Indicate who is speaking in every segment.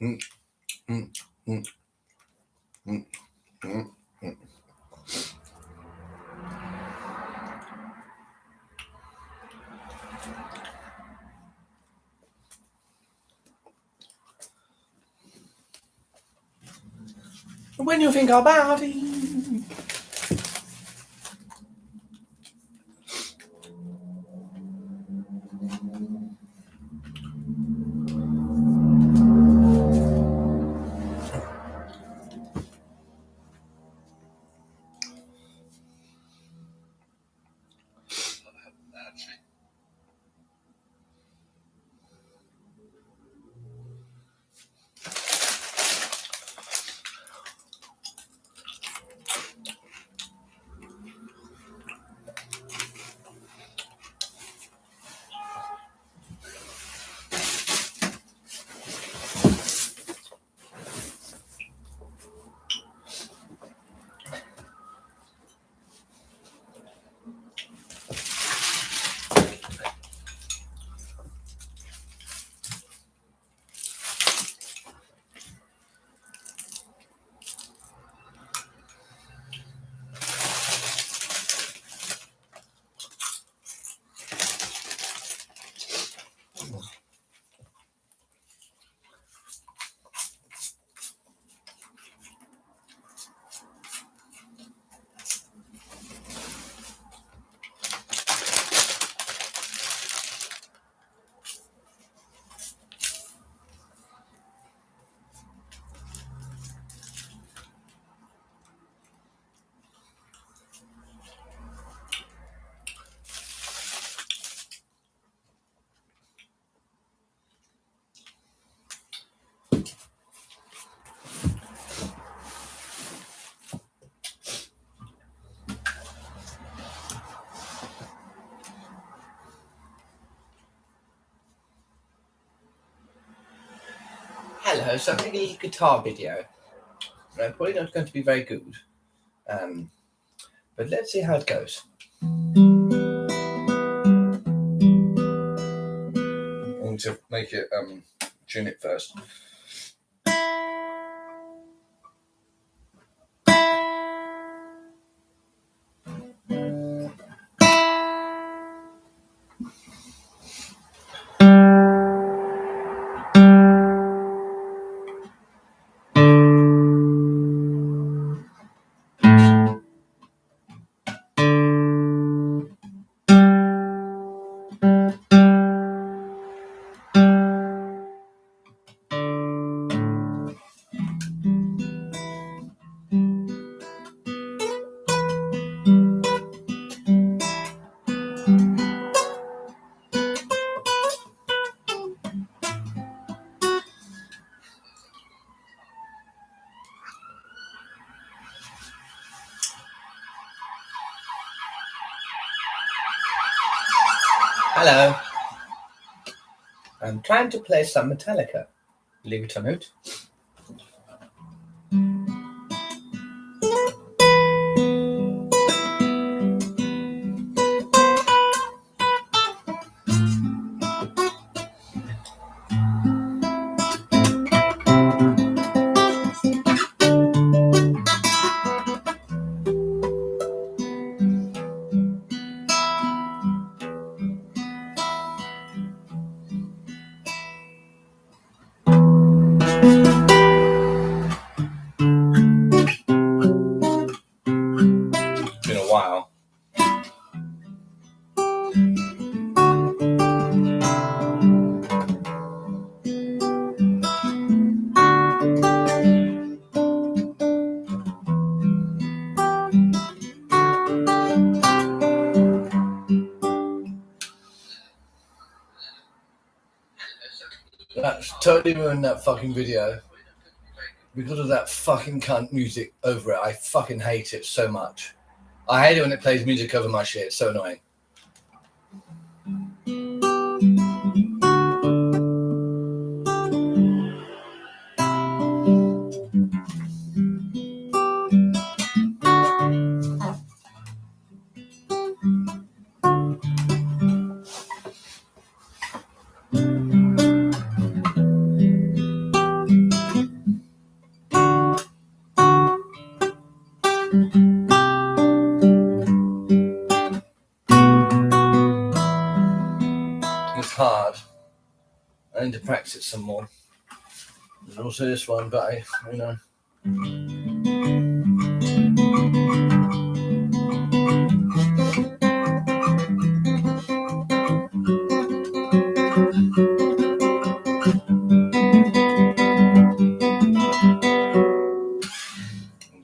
Speaker 1: Mm, mm, mm, mm, mm, mm. When you think about it. Hello, so I'm making a little guitar video. Probably not going to be very good, but let's see how it goes. I'm going to make it tune it first. Hello. I'm trying to play some Metallica, believe it or not. It's been a while. That's totally ruined that fucking video because of that fucking cunt music over it. I fucking hate it so much. I hate it when it plays music over my shit. It's so annoying. hard. I need to practice it some more. There's also this one, but you know.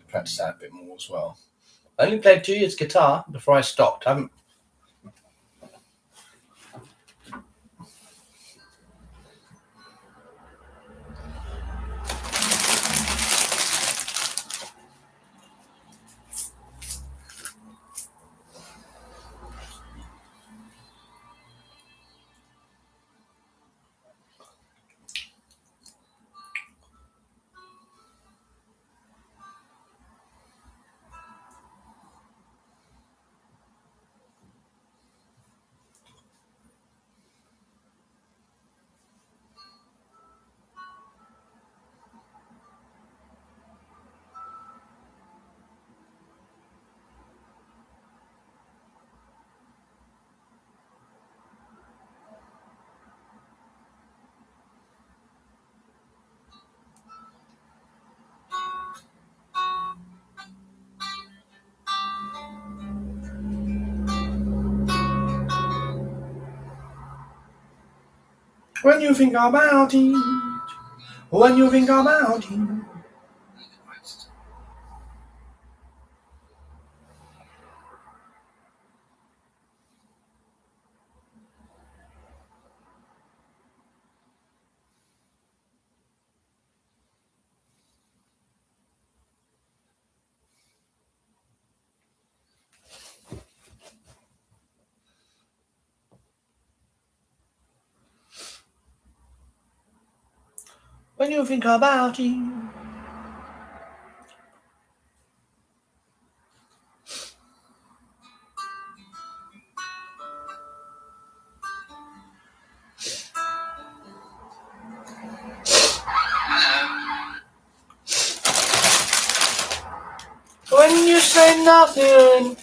Speaker 1: Practice that a bit more as well. I only played 2 years guitar before I stopped. I haven't. When you think about it, when you think about it. When you think about it. When you say nothing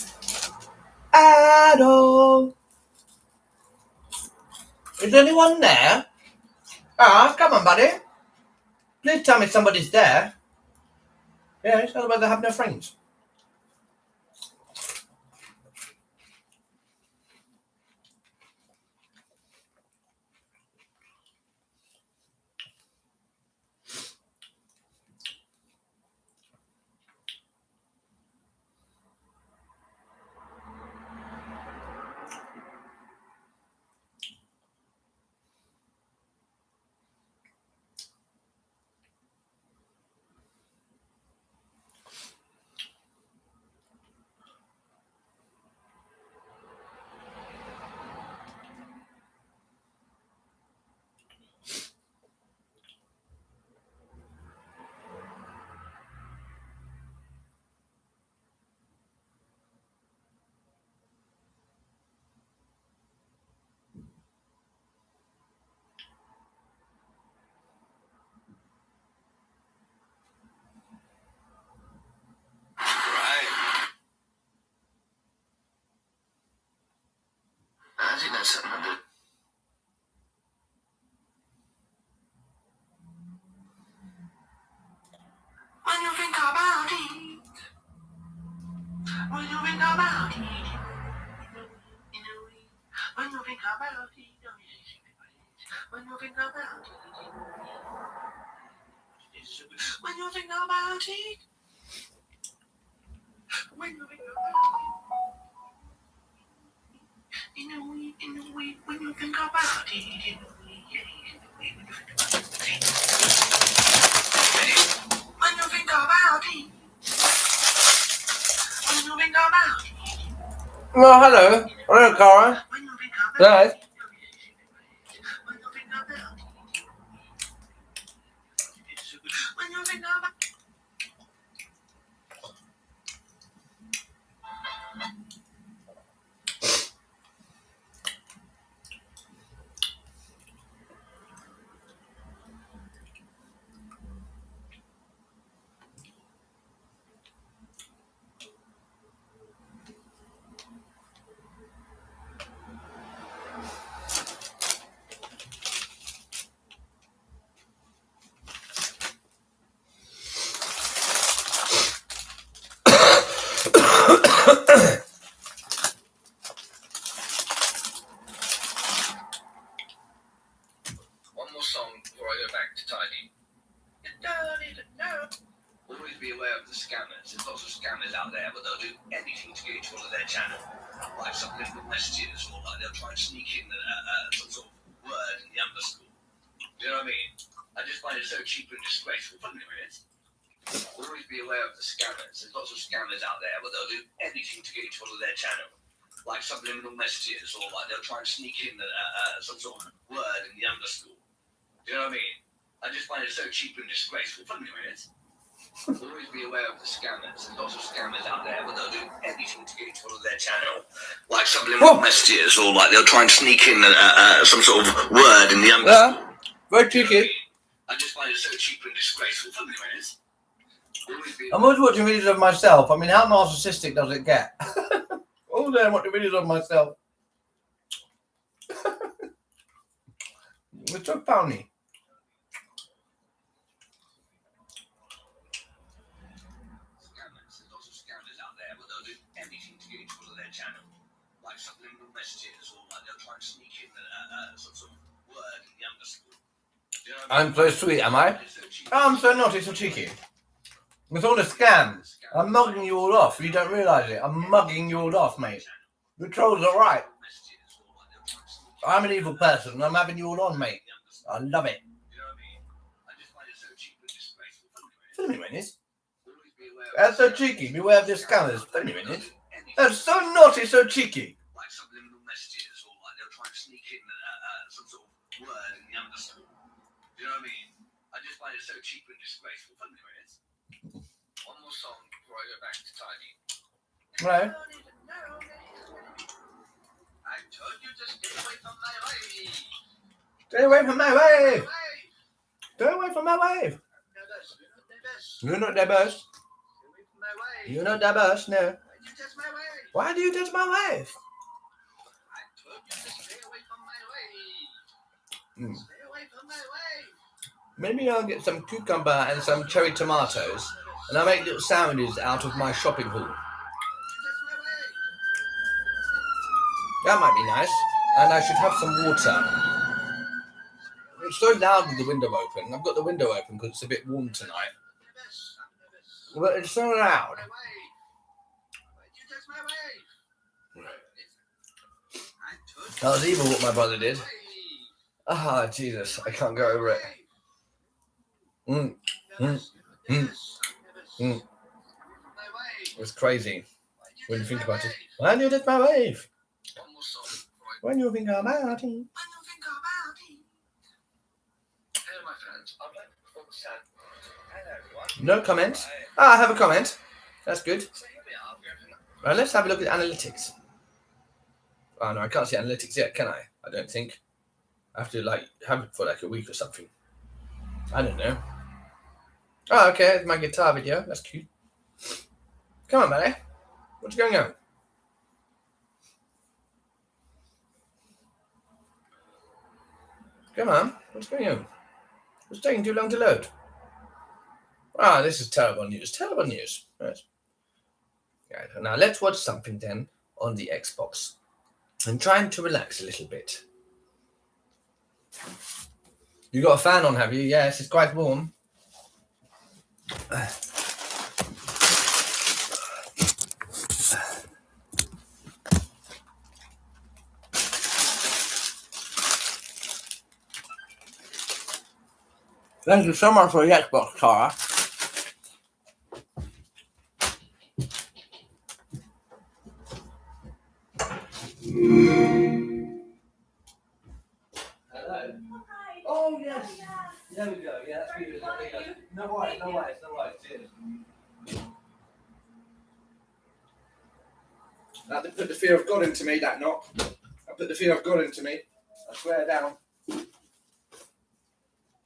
Speaker 1: at all. Is anyone there? Ah, come on, buddy. Please tell me somebody's there. Yes, otherwise I have no friends. I think that's something to do. When you think about it, when you think about it, when you think about it, when you think about it, when you think about it, when you think about it, when you think about it, when you think about it, when you think about it. Well, hello. Hello, Cara. Nice. scammers. There's lots of scammers out there, but they'll do anything to get you to follow their channel. Like subliminal messages, or like they'll try and sneak in some sort of word in the underscore. Do you know what I mean? I just find it so cheap and disgraceful. Funny it is. Always be aware of the scammers. There's lots of scammers out there, but they'll do anything to get you to follow their channel. Like subliminal messages, or like they'll try and sneak in some sort of word in the underscore. Do you know what I mean? I just find it so cheap and disgraceful. Funny it is. Always be aware of the scammers. There's lots of scammers out there, but they'll do anything to get you to follow their channel. Like subliminal messages, or like they'll try and sneak in some sort of word in the underscore. Very tricky. I just find it so cheap and disgraceful. Funny it is. I'm always watching videos of myself. I mean, how narcissistic does it get? All day I'm watching videos of myself. It's so funny. There's lots of scammers out there, but they'll do anything to get you to follow their channel. Like subliminal messages, or like they'll try and sneak in some sort of word in the underscore. You know, I'm so sweet, am I? Oh, I'm so naughty, so cheeky. It's all a scam. I'm mugging you all off. You don't realise it. I'm mugging you all off, mate. The trolls are right. I'm an evil person and I'm having you all on, mate. I love it. Funny minutes. That's so cheeky. Beware of the scammers. Funny minutes. That's so naughty, so cheeky. Like subliminal messages, or like they'll try and sneak in some sort of word in the underscore. Do you know what I mean? I just find it so cheap and disgraceful. Funny minutes. One more song before I go back to tidy. Right. I told you to stay away from my wave. Stay away from my wave. Stay away from my wave. You're not the best. You're not the best, no. Why do you touch my wave? I told you to stay away from my wave. Stay away from my wave. Maybe I'll get some cucumber and some cherry tomatoes, and I'll make little sandwiches out of my shopping haul. That might be nice. And I should have some water. It's so loud with the window open. I've got the window open because it's a bit warm tonight. But it's so loud. That was evil what my brother did. Ah, Jesus, I can't go over it. It's crazy when you think about it. When you did my wave. When you think about it. No comment. I have a comment. That's good. Right, let's have a look at analytics. Oh no, I can't see analytics yet, can I? I don't think. I have to have it for a week or something. I don't know. Oh, okay, it's my guitar video. That's cute. Come on, buddy. What's going on? Come on. What's going on? It's taking too long to load. Ah, this is terrible news. Terrible news. Right. Now let's watch something then on the Xbox. I'm trying to relax a little bit. You got a fan on, have you? Yes, it's quite warm. Thank you so much for the Xbox, Tara. Hello. Oh, yes. There we go. Yeah, that's beautiful. No worries. Cheers. That put the fear of God into me, that knock. I put the fear of God into me. I swear down.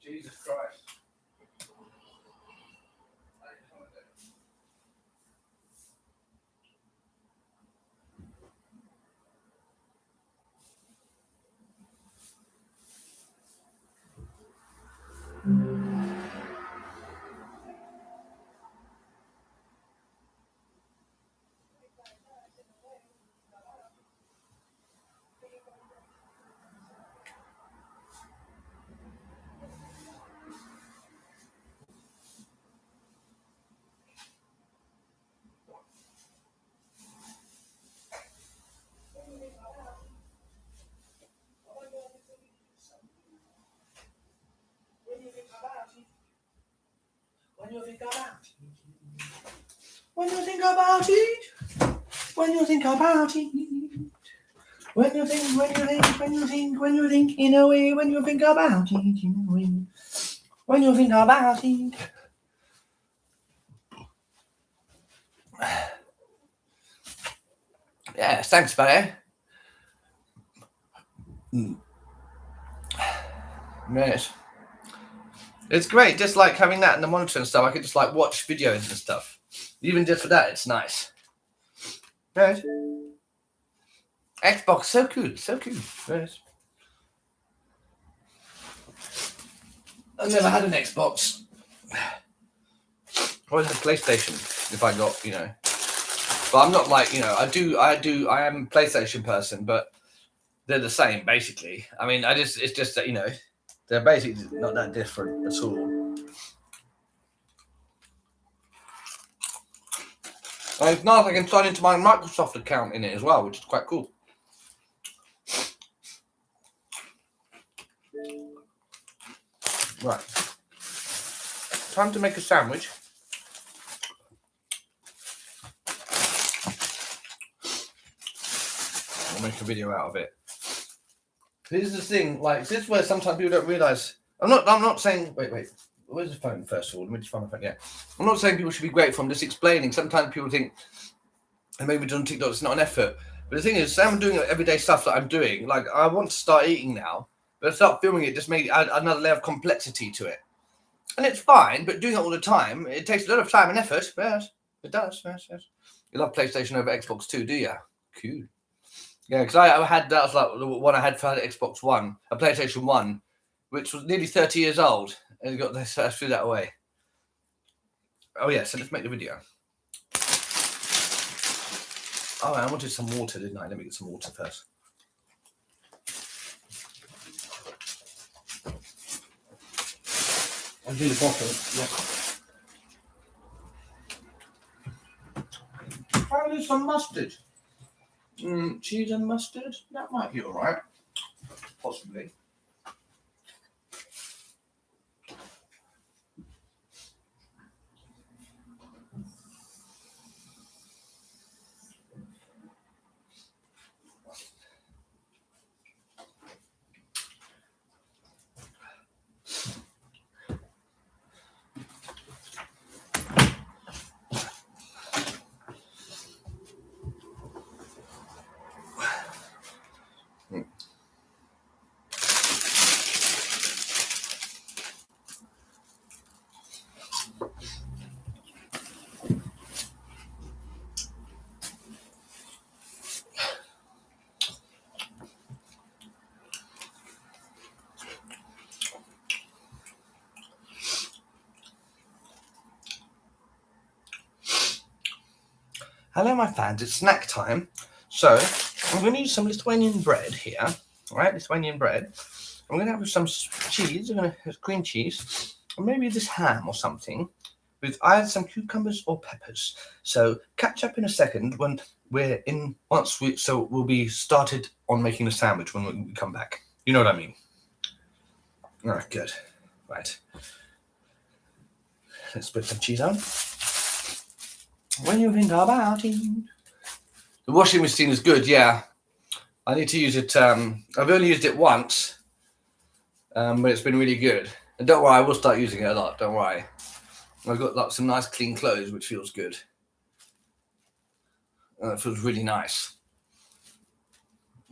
Speaker 1: Jesus Christ. When you think about it. When you think about it. When you think about it. When you think in a way, when you think about it in a way. When you think about it. Yeah, thanks, buddy. Yes. It's great, just like having that in the monitor and stuff. I could just like watch videos and stuff. Even just for that, it's nice. Right. Xbox, so cool, so cool. Right. I've never had an Xbox. I was a PlayStation if I got, But I'm not like, I am a PlayStation person, but they're the same basically. I mean, it's just that, they're basically not that different at all. And it's nice, I can sign into my Microsoft account in it as well, which is quite cool. Right. Time to make a sandwich. I'll make a video out of it. Here's the thing, like, this is where sometimes people don't realise. I'm not saying, wait, where's the phone first of all? Let me just find my phone, yeah. I'm not saying people should be grateful, I'm just explaining. Sometimes people think, and maybe doing TikTok, it's not an effort. But the thing is, I'm doing everyday stuff that I'm doing. Like, I want to start eating now, but start filming it just made add another layer of complexity to it. And it's fine, but doing it all the time, it takes a lot of time and effort. Yes, it does, yes. You love PlayStation over Xbox 2, do you? Cool. Yeah, because I had, that was like the one I had for Xbox One, a PlayStation 1, which was nearly 30 years old, and I got this, I threw that away. Oh yeah, so let's make the video. Oh, I wanted some water, didn't I? Let me get some water first. I'll do the bottom, yeah. I'll do some mustard. Cheese and mustard, that might be alright. Possibly. Hello, my fans, it's snack time. So, I'm going to use some Lithuanian bread here. Alright, Lithuanian bread. I'm going to have some cheese, I'm going to have cream cheese, or maybe this ham or something, with either some cucumbers or peppers. So, catch up in a second when we'll be started on making the sandwich when we come back. You know what I mean? Alright, good. Right. Let's put some cheese on. When you think about it. The washing machine is good, yeah. I need to use it. I've only used it once, but it's been really good. And don't worry, I will start using it a lot. Don't worry. I've got like some nice clean clothes, which feels good. It feels really nice.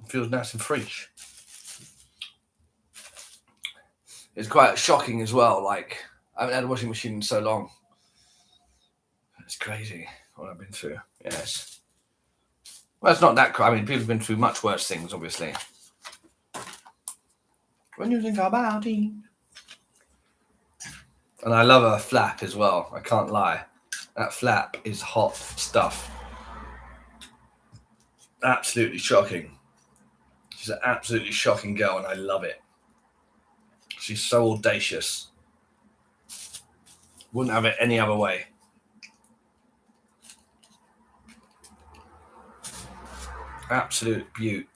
Speaker 1: It feels nice and fresh. It's quite shocking as well. Like, I haven't had a washing machine in so long. It's crazy what I've been through. Yes. Well, it's not that crazy. I mean, people have been through much worse things, obviously. When you think about it. And I love her flap as well. I can't lie. That flap is hot stuff. Absolutely shocking. She's an absolutely shocking girl, and I love it. She's so audacious. Wouldn't have it any other way. Absolute beaut.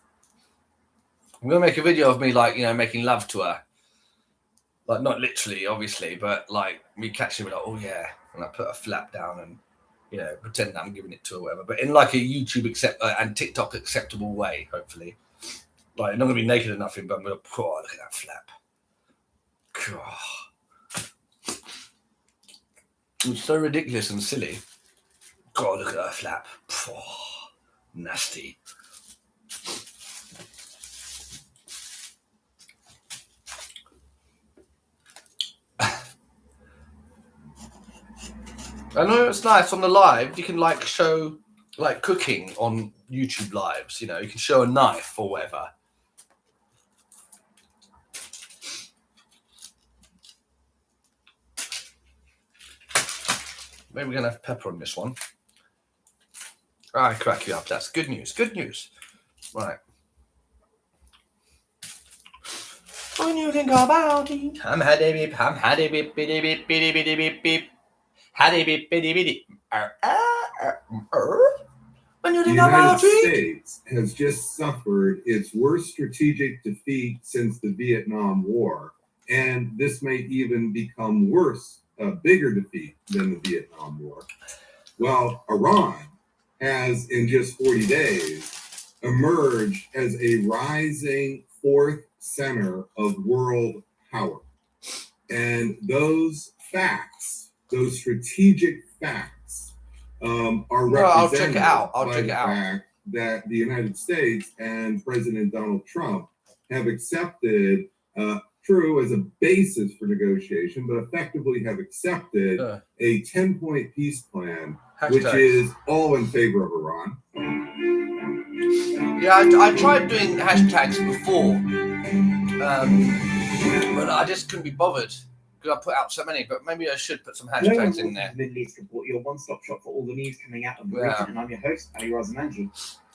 Speaker 1: I'm going to make a video of me, like, making love to her. Like, not literally, obviously, but like me catching me like, oh yeah, and I put a flap down and, you know, pretend that I'm giving it to her or whatever, but in like a YouTube and TikTok acceptable way, hopefully. Like, I'm not gonna be naked or nothing, but I'm gonna, oh, look at that flap. God. It's so ridiculous and silly. God, look at that flap. Oh, nasty. I know it's nice on the live. You can like show like cooking on YouTube lives. You know, you can show a knife or whatever. Maybe we're gonna have pepper on this one. I crack you up. That's good news. Good news. Right. When you think about it, I'm haddy beep. I'm haddy beep. Biddy beep. Biddy biddy beep beep. Haddy beep. Biddy biddy. When you
Speaker 2: The
Speaker 1: think
Speaker 2: United
Speaker 1: about it.
Speaker 2: States has just suffered its worst strategic defeat since the Vietnam War, and this may even become worse, a bigger defeat than the Vietnam War. Well, Iran has, in just 40 days, emerged as a rising fourth center of world power. And those facts, those strategic facts, are represented by the fact that the United States and President Donald Trump have accepted, true as a basis for negotiation, but effectively have accepted a 10-point peace plan, which is all in favor of Iran.
Speaker 1: Yeah, I tried doing hashtags before, but I just couldn't be bothered. Because I put out so many, but maybe I should put some hashtags in there.
Speaker 3: Middle East Report, your one-stop shop for all the news coming out of the region, and I'm your host, Ali Razamanji.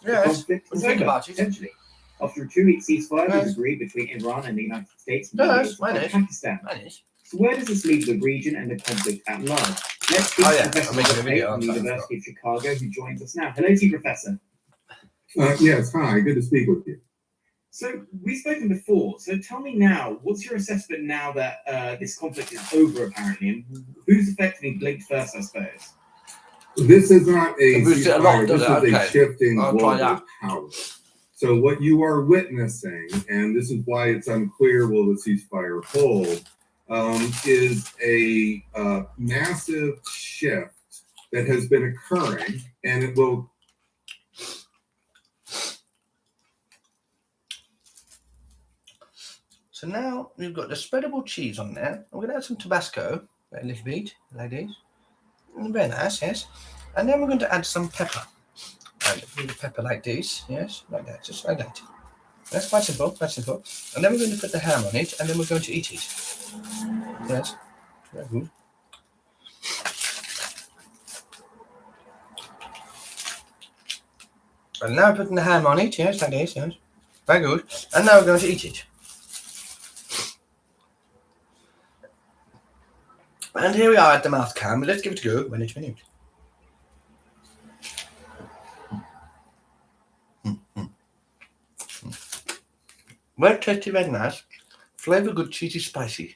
Speaker 1: Yes, think about it.
Speaker 3: Essentially, after a 2-week ceasefire was agreed between Iran and the United States and Pakistan. So where does this leave the region and the conflict at large? Let's speak to Professor Robert Pate from the University of Chicago, who joins us now. Hello to you, Professor.
Speaker 2: Yes, hi, good to speak with you.
Speaker 3: So we've spoken before. So tell me now, what's your assessment now that this conflict is over, apparently, and who's effectively blinked first, I suppose?
Speaker 2: This is not a ceasefire. This is a shifting global power. So what you are witnessing, and this is why it's unclear will the ceasefire hold, is a massive shift that has been occurring, and it will.
Speaker 1: So now we've got the spreadable cheese on there. I'm going to add some Tabasco, a little bit, like this. Very nice, yes. And then we're going to add some pepper. And do the pepper like this, yes, like that, just like that. That's quite simple, quite simple. And then we're going to put the ham on it, and then we're going to eat it. Yes, very good. And now we're putting the ham on it, yes, like this, yes. Very good. And now we're going to eat it. And here we are at the mouth cam. Let's give it a go. Minute. Very tasty, very nice. Flavor good, cheesy, spicy.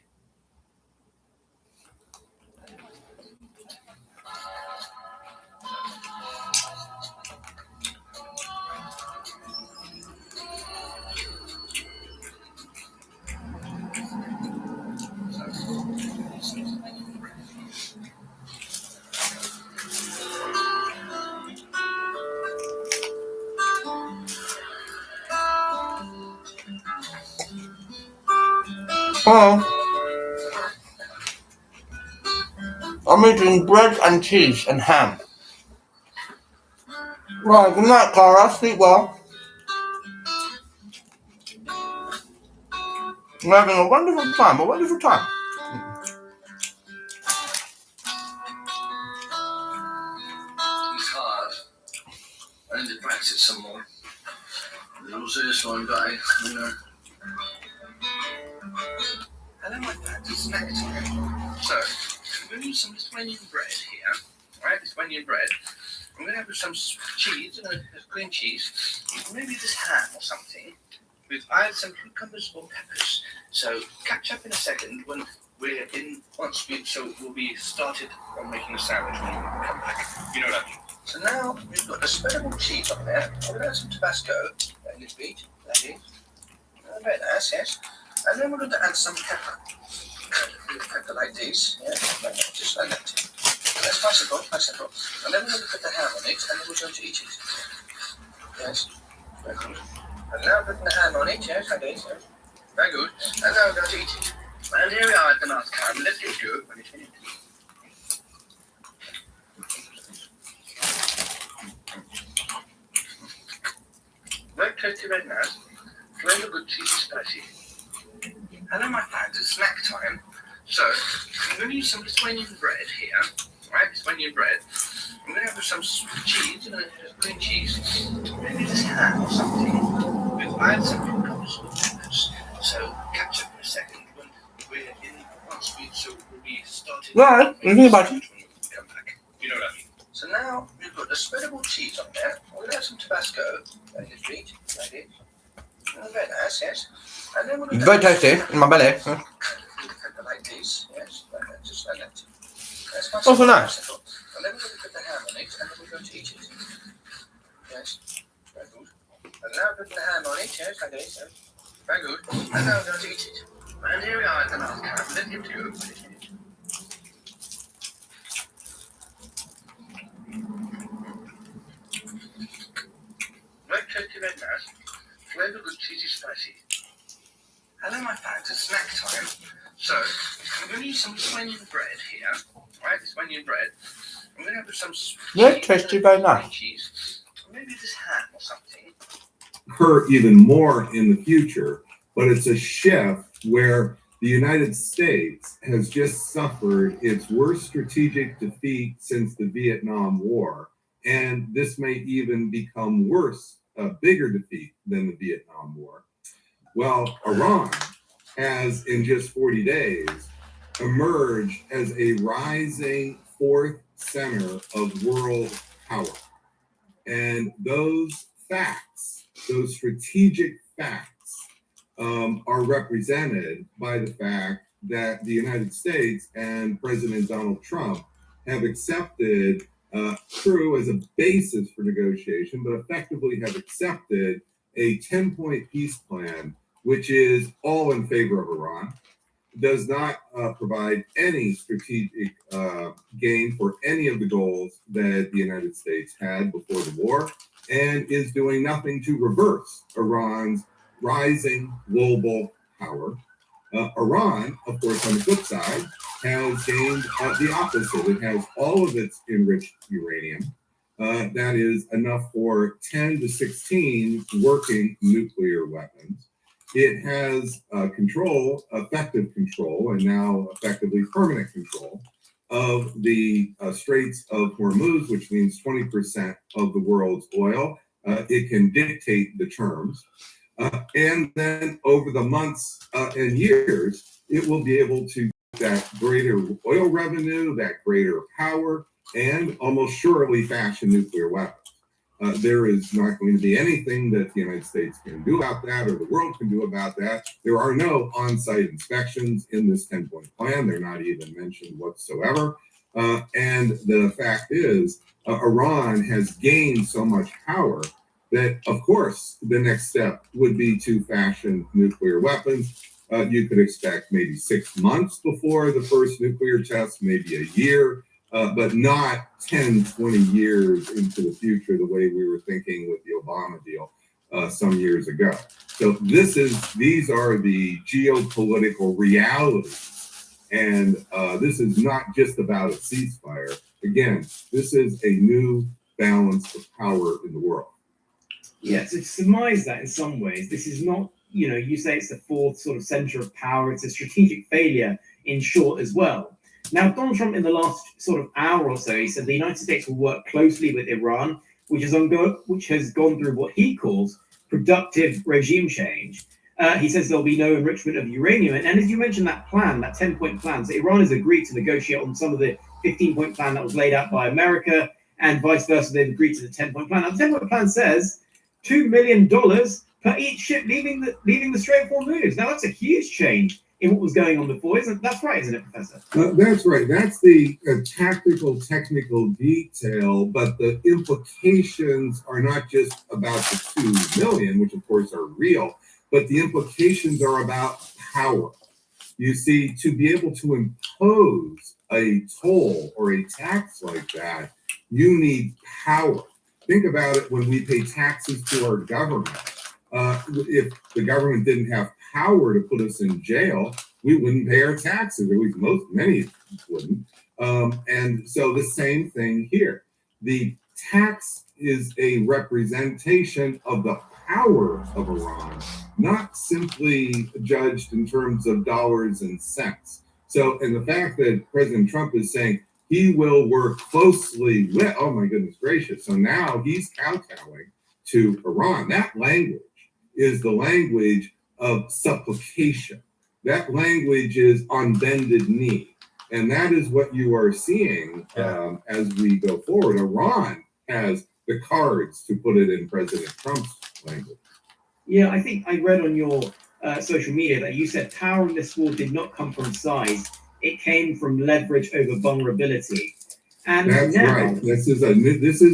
Speaker 1: I'm eating bread and cheese and ham. Right, good night, Cara. Sleep well. We're having a wonderful time, It's hard. I need to practice some more. And also this one, but you know. And then like that, it's next time. So, I'm going to use some Lithuanian bread here. Alright, Lithuanian bread. I'm going to have some cheese, green cheese, maybe this ham or something, with either some cucumbers or peppers. So catch up in a second when we'll be started on making a sandwich when we come back. You know what I mean? So now we've got the spreadable cheese on there. We're going to add some Tabasco. Let it beat. That is. Very nice, yes. And then we're going to add some pepper. Pepper like these. Yeah, like that. Just like that. That's quite simple, quite simple. And then we're going to put the ham on it, and then we're going to eat it. Yes. Very good. And now putting the ham on it, yes, like this. Yes. Very good. And now we're going to eat it. And here we are at the last time. Let's get to it when it's finished. Very tasty, very nice. Very good, cheesy, spicy. Hello, my fans. It's snack time. So I'm going to use some Lithuanian bread here. Right, Lithuanian bread. I'm going to have some cheese. I'm going to have green cheese. Maybe this ham or something. We'll add some pickles with peppers. So catch up in a second when we'll be started.
Speaker 4: Right, about it.
Speaker 1: Come back. You know what I mean? So now we've got the spreadable cheese on there. We're going to have some Tabasco. Like this, beat. Like this. Very nice, yes. And then we're going to
Speaker 4: Very tasty in my belly.
Speaker 1: pepper like this, yes, like that, just like that. That's quite
Speaker 4: Also
Speaker 1: simple,
Speaker 4: nice.
Speaker 1: simple. And then we're going to put the ham on it, and then we're going to eat it. Yes, very good. And now putting the ham on it, yes, like this, yes. Very good. And now we're going to eat it. And here we are at the last time. Let's get to it. Very tasty, very nice. Very good, cheesy, spicy. Hello, my fans. It's snack time. So I'm going to use some Lithuanian bread here. Right, Lithuanian bread. I'm going to have some
Speaker 4: Very tasty, very nice.
Speaker 1: cheese. Maybe this ham or something.
Speaker 2: Occur even more in the future, but it's a shift where the United States has just suffered its worst strategic defeat since the Vietnam War, and this may even become worse, a bigger defeat than the Vietnam War. Well, Iran has, in just 40 days, emerged as a rising fourth center of world power. And those facts, those strategic facts, are represented by the fact that the United States and President Donald Trump have accepted, true as a basis for negotiation, but effectively have accepted a 10-point peace plan, which is all in favor of Iran, does not provide any strategic gain for any of the goals that the United States had before the war, and is doing nothing to reverse Iran's rising global power. Iran, of course, on the flip side, has gained the opposite. It has all of its enriched uranium. That is enough for 10 to 16 working nuclear weapons. It has effective control, and now effectively permanent control of the Straits of Hormuz, which means 20% of the world's oil. It can dictate the terms. And then over the months and years, it will be able to get that greater oil revenue, that greater power, and almost surely fashion nuclear weapons. There is not going to be anything that the United States can do about that, or the world can do about that. There are no on-site inspections in this 10-point plan. They're not even mentioned whatsoever. And the fact is, Iran has gained so much power that, of course, the next step would be to fashion nuclear weapons. You could expect maybe 6 months before the first nuclear test, maybe a year, but not 10, 20 years into the future, the way we were thinking with the Obama deal some years ago. So these are the geopolitical realities. And this is not just about a ceasefire. Again, this is a new balance of power in the world.
Speaker 3: Yeah, to surmise that in some ways, this is not, you say it's the fourth sort of center of power. It's a strategic failure in short as well. Now, Donald Trump, in the last sort of hour or so, he said the United States will work closely with Iran, which has gone through what he calls productive regime change. He says there'll be no enrichment of uranium. And as you mentioned, that plan, that 10-point plan, so Iran has agreed to negotiate on some of the 15-point plan that was laid out by America, and vice versa, they've agreed to the 10-point plan. Now, the 10-point plan says $2 million per each ship leaving the Strait of Hormuz. Now that's a huge change in what was going on before. That's right, isn't it, Professor?
Speaker 2: That's right. That's the tactical, technical detail, but the implications are not just about the 2 million, which of course are real, but the implications are about power. You see, to be able to impose a toll or a tax like that, you need power. Think about it when we pay taxes to our government. If the government didn't have power to put us in jail, we wouldn't pay our taxes. At least many wouldn't. And so the same thing here. The tax is a representation of the power of Iran, not simply judged in terms of dollars and cents. So, and the fact that President Trump is saying he will work closely with, oh my goodness gracious. So now he's kowtowing to Iran. That language is the language of supplication. That language is on bended knee. And that is what you are seeing as we go forward. Iran has the cards, to put it in President Trump's language.
Speaker 3: Yeah, I think I read on your social media that you said power in this war did not come from size. It came from leverage over vulnerability. And
Speaker 2: that's
Speaker 3: now,
Speaker 2: right. This is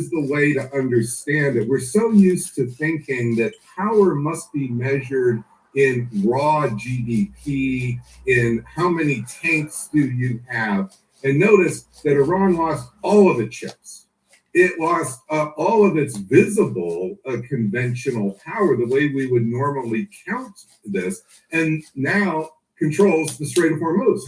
Speaker 2: the way to understand it. We're so used to thinking that power must be measured in raw GDP, in how many tanks do you have. And notice that Iran lost all of its ships. It lost all of its visible conventional power, the way we would normally count this, and now controls the Strait of Hormuz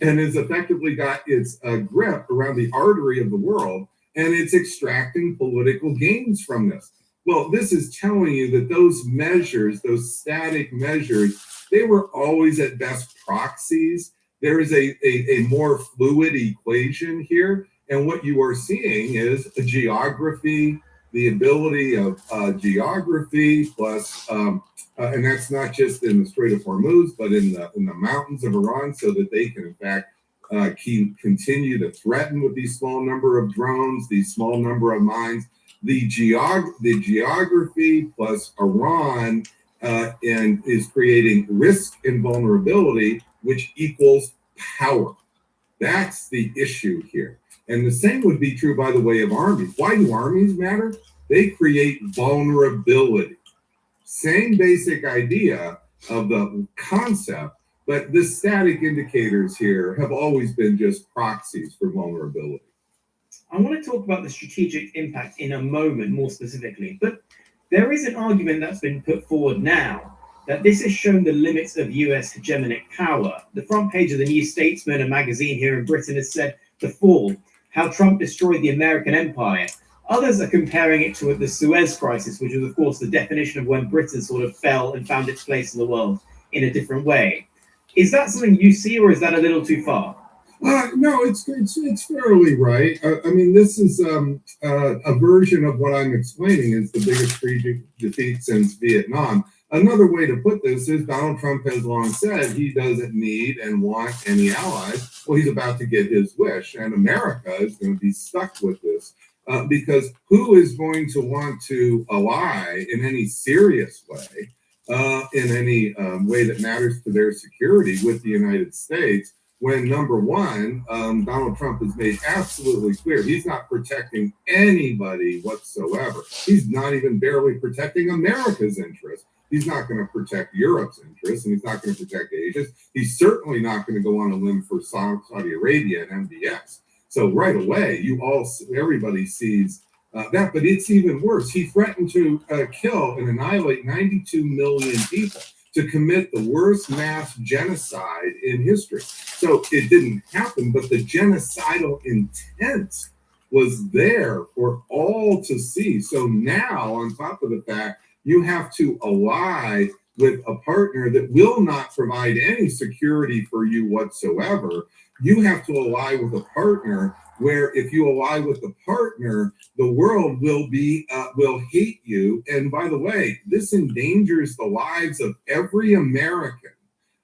Speaker 2: and has effectively got its grip around the artery of the world, and it's extracting political gains from this. Well, this is telling you that those measures, those static measures, they were always at best proxies. There is a more fluid equation here. And what you are seeing is a geography, the ability of geography plus, and that's not just in the Strait of Hormuz, but in the mountains of Iran, so that they can in fact continue to threaten with these small number of drones, these small number of mines. The geography plus Iran and is creating risk and vulnerability, which equals power. That's the issue here. And the same would be true, by the way, of armies. Why do armies matter? They create vulnerability. Same basic idea of the concept, but the static indicators here have always been just proxies for vulnerability.
Speaker 3: I want to talk about the strategic impact in a moment more specifically, but there is an argument that's been put forward now that this has shown the limits of US hegemonic power. The front page of the New Statesman, a magazine here in Britain, has said, "The Fall, How Trump Destroyed the American Empire." Others are comparing it to the Suez Crisis, which was, of course, the definition of when Britain sort of fell and found its place in the world in a different way. Is that something you see, or is that a little too far?
Speaker 2: No, it's fairly right. I mean, this is a version of what I'm explaining is the biggest strategic defeat since Vietnam. Another way to put this is Donald Trump has long said he doesn't need and want any allies. Well, he's about to get his wish, and America is going to be stuck with this because who is going to want to ally in any serious way, in any way that matters to their security with the United States? When number one, Donald Trump has made absolutely clear he's not protecting anybody whatsoever. He's not even barely protecting America's interests. He's not going to protect Europe's interests, and he's not going to protect Asia's. He's certainly not going to go on a limb for Saudi Arabia and MBS. So right away, everybody sees that, but it's even worse. He threatened to kill and annihilate 92 million people, to commit the worst mass genocide in history. So it didn't happen, but the genocidal intent was there for all to see. So now, on top of the fact, you have to ally with a partner that will not provide any security for you whatsoever. You have to ally with a partner where if you ally with the partner, the world will hate you. And by the way, this endangers the lives of every American.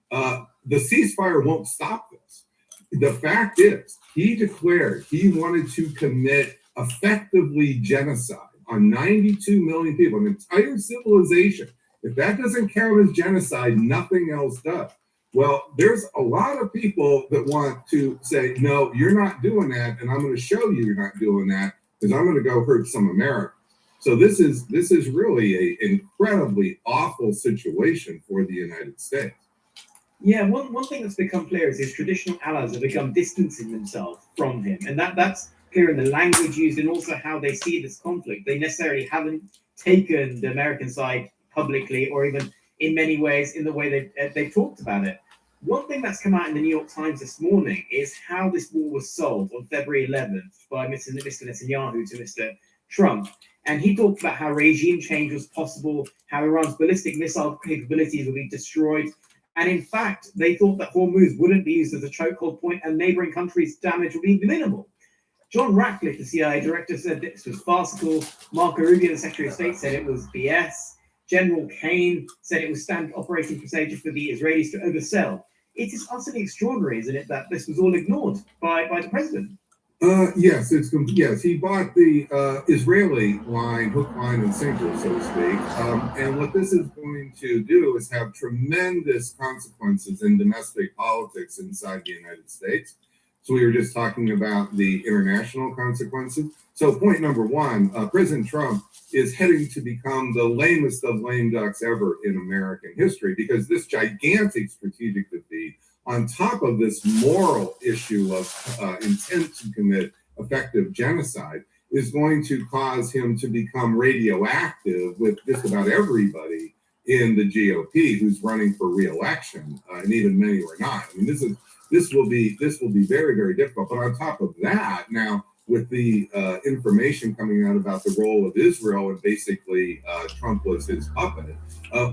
Speaker 2: The ceasefire won't stop this. The fact is, he declared he wanted to commit effectively genocide on 92 million people, an entire civilization. If that doesn't count as genocide, nothing else does. Well, there's a lot of people that want to say, no, you're not doing that, and I'm going to show you you're not doing that because I'm going to go hurt some Americans. So this is really an incredibly awful situation for the United States.
Speaker 3: Yeah, one thing that's become clear is his traditional allies have become distancing themselves from him, and that's clear in the language used and also how they see this conflict. They necessarily haven't taken the American side publicly, or even in many ways in the way they talked about it. One thing that's come out in the New York Times this morning is how this war was sold on February 11th by Mr. Netanyahu to Mr. Trump. And he talked about how regime change was possible, how Iran's ballistic missile capabilities would be destroyed. And in fact, they thought that Hormuz wouldn't be used as a chokehold point and neighboring countries' damage would be minimal. John Ratcliffe, the CIA director, said this was farcical. Marco Rubio, the Secretary of State, said it was BS. General Kane said it was standard operating procedure for the Israelis to oversell. It is utterly extraordinary, isn't it, that this was all ignored by the president?
Speaker 2: Yes, he bought the Israeli line, hook, line, and sinker, so to speak. And what this is going to do is have tremendous consequences in domestic politics inside the United States. So we were just talking about the international consequences. So point number one, President Trump is heading to become the lamest of lame ducks ever in American history, because this gigantic strategic defeat, on top of this moral issue of intent to commit effective genocide, is going to cause him to become radioactive with just about everybody in the GOP who's running for re-election, and even many who are not. I mean, this will be very, very difficult. But on top of that, now with the information coming out about the role of Israel, and basically Trump was his puppet,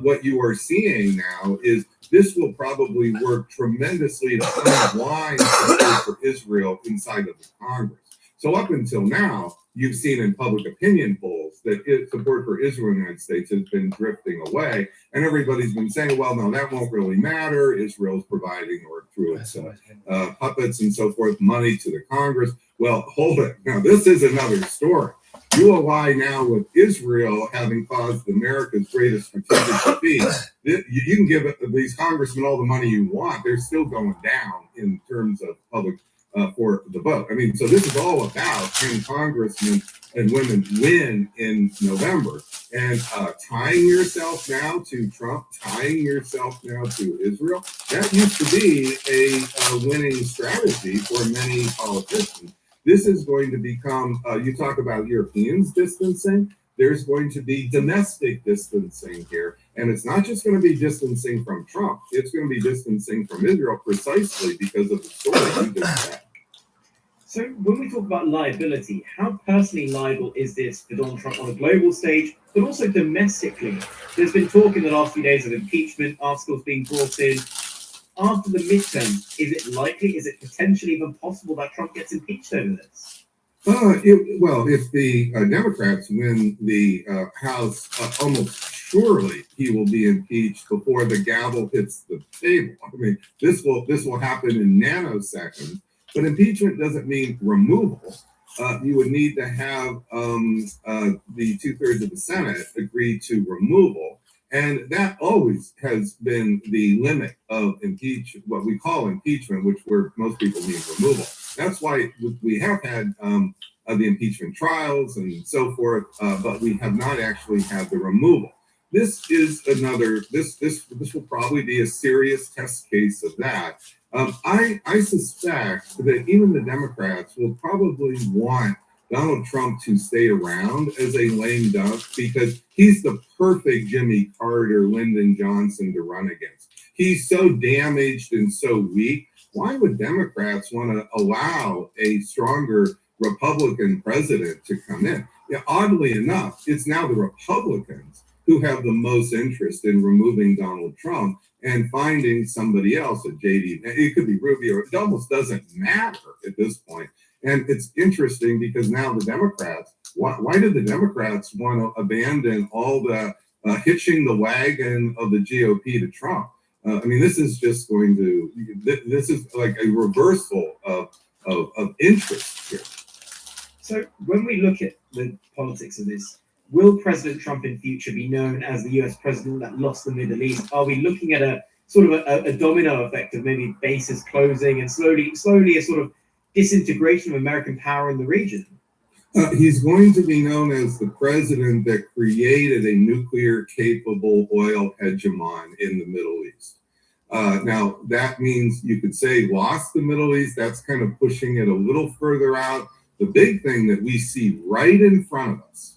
Speaker 2: what you are seeing now is this will probably work tremendously to unwind support for Israel inside of the Congress. So up until now, you've seen in public opinion polls that support for Israel in the United States has been drifting away. And everybody's been saying, well, no, that won't really matter. Israel's providing, or through its puppets and so forth, money to the Congress. Well, hold it. Now, this is another story. You ally now with Israel having caused America's greatest strategic defeat. You can give these congressmen all the money you want. They're still going down in terms of public for the vote. I mean, so this is all about can congressmen and women win in November, and tying yourself now to Trump, tying yourself now to Israel. That used to be a winning strategy for many politicians. This is going to become, you talk about Europeans distancing, there's going to be domestic distancing here. And it's not just going to be distancing from Trump, it's going to be distancing from Israel precisely because of the story you just said.
Speaker 3: So when we talk about liability, how personally liable is this for Donald Trump on a global stage, but also domestically? There's been talk in the last few days of impeachment, articles being brought in. After the midterm, is it likely, is it potentially even possible that Trump gets impeached over this?
Speaker 2: Well, if the Democrats win the House, almost surely he will be impeached before the gavel hits the table. I mean, this will happen in nanoseconds. But impeachment doesn't mean removal. You would need to have the 2/3 of the Senate agree to removal. And that always has been the limit of what we call impeachment, which most people mean removal. That's why we have had the impeachment trials and so forth, but we have not actually had the removal. This is this will probably be a serious test case of that. I suspect that even the Democrats will probably want Donald Trump to stay around as a lame duck because he's the perfect Jimmy Carter, Lyndon Johnson to run against. He's so damaged and so weak. Why would Democrats want to allow a stronger Republican president to come in? Yeah, oddly enough, it's now the Republicans who have the most interest in removing Donald Trump and finding somebody else, a JD. It could be Rubio. It almost doesn't matter at this point. And it's interesting because now the Democrats, why do the Democrats want to abandon all the hitching the wagon of the GOP to Trump? I mean, this is just going to, this is like a reversal of interest here.
Speaker 3: So when we look at the politics of this, Will President Trump in future be known as the US president that lost the Middle East? Are we looking at a sort of a domino effect of maybe bases closing and slowly a sort of disintegration of American power in the region?
Speaker 2: He's going to be known as the president that created a nuclear-capable oil hegemon in the Middle East. Now, that means you could say lost the Middle East. That's kind of pushing it a little further out. The big thing that we see right in front of us,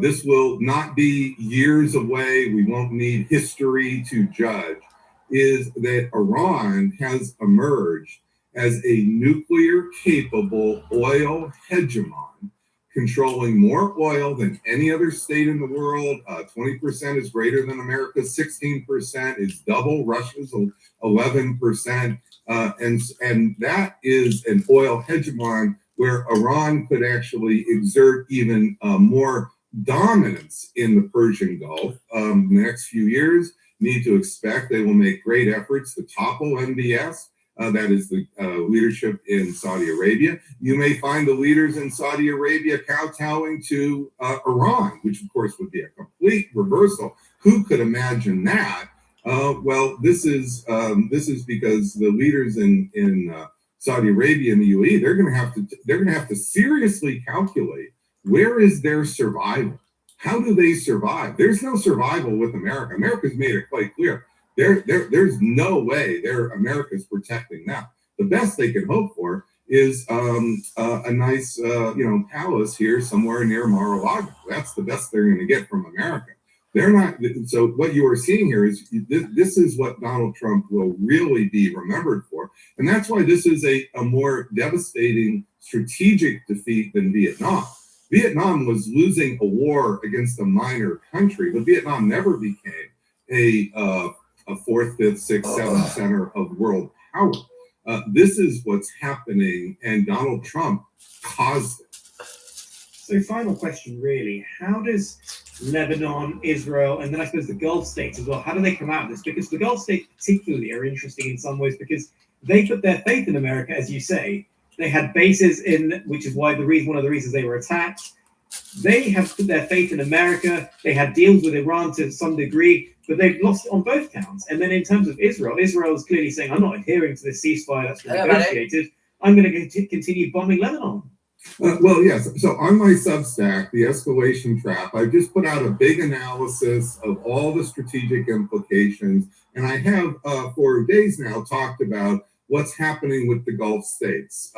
Speaker 2: this will not be years away, we won't need history to judge, is that Iran has emerged as a nuclear-capable oil hegemon, controlling more oil than any other state in the world. 20% is greater than America's, 16% is double Russia's 11%. And that is an oil hegemon where Iran could actually exert even more dominance in the Persian Gulf. The next few years, need to expect they will make great efforts to topple MBS. That is the leadership in Saudi Arabia. You may find the leaders in Saudi Arabia kowtowing to Iran, which of course would be a complete reversal. Who could imagine that? Well, this is because the leaders in Saudi Arabia and the UAE, they're going to have to seriously calculate where is their survival. How do they survive? There's no survival with America. America's made it quite clear. There's no way America's protecting them. The best they can hope for is a nice palace here somewhere near Mar-a-Lago. That's the best they're going to get from America. They're not. So what you are seeing here is this is what Donald Trump will really be remembered for, and that's why this is a more devastating strategic defeat than Vietnam. Vietnam was losing a war against a minor country, but Vietnam never became a fourth, fifth, sixth, seventh center of world power. This is what's happening, and Donald Trump caused it.
Speaker 3: So final question, really. How does Lebanon, Israel, and then I suppose the Gulf states as well, how do they come out of this? Because the Gulf states particularly are interesting in some ways because they put their faith in America, as you say. They had bases which is why one of the reasons they were attacked. They have put their faith in America. They had deals with Iran to some degree, but they've lost on both counts. And then in terms of Israel is clearly saying, I'm not adhering to this ceasefire that's been negotiated. I'm going to continue bombing Lebanon.
Speaker 2: Well, yes. So on my Substack, The Escalation Trap, I've just put out a big analysis of all the strategic implications. And I have, for days now, talked about what's happening with the Gulf states.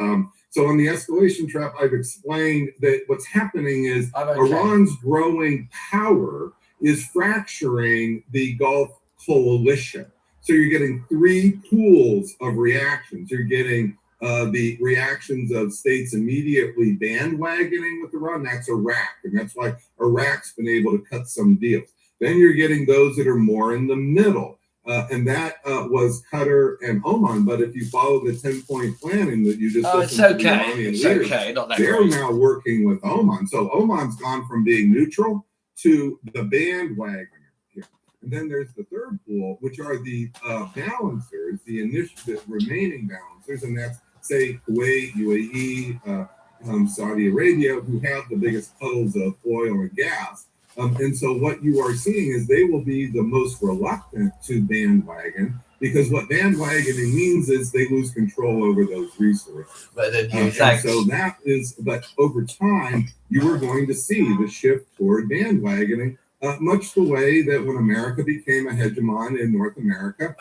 Speaker 2: So on the Escalation Trap, I've explained that what's happening is Iran's growing power is fracturing the Gulf coalition. So you're getting three pools of reactions. You're getting the reactions of states immediately bandwagoning with Iran. That's Iraq, and that's why Iraq's been able to cut some deals. Then you're getting those that are more in the middle. And that was Qatar and Oman. But if you follow the 10-point planning that you just
Speaker 1: it's okay. It's
Speaker 2: leaders,
Speaker 1: okay. Not that
Speaker 2: they're
Speaker 1: great.
Speaker 2: now working with Oman. So Oman's gone from being neutral to the bandwagoner here. And then there's the third pool, which are the balancers, the remaining balancers, and that's say Kuwait, UAE, Saudi Arabia, who have the biggest puddles of oil and gas. And so what you are seeing is they will be the most reluctant to bandwagon because what bandwagoning means is they lose control over those resources.
Speaker 1: But
Speaker 2: so that is, but over time, you are going to see the shift toward bandwagoning, much the way that when America became a hegemon in North America,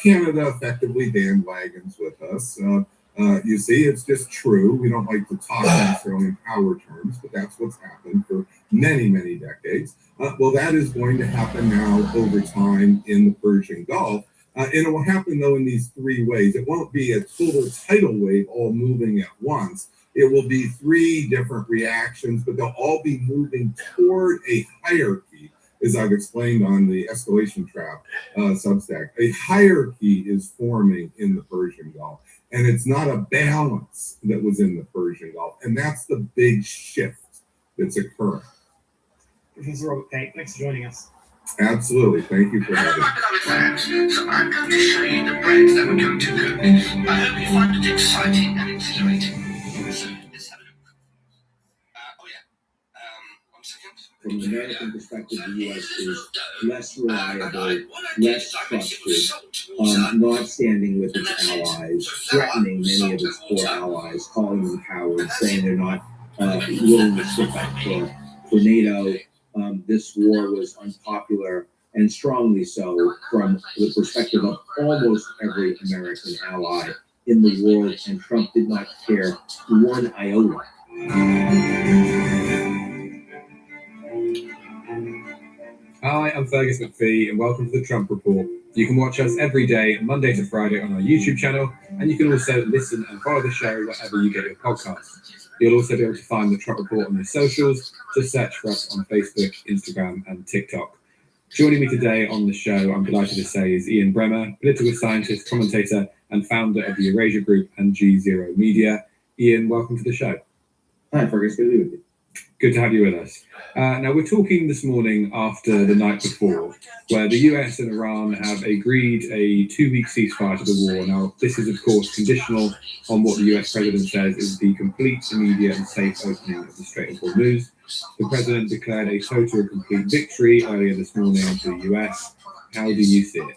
Speaker 2: Canada effectively bandwagons with us. You see, it's just true. We don't like to talk necessarily in power terms, but that's what's happened for many, many decades. Well, that is going to happen now over time in the Persian Gulf. And it will happen, though, in these three ways. It won't be a total tidal wave all moving at once. It will be three different reactions, but they'll all be moving toward a hierarchy, as I've explained on the Escalation Trap Substack. A hierarchy is forming in the Persian Gulf. And it's not a balance that was in the Persian Gulf. And that's the big shift that's occurring.
Speaker 3: Professor Robert Pate, thanks for joining us.
Speaker 2: Absolutely. Thank you for having me.
Speaker 5: So I'm going to show you the bread that we're going to cook. I hope you find it exciting and exhilarating. So let's have a look. 1 second.
Speaker 3: from an American perspective, the U.S. is less reliable, less trusted, not standing with its allies, threatening many of its core allies, calling them cowards, saying they're not willing to stick up for NATO. This war was unpopular, and strongly so, from the perspective of almost every American ally in the world, and Trump did not care one iota.
Speaker 6: Hi, I'm Fergus McPhee, and welcome to the Trump Report. You can watch us every day, Monday to Friday, on our YouTube channel, and you can also listen and follow the show wherever you get your podcasts. You'll also be able to find the Trump Report on the socials. Just search for us on Facebook, Instagram, and TikTok. Joining me today on the show, I'm delighted to say, is Ian Bremmer, political scientist, commentator, and founder of the Eurasia Group and G0 Media. Ian, welcome to the show.
Speaker 3: Hi, Fergus. Good to be with you.
Speaker 6: Good to have you with us. Now, we're talking this morning after the night before, where the US and Iran have agreed a 2-week ceasefire to the war. Now, this is, of course, conditional on what the US president says is the complete, immediate, and safe opening of the Strait of Hormuz. The president declared a total and complete victory earlier this morning to the US. How do you see it?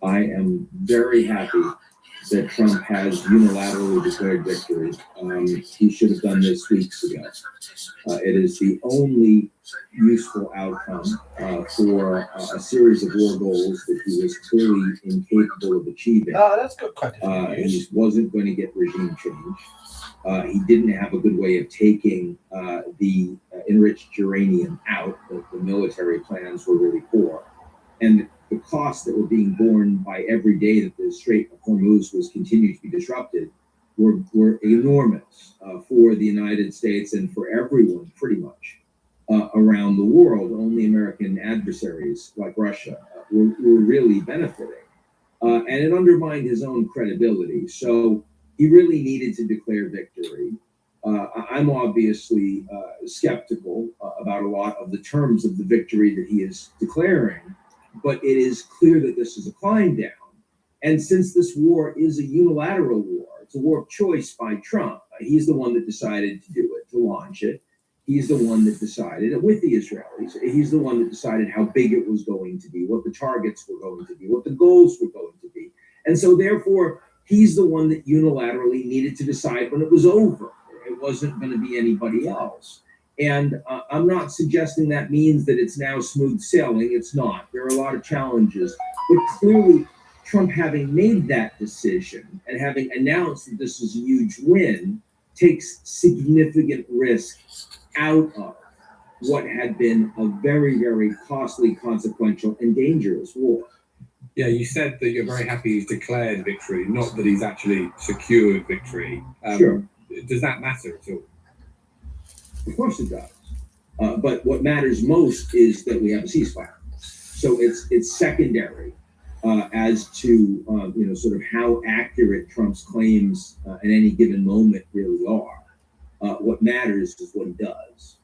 Speaker 3: I am very happy that Trump has unilaterally declared victory. He should have done this weeks ago. It is the only useful outcome for a series of war goals that he was clearly incapable of achieving.
Speaker 1: Oh, that's good.
Speaker 3: He wasn't going to get regime change. He didn't have a good way of taking the enriched uranium out. The military plans were really poor. And the costs that were being borne by every day that the Strait of Hormuz was continued to be disrupted were enormous for the United States and for everyone, pretty much, around the world. Only American adversaries like Russia were really benefiting. And it undermined his own credibility. So he really needed to declare victory. I'm obviously skeptical about a lot of the terms of the victory that he is declaring. But it is clear that this is a climb down. And since this war is a unilateral war, it's a war of choice by Trump. He's the one that decided to do it, to launch it. He's the one that decided it with the Israelis. He's the one that decided how big it was going to be, what the targets were going to be, what the goals were going to be. And so therefore, he's the one that unilaterally needed to decide when it was over. It wasn't going to be anybody else. And I'm not suggesting that means that it's now smooth sailing. It's not. There are a lot of challenges. But clearly, Trump having made that decision and having announced that this was a huge win takes significant risk out of what had been a very, very costly, consequential, and dangerous war.
Speaker 6: Yeah, you said that you're very happy he's declared victory, not that he's actually secured victory.
Speaker 3: Sure.
Speaker 6: Does that matter at all?
Speaker 3: Of course it does. But what matters most is that we have a ceasefire. So it's secondary as to sort of how accurate Trump's claims at any given moment really are. What matters is what he does.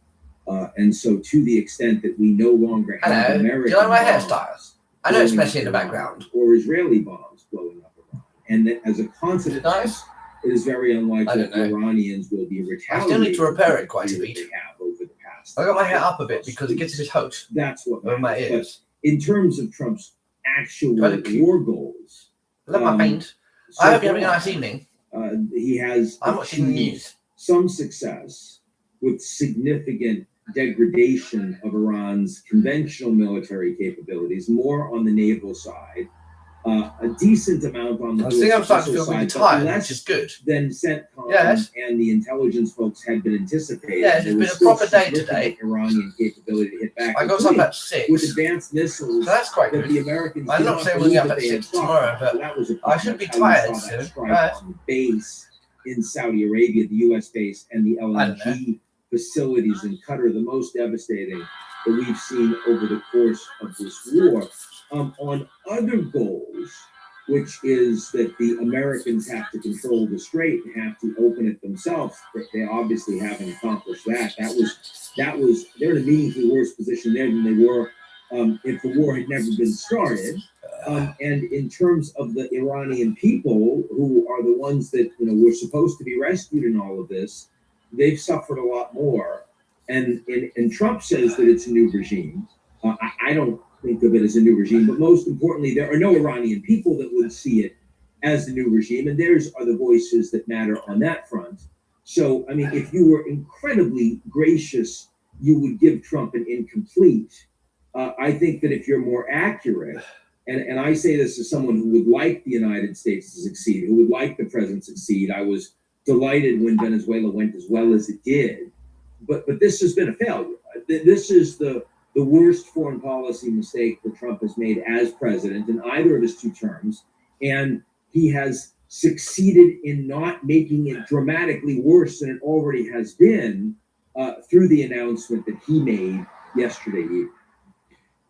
Speaker 3: And so to the extent that we no longer have American
Speaker 1: do you like my
Speaker 3: bombs
Speaker 1: hairstyle? I know it's messy in the background.
Speaker 3: or Israeli bombs blowing up Iran, and that as a consequence,
Speaker 1: Nice.
Speaker 3: it is very unlikely
Speaker 1: I don't
Speaker 3: that the Iranians will be retaliating.
Speaker 1: I still need to repair it quite a
Speaker 3: that
Speaker 1: bit.
Speaker 3: they have over the past.
Speaker 1: I got my hair up a bit because it gets a bit hot
Speaker 3: That's what
Speaker 1: over my
Speaker 3: matters.
Speaker 1: ears.
Speaker 3: But in terms of Trump's actual
Speaker 1: Do I look cute?
Speaker 3: war goals,
Speaker 1: I love my paint.
Speaker 3: so
Speaker 1: I hope you're having a
Speaker 3: far,
Speaker 1: nice evening.
Speaker 3: He has
Speaker 1: I'm watching the
Speaker 3: achieved
Speaker 1: news.
Speaker 3: some success with significant degradation of Iran's conventional military capabilities, more on the naval side, a decent amount on the
Speaker 1: I think I'm starting to feel
Speaker 3: missile
Speaker 1: really
Speaker 3: side, but
Speaker 1: tired,
Speaker 3: less
Speaker 1: which is good.
Speaker 3: than CENTCOM
Speaker 1: Yes.
Speaker 3: and the intelligence folks had been anticipating.
Speaker 1: Yes, it's
Speaker 3: There
Speaker 1: been
Speaker 3: was
Speaker 1: a
Speaker 3: still
Speaker 1: proper day
Speaker 3: significant
Speaker 1: today.
Speaker 3: Iranian capability to hit back.
Speaker 1: I got
Speaker 3: including
Speaker 1: up at 6.
Speaker 3: with
Speaker 1: So
Speaker 3: advanced missiles
Speaker 1: that's quite
Speaker 3: that
Speaker 1: good.
Speaker 3: the Americans
Speaker 1: I'm
Speaker 3: did
Speaker 1: not saying we'll
Speaker 3: believe
Speaker 1: get up
Speaker 3: that
Speaker 1: at
Speaker 3: they had
Speaker 1: 6 tomorrow,
Speaker 3: stopped.
Speaker 1: but
Speaker 3: That was
Speaker 1: I should be
Speaker 3: how you
Speaker 1: tired
Speaker 3: saw that
Speaker 1: soon.
Speaker 3: strike
Speaker 1: Right.
Speaker 3: on the base in Saudi Arabia, the U.S. base, and the
Speaker 1: I don't
Speaker 3: LNG facilities in Qatar, the most devastating that we've seen over the course of this war. On other goals, which is that the Americans have to control the strait and have to open it themselves, but they obviously haven't accomplished that. That was they're in a meaningfully worse position there than they were if the war had never been started. And in terms of the Iranian people, who are the ones that were supposed to be rescued in all of this, they've suffered a lot more.
Speaker 7: And Trump says that it's a new regime. I don't think of it as a new regime, but most importantly, there are no Iranian people that would see it as the new regime, and theirs are the voices that matter on that front. So, I mean, if you were incredibly gracious, you would give Trump an incomplete. I think that if you're more accurate, and I say this as someone who would like the United States to succeed, who would like the president to succeed. I was delighted when Venezuela went as well as it did, but this has been a failure. This is the worst foreign policy mistake that Trump has made as president in either of his two terms, and he has succeeded in not making it dramatically worse than it already has been through the announcement that he made yesterday evening.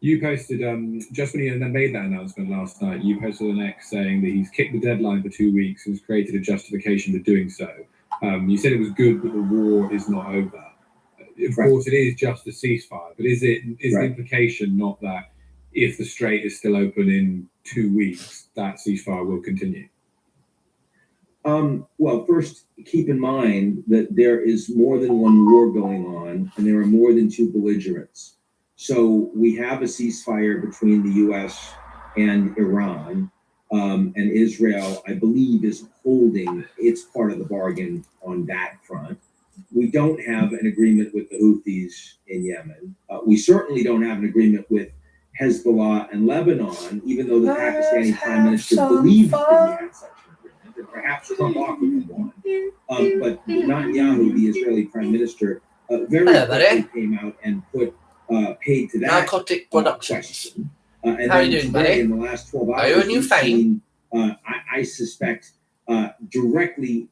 Speaker 6: You posted, just when he made that announcement last night, you posted an X saying that he's kicked the deadline for 2 weeks and has created a justification for doing so. You said it was good, but the war is not over. Of course, it is just a ceasefire, but is the implication not that if the Strait is still open in 2 weeks, that ceasefire will continue?
Speaker 7: Well, first, keep in mind that there is more than one war going on, and there are more than two belligerents. So we have a ceasefire between the U.S. and Iran, and Israel, I believe, is holding its part of the bargain on that front. We don't have an agreement with the Houthis in Yemen. We certainly don't have an agreement with Hezbollah and Lebanon, even though the Pakistani prime minister believed that we had such an agreement, and perhaps Trump offered them one. But Netanyahu, the Israeli prime minister, very quickly came out and paid to that
Speaker 1: Narcotic production.
Speaker 7: question. And
Speaker 1: How are
Speaker 7: then
Speaker 1: you doing,
Speaker 7: today,
Speaker 1: buddy?
Speaker 7: in the last 12 hours,
Speaker 1: Are you a new
Speaker 7: we've
Speaker 1: fame?
Speaker 7: seen, I suspect, directly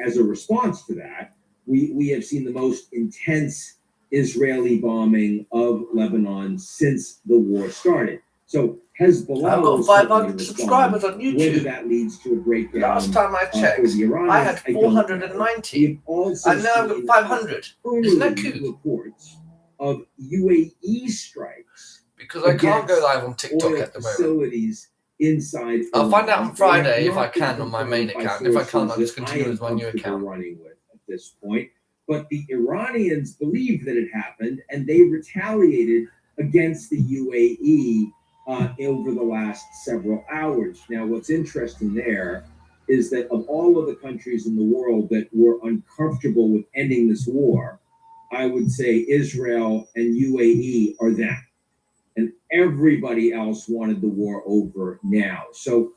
Speaker 7: as a response to that, we have seen the most intense Israeli bombing of Lebanon since the war started. So Hezbollah
Speaker 1: I've got
Speaker 7: will
Speaker 1: 500
Speaker 7: certainly
Speaker 1: subscribers on
Speaker 7: respond, whether
Speaker 1: YouTube.
Speaker 7: that leads to a breakdown.
Speaker 1: Last time I
Speaker 7: for
Speaker 1: checked,
Speaker 7: the Iranians,
Speaker 1: I had
Speaker 7: don't know.
Speaker 1: 490.
Speaker 7: We've also
Speaker 1: And now I've got
Speaker 7: seen
Speaker 1: 500. Isn't that
Speaker 7: early
Speaker 1: cool?
Speaker 7: reports of UAE strikes
Speaker 1: Because I can't go
Speaker 7: against
Speaker 1: live on TikTok
Speaker 7: oil
Speaker 1: at the moment.
Speaker 7: facilities inside.
Speaker 1: I'll find out
Speaker 7: Iran.
Speaker 1: on Friday
Speaker 7: They
Speaker 1: if I
Speaker 7: have not
Speaker 1: can
Speaker 7: been
Speaker 1: on my main
Speaker 7: confirmed by
Speaker 1: account. And if I can't, I'll
Speaker 7: sources
Speaker 1: just
Speaker 7: that
Speaker 1: continue
Speaker 7: I
Speaker 1: with my
Speaker 7: am
Speaker 1: new
Speaker 7: comfortable
Speaker 1: account.
Speaker 7: running with at this point. But the Iranians believe that it happened, and they retaliated against the UAE over the last several hours. Now, what's interesting there is that of all of the countries in the world that were uncomfortable with ending this war, I would say Israel and UAE are that. And everybody else wanted the war over now. So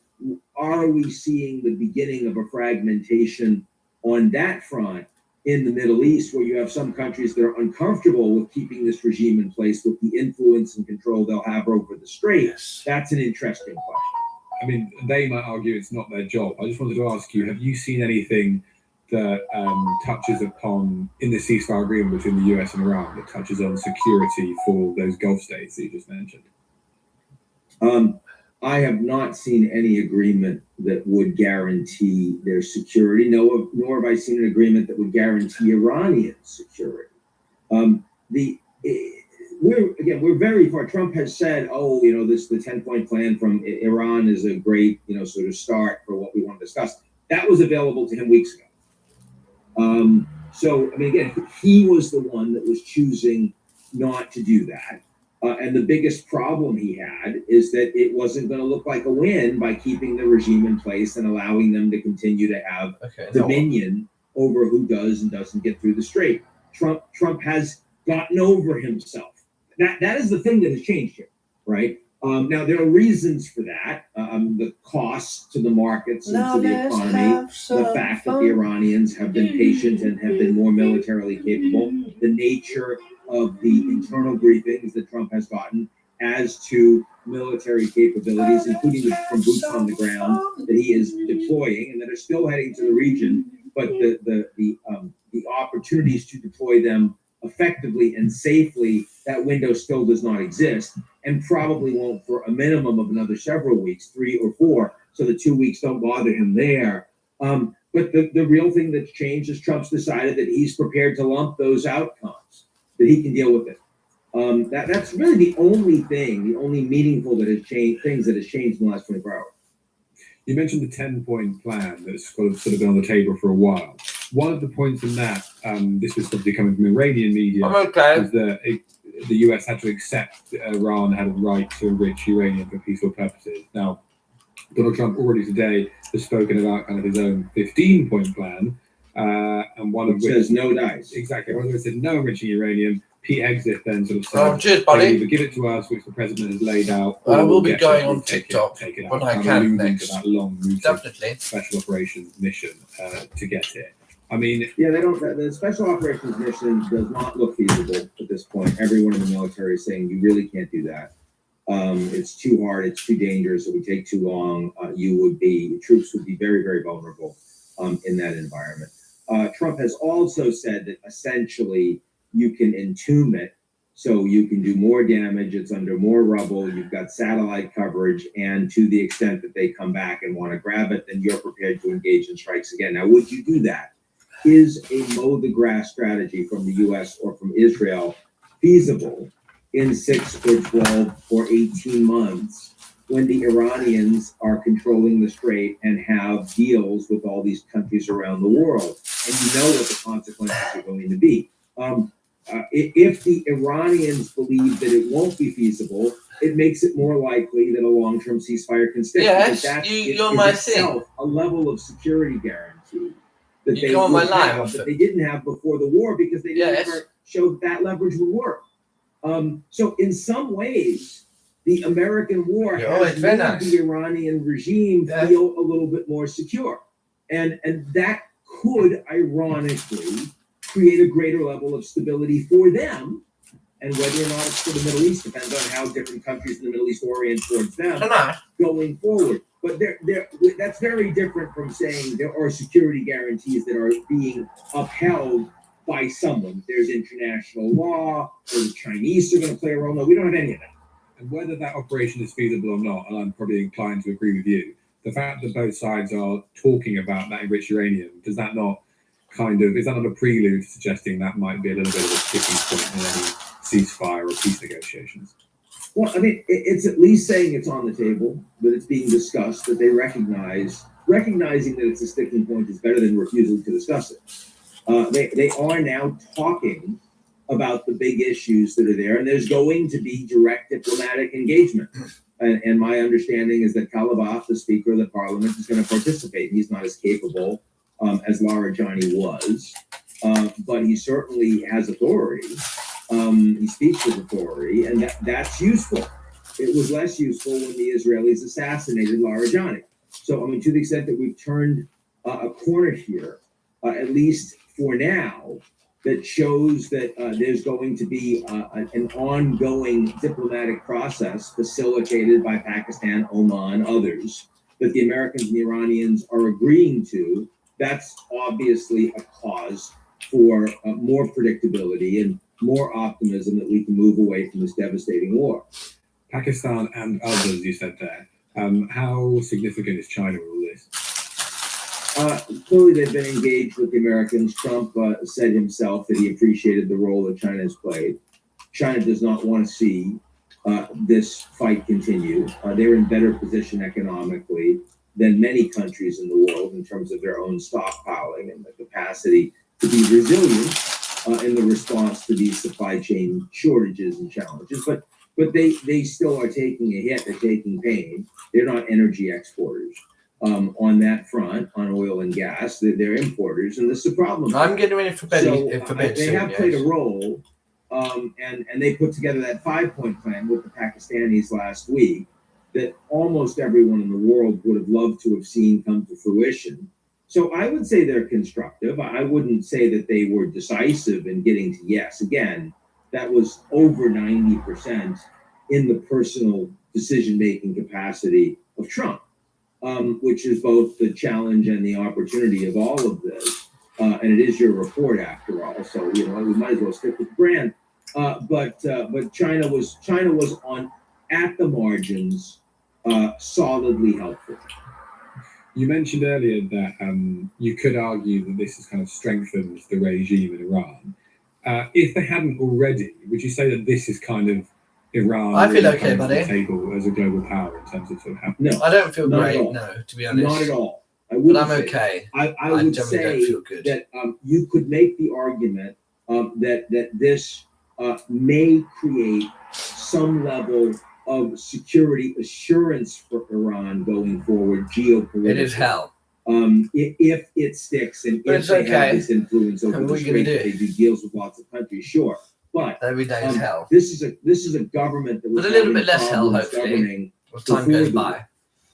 Speaker 7: are we seeing the beginning of a fragmentation on that front in the Middle East, where you have some countries that are uncomfortable with keeping this regime in place with the influence and control they'll have over the Strait?
Speaker 1: Yes.
Speaker 7: That's an interesting question.
Speaker 6: I mean, they might argue it's not their job. I just wanted to ask you, have you seen anything that touches upon, in the ceasefire agreement between the US and Iran, that touches on security for those Gulf states that you just mentioned?
Speaker 7: I have not seen any agreement that would guarantee their security, nor have I seen an agreement that would guarantee Iranian security. We're very far. Trump has said, the 10-point plan from Iran is a great, sort of start for what we want to discuss. That was available to him weeks ago. So, I mean, again, he was the one that was choosing not to do that. And the biggest problem he had is that it wasn't going to look like a win by keeping the regime in place and allowing them to continue to have dominion over who does and doesn't get through the Strait. Trump has gotten over himself. That is the thing that has changed here, right? Now, there are reasons for that. The costs to the markets and to the economy, the fact that the Iranians have been patient and have been more militarily capable, the nature of the internal briefings that Trump has gotten as to military capabilities, including from boots on the ground that he is deploying and that are still heading to the region, but the opportunities to deploy them effectively and safely, that window still does not exist, and probably won't for a minimum of another several weeks, 3 or 4, so the 2 weeks don't bother him there. But the real thing that's changed is Trump's decided that he's prepared to lump those outcomes, that he can deal with it. That's really the only meaningful that has changed, things that has changed in the last 24 hours.
Speaker 6: You mentioned the 10-point plan that's sort of been on the table for a while. one of the points in that, this was obviously coming from Iranian media,
Speaker 4: I'm okay.
Speaker 6: was that the US had to accept that Iran had a right to enrich uranium for peaceful purposes. Now, Donald Trump already today has spoken about kind of his own 15-point plan, and one of which
Speaker 7: says no dice.
Speaker 6: Exactly. One of which said no enriching uranium. Pete Hegseth then sort of said,
Speaker 4: Oh, cheers,
Speaker 6: "They
Speaker 4: buddy.
Speaker 6: either give it to us, which the president has laid out."
Speaker 1: I will
Speaker 6: or
Speaker 1: be
Speaker 6: get
Speaker 1: going
Speaker 6: it,
Speaker 1: on
Speaker 6: take
Speaker 1: TikTok
Speaker 6: it out.
Speaker 1: when I
Speaker 6: I'm
Speaker 1: can
Speaker 6: alluding
Speaker 1: next.
Speaker 6: to that long route
Speaker 1: Definitely.
Speaker 6: special operations mission to get it. I mean,
Speaker 7: Yeah, they don't. The special operations mission does not look feasible at this point. Everyone in the military is saying you really can't do that. It's too hard. It's too dangerous. It would take too long. Troops would be very, very vulnerable in that environment. Trump has also said that essentially you can entomb it, so you can do more damage. It's under more rubble. You've got satellite coverage, and to the extent that they come back and want to grab it, then you're prepared to engage in strikes again. Now, would you do that? Is a mow the grass strategy from the U.S. or from Israel feasible in 6 or 12 or 18 months when the Iranians are controlling the strait and have deals with all these countries around the world? And you know what the consequences are going to be. If the Iranians believe that it won't be feasible, it makes it more likely that a long-term ceasefire can stick.
Speaker 1: Yes,
Speaker 7: that's
Speaker 1: you're my
Speaker 7: itself a level of security guarantee that
Speaker 1: You
Speaker 7: they
Speaker 1: go on my
Speaker 7: would
Speaker 1: line
Speaker 7: have,
Speaker 1: often.
Speaker 7: that they didn't have before the war because they didn't
Speaker 1: Yes.
Speaker 7: ever show that leverage would work. So in some ways, the American war
Speaker 1: You're always
Speaker 7: has
Speaker 1: very
Speaker 7: made
Speaker 1: nice.
Speaker 7: the Iranian regime
Speaker 1: Yes.
Speaker 7: feel a little bit more secure. And that could ironically create a greater level of stability for them. And whether or not it's for the Middle East depends on how different countries in the Middle East orient towards them going forward. But that's very different from saying there are security guarantees that are being upheld by someone. There's international law, or the Chinese are going to play a role. No, we don't have any of that.
Speaker 6: and whether that operation is feasible or not, and I'm probably inclined to agree with you, the fact that both sides are talking about that enriched uranium, is that not a prelude to suggesting that might be a little bit of a sticking point in any ceasefire or peace negotiations?
Speaker 7: Well, I mean, it's at least saying it's on the table, that it's being discussed, that they recognizing that it's a sticking point is better than refusing to discuss it. They are now talking about the big issues that are there, and there's going to be direct diplomatic engagement. And my understanding is that Kalibaf, the Speaker of the Parliament, is going to participate. He's not as capable as Larijani was, but he certainly has authority. He speaks with authority, and that's useful. It was less useful when the Israelis assassinated Larijani. So, I mean, to the extent that we've turned a corner here, at least for now, that shows that there's going to be an ongoing diplomatic process facilitated by Pakistan, Oman, others, that the Americans and the Iranians are agreeing to. That's obviously a cause for more predictability and more optimism that we can move away from this devastating war.
Speaker 6: Pakistan and others, you said there. How significant is China in all this?
Speaker 7: Clearly, they've been engaged with the Americans. Trump said himself that he appreciated the role that China has played. China does not want to see this fight continue. They're in better position economically than many countries in the world in terms of their own stockpiling and the capacity to be resilient in the response to these supply chain shortages and challenges. But they still are taking a hit. They're taking pain. They're not energy exporters. On that front, on oil and gas, they're importers, and this is a problem.
Speaker 1: I'm getting ready for bed.
Speaker 7: They have played a role, and they put together that 5-point plan with the Pakistanis last week that almost everyone in the world would have loved to have seen come to fruition. So I would say they're constructive. I wouldn't say that they were decisive in getting to yes. Again, that was over 90% in the personal decision-making capacity of Trump. Which is both the challenge and the opportunity of all of this. And it is your report after all, so we might as well stick with the brand. But China was on at the margins, solidly helpful.
Speaker 6: You mentioned earlier that you could argue that this has kind of strengthened the regime in Iran. If they hadn't already, would you say that this is kind of Iran
Speaker 1: I feel
Speaker 6: really
Speaker 1: okay,
Speaker 6: coming to the
Speaker 1: buddy.
Speaker 6: table as a global power in terms of how?
Speaker 7: No,
Speaker 1: I don't feel
Speaker 7: Not at
Speaker 1: great,
Speaker 7: all.
Speaker 1: no, to be honest.
Speaker 7: not at all. I
Speaker 1: But I'm
Speaker 2: say
Speaker 1: okay.
Speaker 2: I
Speaker 1: I
Speaker 2: would
Speaker 1: generally don't
Speaker 2: say
Speaker 1: feel good.
Speaker 2: that you could make the argument that this may create some level of security assurance for Iran going forward geopolitically.
Speaker 1: It is hell.
Speaker 2: If it sticks and
Speaker 1: But
Speaker 2: if
Speaker 1: it's
Speaker 2: they
Speaker 1: okay.
Speaker 2: have this influence over
Speaker 1: What
Speaker 2: the
Speaker 1: are you gonna
Speaker 2: strait,
Speaker 1: do?
Speaker 2: they do deals with lots of countries, sure. But
Speaker 1: Every day is hell.
Speaker 2: this is a government that was
Speaker 1: But a little
Speaker 2: having
Speaker 1: bit less hell,
Speaker 2: problems
Speaker 1: hopefully,
Speaker 2: governing
Speaker 1: as time
Speaker 2: before
Speaker 1: goes
Speaker 2: the
Speaker 1: by.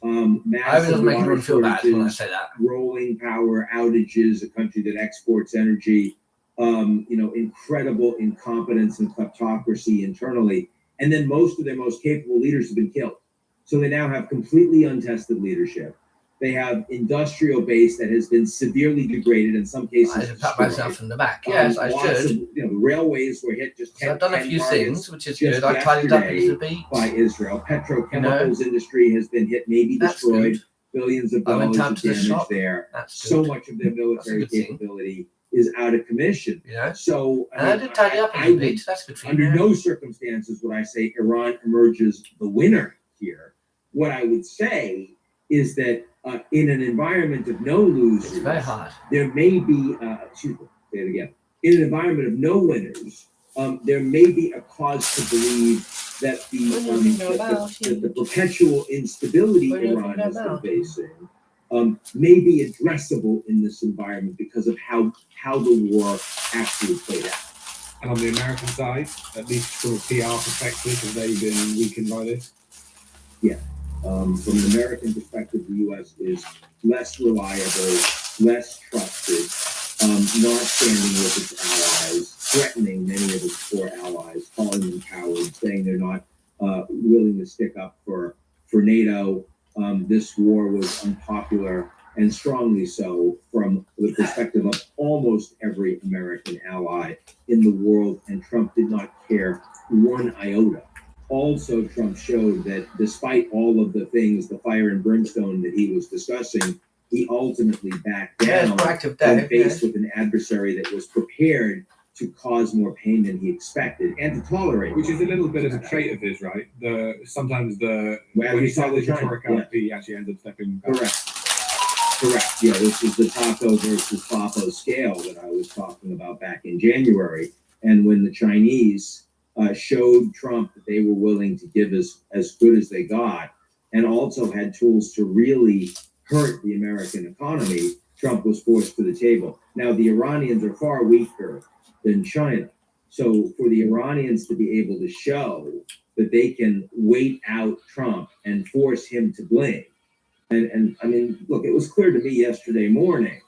Speaker 1: I
Speaker 2: massive
Speaker 1: always doesn't make
Speaker 2: water
Speaker 1: everyone feel bad when I
Speaker 2: shortages,
Speaker 1: say that.
Speaker 2: rolling power outages, a country that exports energy, incredible incompetence and kleptocracy internally. And then most of their most capable leaders have been killed. So they now have completely untested leadership. They have industrial base that has been severely degraded, in some cases
Speaker 1: I should pat
Speaker 2: destroyed.
Speaker 1: myself in the back. Yes, I
Speaker 2: Lots
Speaker 1: should.
Speaker 2: of, the railways were hit just 10,
Speaker 1: So I've done a
Speaker 2: 10
Speaker 1: few
Speaker 2: targets
Speaker 1: things, which is
Speaker 2: just
Speaker 1: good. I tidied up a
Speaker 2: yesterday
Speaker 1: little bit.
Speaker 2: by Israel. Petrochemicals industry has been hit, maybe
Speaker 1: That's
Speaker 2: destroyed.
Speaker 1: good.
Speaker 2: Billions of
Speaker 1: I went
Speaker 2: dollars
Speaker 1: down
Speaker 2: of
Speaker 1: to the
Speaker 2: damage
Speaker 1: shop.
Speaker 2: there.
Speaker 1: That's
Speaker 2: So
Speaker 1: good.
Speaker 2: much of their military
Speaker 1: good thing.
Speaker 2: capability is out of commission.
Speaker 1: You know?
Speaker 2: So
Speaker 1: And I did tidy up a little bit. That's good for you.
Speaker 2: under
Speaker 1: yeah.
Speaker 2: no circumstances would I say Iran emerges the winner here. What I would say is that in an environment of no losers,
Speaker 1: It's very hard.
Speaker 2: there may be, say it again, in an environment of no winners, there may be a cause to believe that the perpetual instability Iran has been facing may be addressable in this environment because of how the war actually played out.
Speaker 6: And on the American side, at least from a PR perspective, have they been weakened by this?
Speaker 2: From an American perspective, the U.S. is less reliable, less trusted, not standing with its allies, threatening many of its core allies, calling them cowards, saying they're not willing to stick up for NATO. This war was unpopular, and strongly so, from the perspective of almost every American ally in the world, and Trump did not care one iota. Also, Trump showed that despite all of the things, the fire and brimstone that he was discussing, he ultimately backed down when faced with an adversary that was prepared to cause more pain than he expected and to tolerate.
Speaker 6: Which is a little bit of a trait of his, right? Sometimes when
Speaker 2: we
Speaker 6: he
Speaker 2: saw
Speaker 6: saw
Speaker 2: the
Speaker 6: the
Speaker 2: China,
Speaker 6: rhetoric up, he actually ends up stepping back.
Speaker 2: Correct. Yeah, this is the taco versus Fafo scale that I was talking about back in January. And when the Chinese showed Trump that they were willing to give as good as they got, and also had tools to really hurt the American economy, Trump was forced to the table. Now, the Iranians are far weaker than China. So for the Iranians to be able to show that they can wait out Trump and force him to blink. And I mean, look, it was clear to me yesterday morning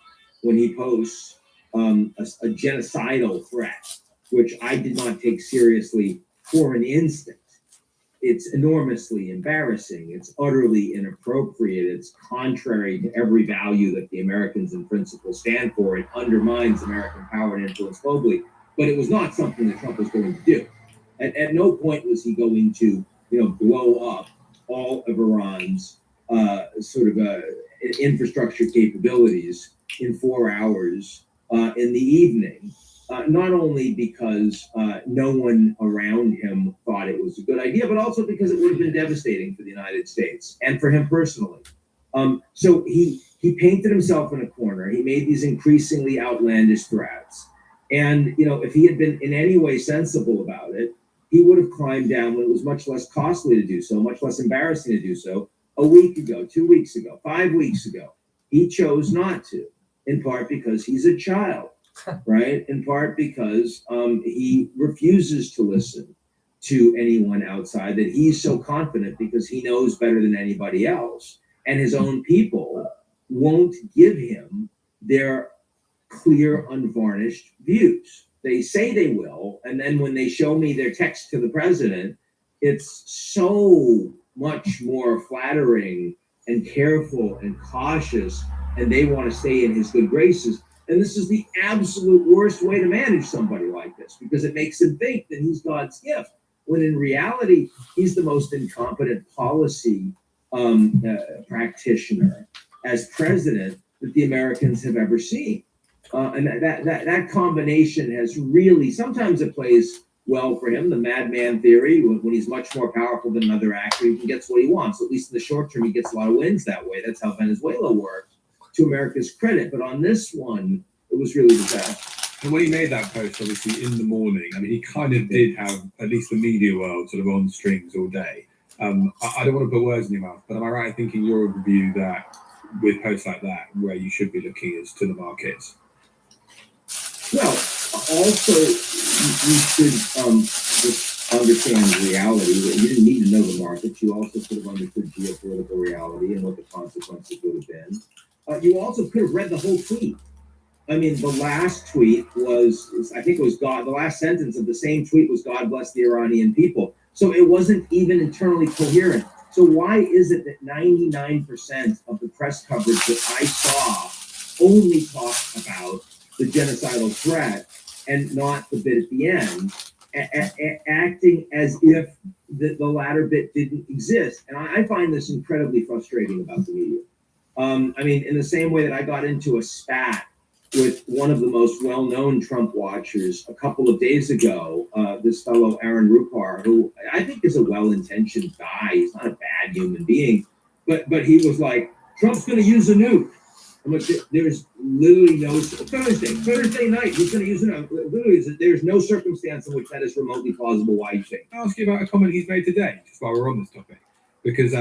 Speaker 2: when he posts a genocidal threat, which I did not take seriously for an instant. It's enormously embarrassing. It's utterly inappropriate. It's contrary to every value that the Americans in principle stand for. It undermines American power and influence globally. But it was not something that Trump was going to do. At no point was he going to, blow up all of Iran's infrastructure capabilities in 4 hours in the evening. Not only because no one around him thought it was a good idea, but also because it would have been devastating for the United States and for him personally. So he painted himself in a corner. He made these increasingly outlandish threats. And, if he had been in any way sensible about it, he would have climbed down when it was much less costly to do so, much less embarrassing to do so, a week ago, 2 weeks ago, 5 weeks ago. He chose not to, in part because he's a child. Right? In part because he refuses to listen to anyone outside, that he's so confident because he knows better than anybody else. And his own people won't give him their clear, unvarnished views. They say they will. And then when they show me their text to the president, it's so much more flattering and careful and cautious. And they want to stay in his good graces. And this is the absolute worst way to manage somebody like this, because it makes him think that he's God's gift, when in reality, he's the most incompetent policy practitioner as president that the Americans have ever seen. And that combination has really, sometimes it plays well for him, the madman theory, when he's much more powerful than another actor, he gets what he wants. At least in the short term, he gets a lot of wins that way. That's how Venezuela worked.
Speaker 7: to America's credit. But on this one, it was really disastrous.
Speaker 6: And when he made that post, obviously in the morning, I mean, he kind of did have at least the media world sort of on strings all day. I don't want to put words in your mouth, but am I right in thinking you're of the view that with posts like that, where you should be looking is to the markets?
Speaker 7: Well, also, you should just understand reality. You didn't need to know the markets. You also could have understood geopolitical reality and what the consequences would have been. You also could have read the whole tweet. I mean, the last tweet was, I think it was God, the last sentence of the same tweet was, "God bless the Iranian people." So it wasn't even internally coherent. So why is it that 99% of the press coverage that I saw only talked about the genocidal threat and not the bit at the end, acting as if the latter bit didn't exist? And I find this incredibly frustrating about the media. I mean, in the same way that I got into a spat with one of the most well-known Trump watchers a couple of days ago, this fellow Aaron Rupar, who I think is a well-intentioned guy. He's not a bad human being, but he was like, "Trump's going to use a nuke." I'm like, there's literally no Thursday night he's going to use a nuke. Literally, there's no circumstance in which that is remotely plausible. Why you think?
Speaker 6: I'll ask you about a comment he's made today, just while we're on this topic, because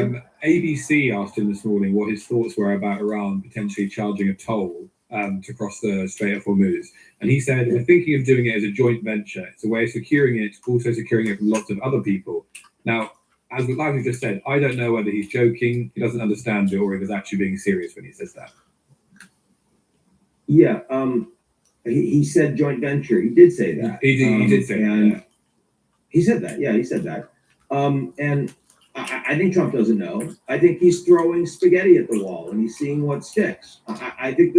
Speaker 6: ABC asked him this morning what his thoughts were about Iran potentially charging a toll to cross the Strait of Hormuz. And he said, "We're thinking of doing it as a joint venture. It's a way of securing it, also securing it from lots of other people." Now, as we just said, I don't know whether he's joking, he doesn't understand it, or he was actually being serious when he says that.
Speaker 7: Yeah, he said joint venture. He did say that.
Speaker 6: He did say that. Yeah.
Speaker 7: He said that. Yeah, he said that. And I think Trump doesn't know. I think he's throwing spaghetti at the wall and he's seeing what sticks. I think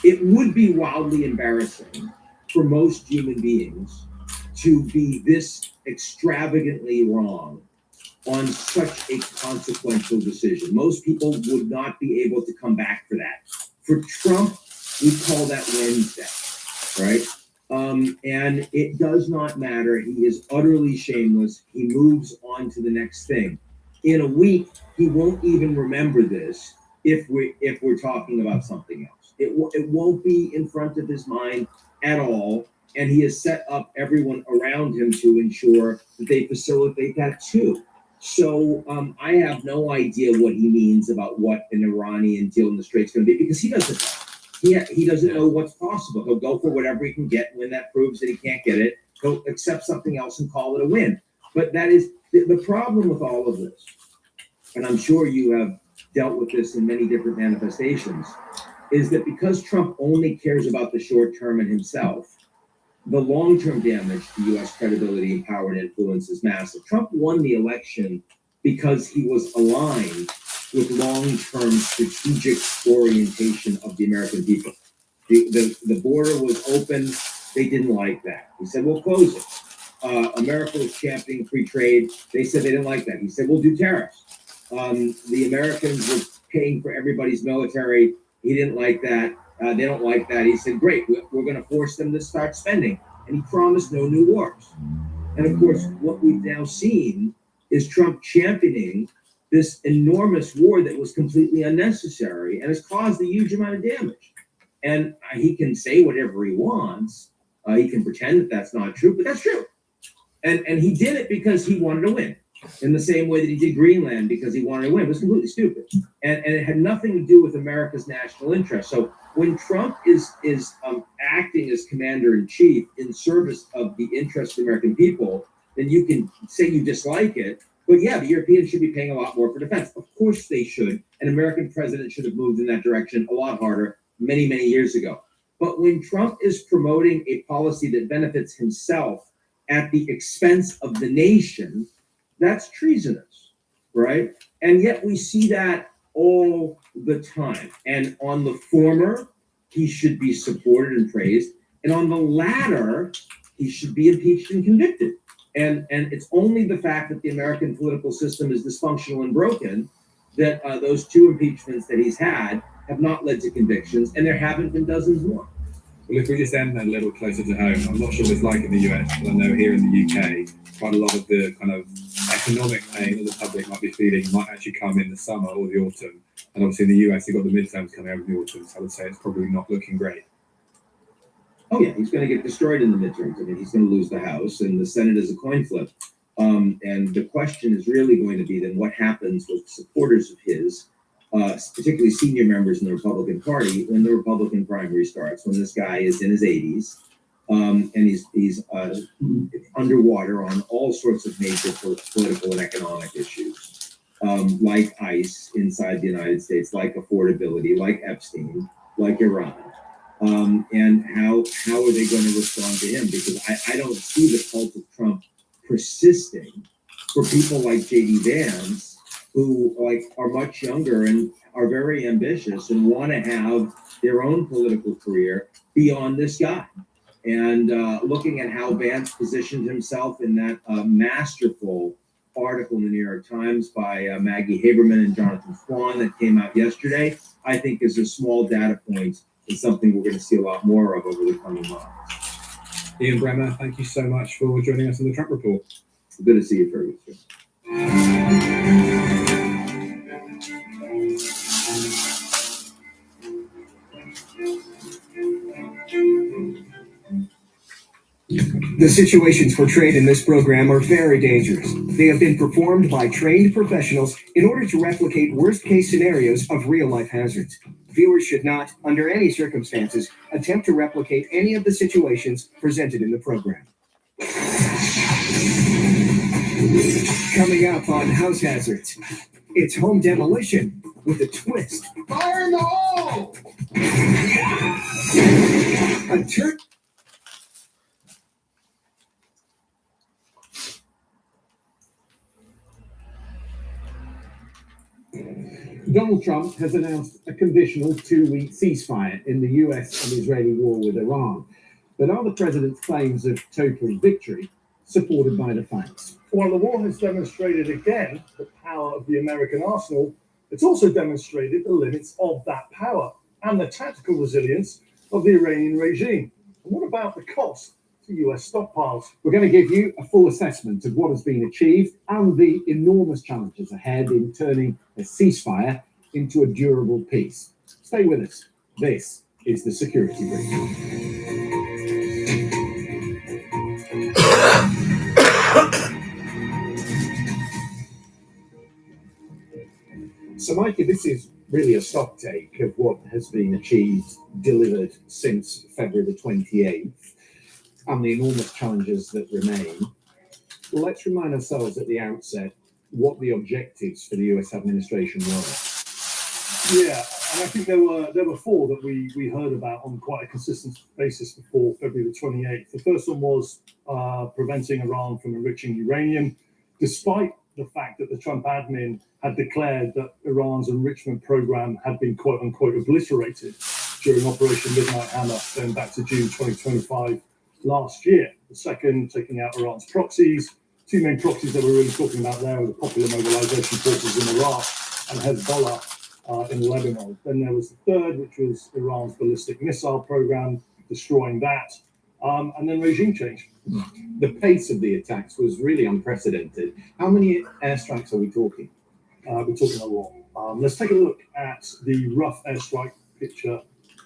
Speaker 7: it would be wildly embarrassing for most human beings to be this extravagantly wrong on such a consequential decision. Most people would not be able to come back for that. For Trump, we call that Wednesday, right? And it does not matter. He is utterly shameless. He moves on to the next thing. In a week, he won't even remember this if we're talking about something else. It won't be in front of his mind at all. And he has set up everyone around him to ensure that they facilitate that too. So I have no idea what he means about what an Iranian deal in the Strait's going to be, because he doesn't know. He doesn't know what's possible. He'll go for whatever he can get. When that proves that he can't get it, he'll accept something else and call it a win. But that is the problem with all of this. And I'm sure you have dealt with this in many different manifestations, is that because Trump only cares about the short term and himself, the long-term damage to U.S. credibility and power and influence is massive. Trump won the election because he was aligned with long-term strategic orientation of the American people. The border was open. They didn't like that. He said, "We'll close it." America was championing free trade. They said they didn't like that. He said, "We'll do tariffs." The Americans were paying for everybody's military. He didn't like that. They don't like that. He said, "Great, we're going to force them to start spending." And he promised no new wars. And of course, what we've now seen is Trump championing this enormous war that was completely unnecessary and has caused a huge amount of damage. And he can say whatever he wants. He can pretend that that's not true, but that's true. And he did it because he wanted to win. In the same way that he did Greenland because he wanted to win. It was completely stupid. And it had nothing to do with America's national interest. So when Trump is acting as commander-in-chief in service of the interests of the American people, then you can say you dislike it. But yeah, the Europeans should be paying a lot more for defense. Of course they should. An American president should have moved in that direction a lot harder many, many years ago. But when Trump is promoting a policy that benefits himself at the expense of the nation, that's treasonous, right? And yet we see that all the time. And on the former, he should be supported and praised. And on the latter, he should be impeached and convicted. And it's only the fact that the American political system is dysfunctional and broken that those two impeachments that he's had have not led to convictions, and there haven't been dozens more.
Speaker 6: Well, if we just end then a little closer to home, I'm not sure what it's like in the US, but I know here in the UK, quite a lot of the kind of economic pain that the public might be feeling might actually come in the summer or the autumn. And obviously in the US, you've got the midterms coming out in the autumn, so I would say it's probably not looking great.
Speaker 7: Oh yeah, he's going to get destroyed in the midterms. I mean, he's going to lose the House, and the Senate is a coin flip. And the question is really going to be then what happens with supporters of his, particularly senior members in the Republican Party, when the Republican primary starts, when this guy is in his 80s, and he's underwater on all sorts of major political and economic issues, like ICE inside the United States, like affordability, like Epstein, like Iran. And how are they going to respond to him? Because I don't see the cult of Trump persisting for people like J.D. Vance, who are much younger and are very ambitious and want to have their own political career beyond this guy. And looking at how Vance positioned himself in that masterful article in the New York Times by Maggie Haberman and Jonathan Swan that came out yesterday, I think is a small data point. It's something we're going to see a lot more of over the coming months.
Speaker 6: Ian Bremmer, thank you so much for joining us on the Trump Report.
Speaker 7: Good to see you, Ferguson.
Speaker 8: The situations portrayed in this program are very dangerous. They have been performed by trained professionals in order to replicate worst-case scenarios of real-life hazards. Viewers should not, under any circumstances, attempt to replicate any of the situations presented in the program. Coming up on House Hazards, it's home demolition with a twist.
Speaker 5: Fire in the hole!
Speaker 8: A turn.
Speaker 9: Donald Trump has announced a conditional 2-week ceasefire in the US and Israeli war with Iran. But are the president's claims of total victory supported by the facts?
Speaker 10: While the war has demonstrated again the power of the American arsenal, it's also demonstrated the limits of that power and the tactical resilience of the Iranian regime. And what about the cost to US stockpiles?
Speaker 9: We're going to give you a full assessment of what has been achieved and the enormous challenges ahead in turning a ceasefire into a durable peace. Stay with us. This is the Security Brief. So, Mikey, this is really a stock take of what has been achieved, delivered since February the 28th, and the enormous challenges that remain. Well, let's remind ourselves at the outset what the objectives for the US administration were.
Speaker 10: Yeah, and I think there were four that we heard about on quite a consistent basis before February the 28th. The first one was preventing Iran from enriching uranium, despite the fact that the Trump admin had declared that Iran's enrichment program had been quote unquote obliterated during Operation Midnight Hammer, going back to June 2025 last year. The second, taking out Iran's proxies. Two main proxies that we're really talking about there are the Popular Mobilization Forces in Iraq and Hezbollah in Lebanon. Then there was the third, which was Iran's ballistic missile program, destroying that, and then regime change.
Speaker 9: The pace of the attacks was really unprecedented. How many airstrikes are we talking?
Speaker 10: We're talking a lot. Let's take a look at the rough airstrike picture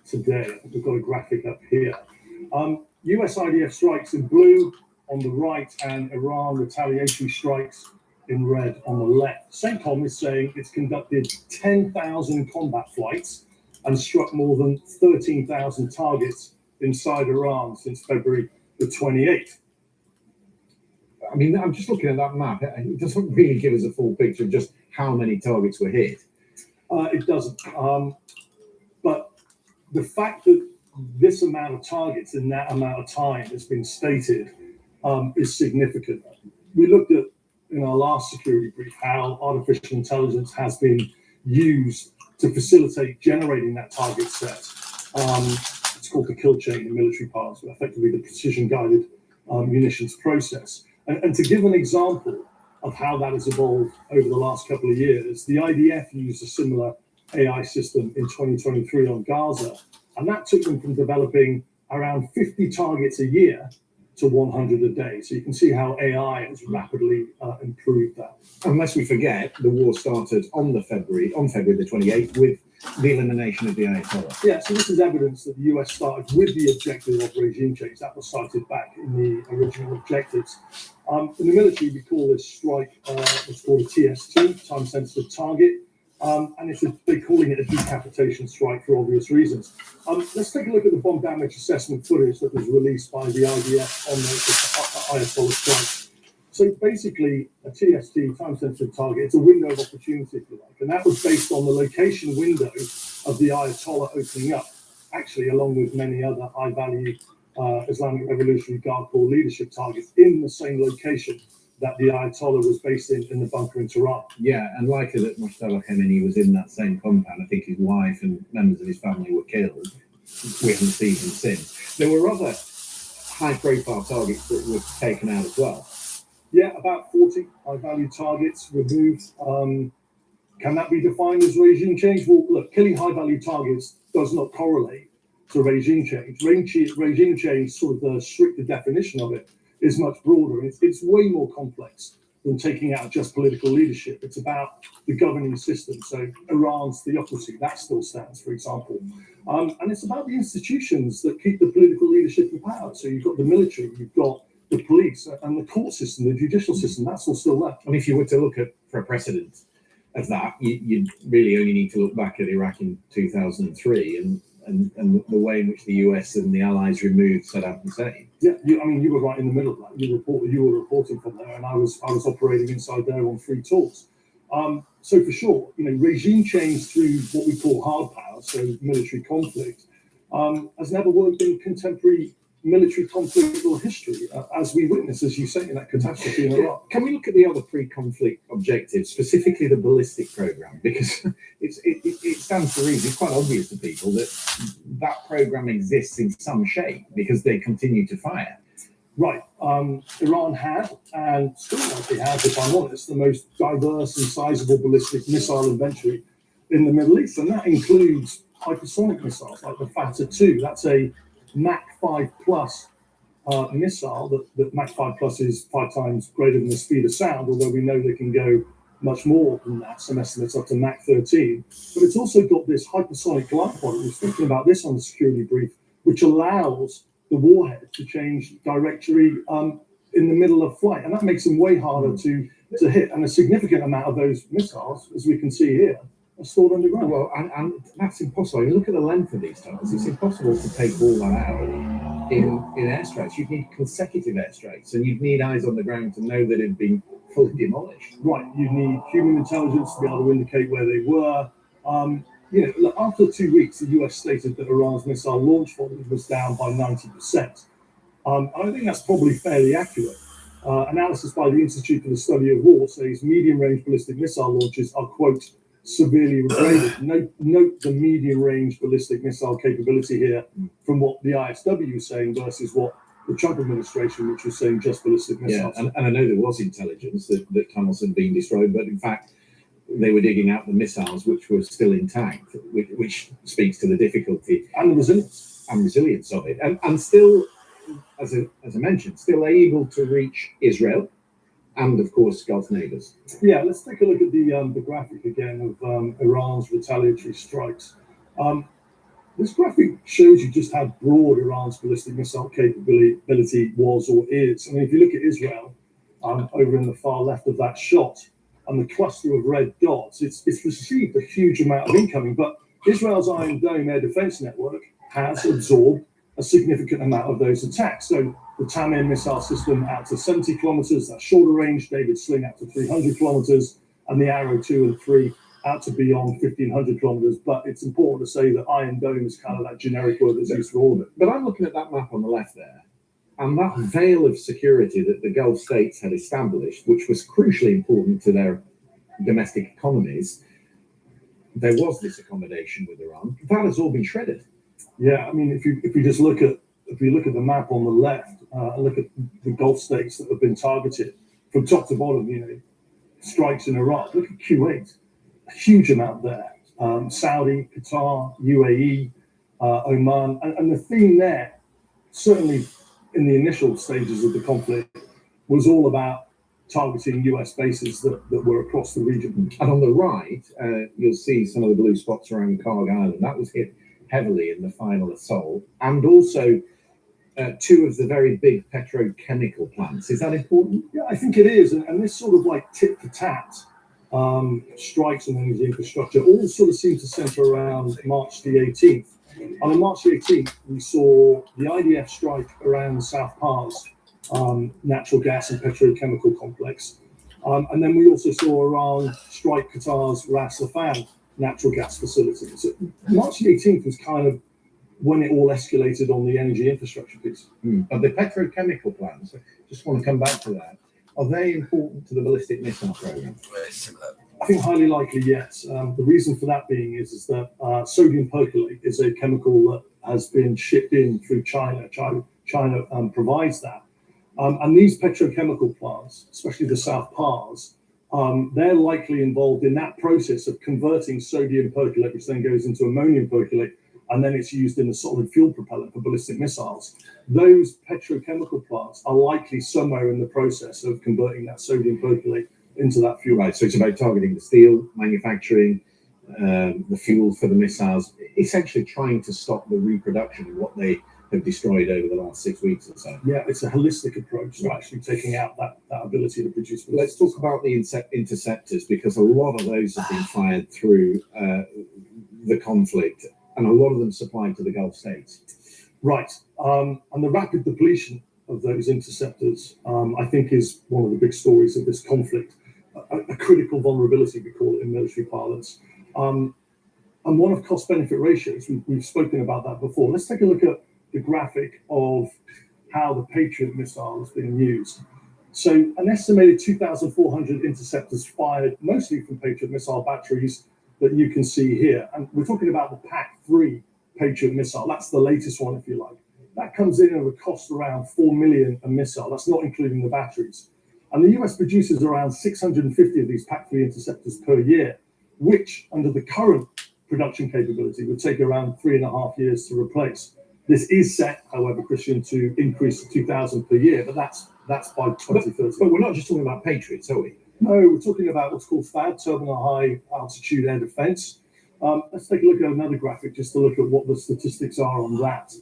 Speaker 10: today. I think we've got a graphic up here. US IDF strikes in blue on the right and Iran retaliatory strikes in red on the left. CENTCOM is saying it's conducted 10,000 combat flights and struck more than 13,000 targets inside Iran since February the 28th.
Speaker 9: I mean, I'm just looking at that map. It doesn't really give us a full picture of just how many targets were hit.
Speaker 10: It doesn't. But the fact that this amount of targets in that amount of time has been stated is significant. We looked at in our last security brief how artificial intelligence has been used to facilitate generating that target set. It's called the kill chain in military parlance, but effectively the precision-guided munitions process. And to give an example of how that has evolved over the last couple of years, the IDF used a similar AI system in 2023 on Gaza, and that took them from developing around 50 targets a year to 100 a day. So you can see how AI has rapidly improved that.
Speaker 9: Unless we forget, the war started on February the 28th with the elimination of the Ayatollah.
Speaker 10: Yeah, so this is evidence that the US started with the objective of regime change. That was cited back in the original objectives. In the military, we call this strike what's called a TST, time-sensitive target. And they're calling it a decapitation strike for obvious reasons. Let's take a look at the bomb damage assessment footage that was released by the IDF on the Ayatollah strike. So basically, a TST, time-sensitive target, it's a window of opportunity, if you like. And that was based on the location window of the Ayatollah opening up, actually, along with many other high-value Islamic Revolutionary Guard Corps leadership targets in the same location that the Ayatollah was based in the bunker in Tehran.
Speaker 9: Yeah, and likely that Mustafa Khamenei was in that same compound. I think his wife and members of his family were killed. We haven't seen him since. There were other high-profile targets that were taken out as well.
Speaker 10: Yeah, about 40 high-value targets removed. Can that be defined as regime change? Well, look, killing high-value targets does not correlate to regime change. Regime change, sort of the stricter definition of it, is much broader. It's way more complex than taking out just political leadership. It's about the governing system. So Iran's theocracy, that still stands, for example. And it's about the institutions that keep the political leadership in power. So you've got the military, you've got the police and the court system, the judicial system, that's all still there.
Speaker 9: And if you were to look at for a precedent of that, you really only need to look back at Iraq in 2003 and the way in which the US and the Allies removed Saddam Hussein.
Speaker 10: Yeah, you were right in the middle of that. You were reporting from there, and I was operating inside there on 3 tours. So for sure, regime change through what we call hard power, so military conflict, has never worked in contemporary military conflict or history, as we witness, as you say, in that catastrophe in Iraq.
Speaker 9: Can we look at the other pre-conflict objectives, specifically the ballistic program? Because it stands to reason, it's quite obvious to people that program exists in some shape because they continue to fire.
Speaker 10: Right. Iran had, and still likely has, if I'm honest, the most diverse and sizable ballistic missile inventory in the Middle East. And that includes hypersonic missiles like the Fatah 2. That's a Mach 5 plus missile. That Mach 5 plus is 5 times greater than the speed of sound, although we know they can go much more than that, some estimates up to Mach 13. But it's also got this hypersonic glide pod. We were speaking about this on the security brief, which allows the warhead to change trajectory in the middle of flight. And that makes them way harder to hit. And a significant amount of those missiles, as we can see here, are stored underground.
Speaker 9: Well, and that's impossible. You look at the length of these tunnels, it's impossible to take all that out in airstrikes. You'd need consecutive airstrikes, and you'd need eyes on the ground to know that it had been fully demolished.
Speaker 10: Right, you need human intelligence to be able to indicate where they were. Look, after 2 weeks, the US stated that Iran's missile launch volume was down by 90%. I think that's probably fairly accurate. Analysis by the Institute for the Study of War says medium-range ballistic missile launches are, quote, severely degraded. Note the medium-range ballistic missile capability here from what the ISW is saying versus what the Trump administration, which was saying just ballistic missiles.
Speaker 9: Yeah, and I know there was intelligence that tunnels had been destroyed, but in fact, they were digging out the missiles which were still intact, which speaks to the difficulty
Speaker 10: and the
Speaker 9: resilience of it, and still, as I mentioned, still able to reach Israel and, of course, Gulf neighbors.
Speaker 10: Yeah, let's take a look at the graphic again of Iran's retaliatory strikes. This graphic shows you just how broad Iran's ballistic missile capability was or is. I mean, if you look at Israel, over in the far left of that shot, and the cluster of red dots, it's received a huge amount of incoming, but Israel's Iron Dome air defense network has absorbed a significant amount of those attacks. So the Tamir missile system out to 70 kilometers, that's shorter range, David Sling out to 300 kilometers, and the Arrow 2 and 3 out to beyond 1,500 kilometers. But it's important to say that Iron Dome is kind of that generic word that's used for all of it.
Speaker 9: But I'm looking at that map on the left there, and that veil of security that the Gulf states had established, which was crucially important to their domestic economies, there was this accommodation with Iran. That has all been shredded.
Speaker 10: Yeah, I mean, if you just look at the map on the left, and look at the Gulf states that have been targeted from top to bottom, strikes in Iraq. Look at Kuwait, a huge amount there. Saudi, Qatar, UAE, Oman, and the theme there certainly in the initial stages of the conflict, was all about targeting US bases that were across the region.
Speaker 9: And on the right, you'll see some of the blue spots around Karg Island. That was hit heavily in the final assault. And also 2 of the very big petrochemical plants. Is that important?
Speaker 10: Yeah, I think it is. And this sort of like tit-for-tat strikes on energy infrastructure all sort of seem to center around March the 18th. And on March the 18th, we saw the IDF strike around South Pars natural gas and petrochemical complex. And then we also saw Iran strike Qatar's Ras Laffan natural gas facility. So March the 18th was kind of when it all escalated on the energy infrastructure piece.
Speaker 9: But the petrochemical plants, I just want to come back to that. Are they important to the ballistic missile program?
Speaker 1: Very similar.
Speaker 10: I think highly likely, yes. The reason for that being is that sodium perchlorate is a chemical that has been shipped in through China. China provides that. And these petrochemical plants, especially the South Pars, they're likely involved in that process of converting sodium perchlorate, which then goes into ammonium perchlorate, and then it's used in a solid fuel propellant for ballistic missiles. Those petrochemical plants are likely somewhere in the process of converting that sodium perchlorate into that fuel.
Speaker 9: Right, so it's about targeting the steel manufacturing, the fuel for the missiles, essentially trying to stop the reproduction of what they have destroyed over the last 6 weeks or so.
Speaker 10: Yeah, it's a holistic approach to actually taking out that ability to produce.
Speaker 9: Let's talk about the interceptors, because a lot of those have been fired through the conflict, and a lot of them supplied to the Gulf states.
Speaker 10: Right, and the rapid depletion of those interceptors, I think, is one of the big stories of this conflict. A critical vulnerability, we call it in military parlance, and one of cost-benefit ratios. We've spoken about that before. Let's take a look at the graphic of how the Patriot missile is being used. So an estimated 2,400 interceptors fired mostly from Patriot missile batteries that you can see here. And we're talking about the PAC-3 Patriot missile. That's the latest one, if you like. That comes in at a cost around $4 million a missile. That's not including the batteries. And the US produces around 650 of these PAC-3 interceptors per year, which under the current production capability would take around 3.5 years to replace. This is set, however, Christian, to increase to 2,000 per year, but that's by 2030.
Speaker 9: But we're not just talking about Patriots, are we?
Speaker 10: No, we're talking about what's called THAAD, Terminal High Altitude Air Defense. Let's take a look at another graphic just to look at what the statistics are on that.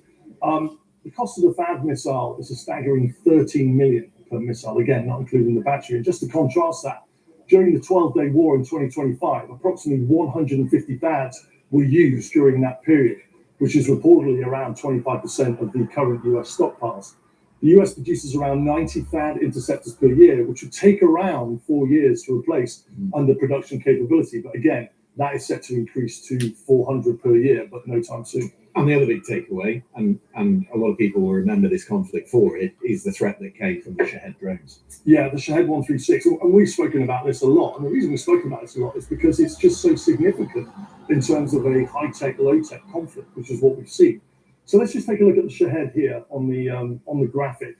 Speaker 10: The cost of the THAAD missile is a staggering $13 million per missile, again, not including the battery. And just to contrast that, during the 12-day war in 2025, approximately 150 THAADs were used during that period, which is reportedly around 25% of the current US stockpiles. The US produces around 90 THAAD interceptors per year, which would take around 4 years to replace under production capability. But again, that is set to increase to 400 per year, but no time soon.
Speaker 9: And the other big takeaway, and a lot of people will remember this conflict for it, is the threat that came from the Shahed drones.
Speaker 10: Yeah, the Shahed 136. And we've spoken about this a lot. And the reason we've spoken about this a lot is because it's just so significant in terms of a high-tech, low-tech conflict, which is what we've seen. So let's just take a look at the Shahed here on the graphic.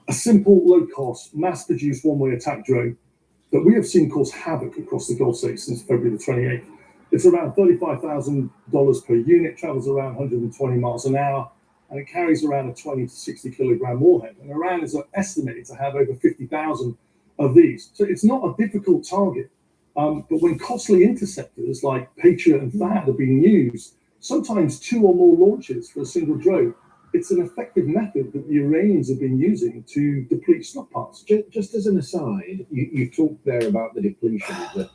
Speaker 10: A simple, low-cost, mass-produced one-way attack drone that we have seen cause havoc across the Gulf states since February the 28th. It's around $35,000 per unit, travels around 120 miles an hour, and it carries around a 20 to 60 kilogram warhead. And Iran is estimated to have over 50,000 of these. So it's not a difficult target. But when costly interceptors like Patriot and THAAD are being used, sometimes 2 or more launches for a single drone, it's an effective method that the Iranians have been using to deplete stockpiles.
Speaker 9: Just as an aside, you talked there about the depletion of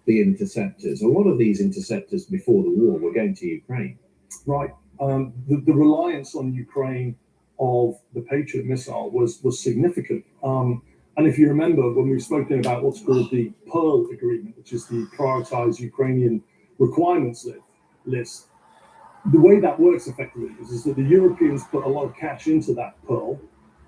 Speaker 9: the interceptors. A lot of these interceptors before the war were going to Ukraine.
Speaker 10: Right. The reliance on Ukraine of the Patriot missile was significant. And if you remember, when we've spoken about what's called the Pearl Agreement, which is the prioritized Ukrainian requirements list, the way that works effectively is that the Europeans put a lot of cash into that Pearl,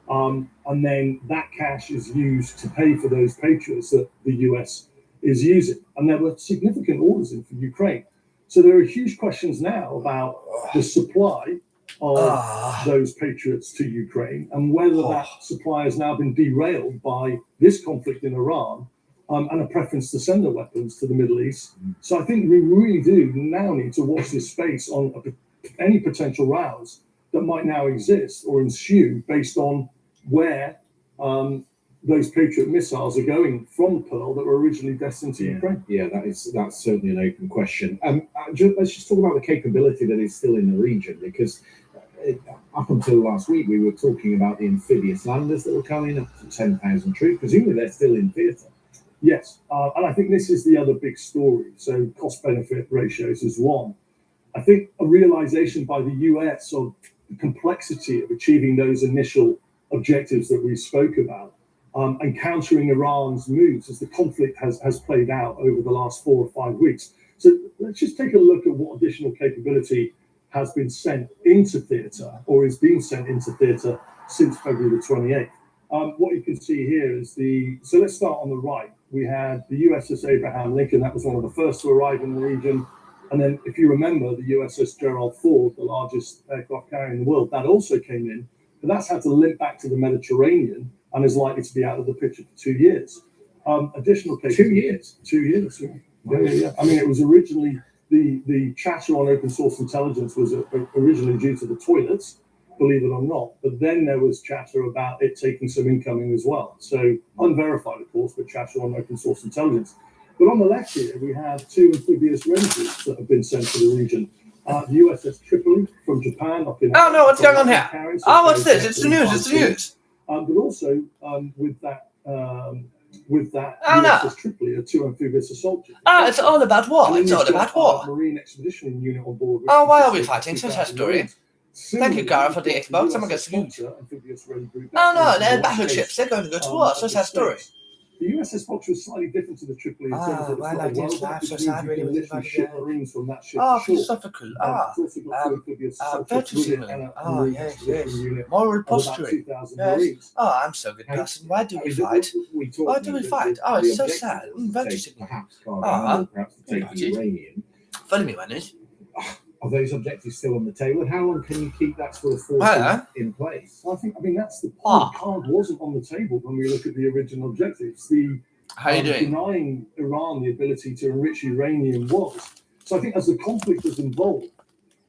Speaker 10: and then that cash is used to pay for those Patriots that the US is using. And there were significant orders in for Ukraine. So there are huge questions now about the supply of those Patriots to Ukraine and whether that supply has now been derailed by this conflict in Iran and a preference to send the weapons to the Middle East. So I think we really do now need to watch this space on any potential rows that might now exist or ensue based on where those Patriot missiles are going from Pearl that were originally destined to Ukraine.
Speaker 9: Yeah, that's certainly an open question. Let's just talk about the capability that is still in the region, because up until last week we were talking about the amphibious landers that were coming up to 10,000 troops. Presumably they're still in theatre.
Speaker 10: Yes, and I think this is the other big story. So cost-benefit ratios is one. I think a realization by the US of the complexity of achieving those initial objectives that we spoke about, and countering Iran's moves as the conflict has played out over the last 4 or 5 weeks. So let's just take a look at what additional capability has been sent into theatre or is being sent into theatre since February the 28th. What you can see here is so let's start on the right. We had the USS Abraham Lincoln. That was one of the first to arrive in the region. And then if you remember, the USS Gerald Ford, the largest aircraft carrier in the world, that also came in. But that's had to limp back to the Mediterranean and is likely to be out of the picture for 2 years. Additional capability. 2 years? 2 years. Yeah. I mean, it was originally, the chatter on open source intelligence was originally due to the toilets, believe it or not. But then there was chatter about it taking some incoming as well. So unverified, of course, but chatter on open source intelligence. But on the left here, we have 2 amphibious ranges that have been sent to the region. The USS Tripoli from Japan.
Speaker 4: Oh no, what's going on here? What's this? It's the news.
Speaker 10: But also with that USS Tripoli are 2 amphibious assault ships.
Speaker 4: It's all about war. It's all about war.
Speaker 10: Marine Expeditionary Unit on board.
Speaker 4: Why are we fighting? So sad story. Thank you, Gara, for the Xbox. I'm going to salute you. No, they're battleships. They're going to go to war. So sad story.
Speaker 10: The USS Fox was slightly different to the Tripoli in terms of
Speaker 4: why like this? I'm so sad, really, with
Speaker 10: literally ship Marines from that ship.
Speaker 4: Philosophical. Virtue signaling. Yes. Moral posturing. Yes. I'm so good person. Why do we fight? Why do we fight? It's so sad. Virtue signaling.
Speaker 9: Perhaps to take the uranium.
Speaker 4: Follow me, Manus.
Speaker 9: Are those objectives still on the table? And how long can you keep that sort of force in place?
Speaker 10: I mean, that's the point. The card wasn't on the table when we look at the original objectives.
Speaker 4: How are you doing?
Speaker 10: Denying Iran the ability to enrich uranium was. So I think as the conflict was involved,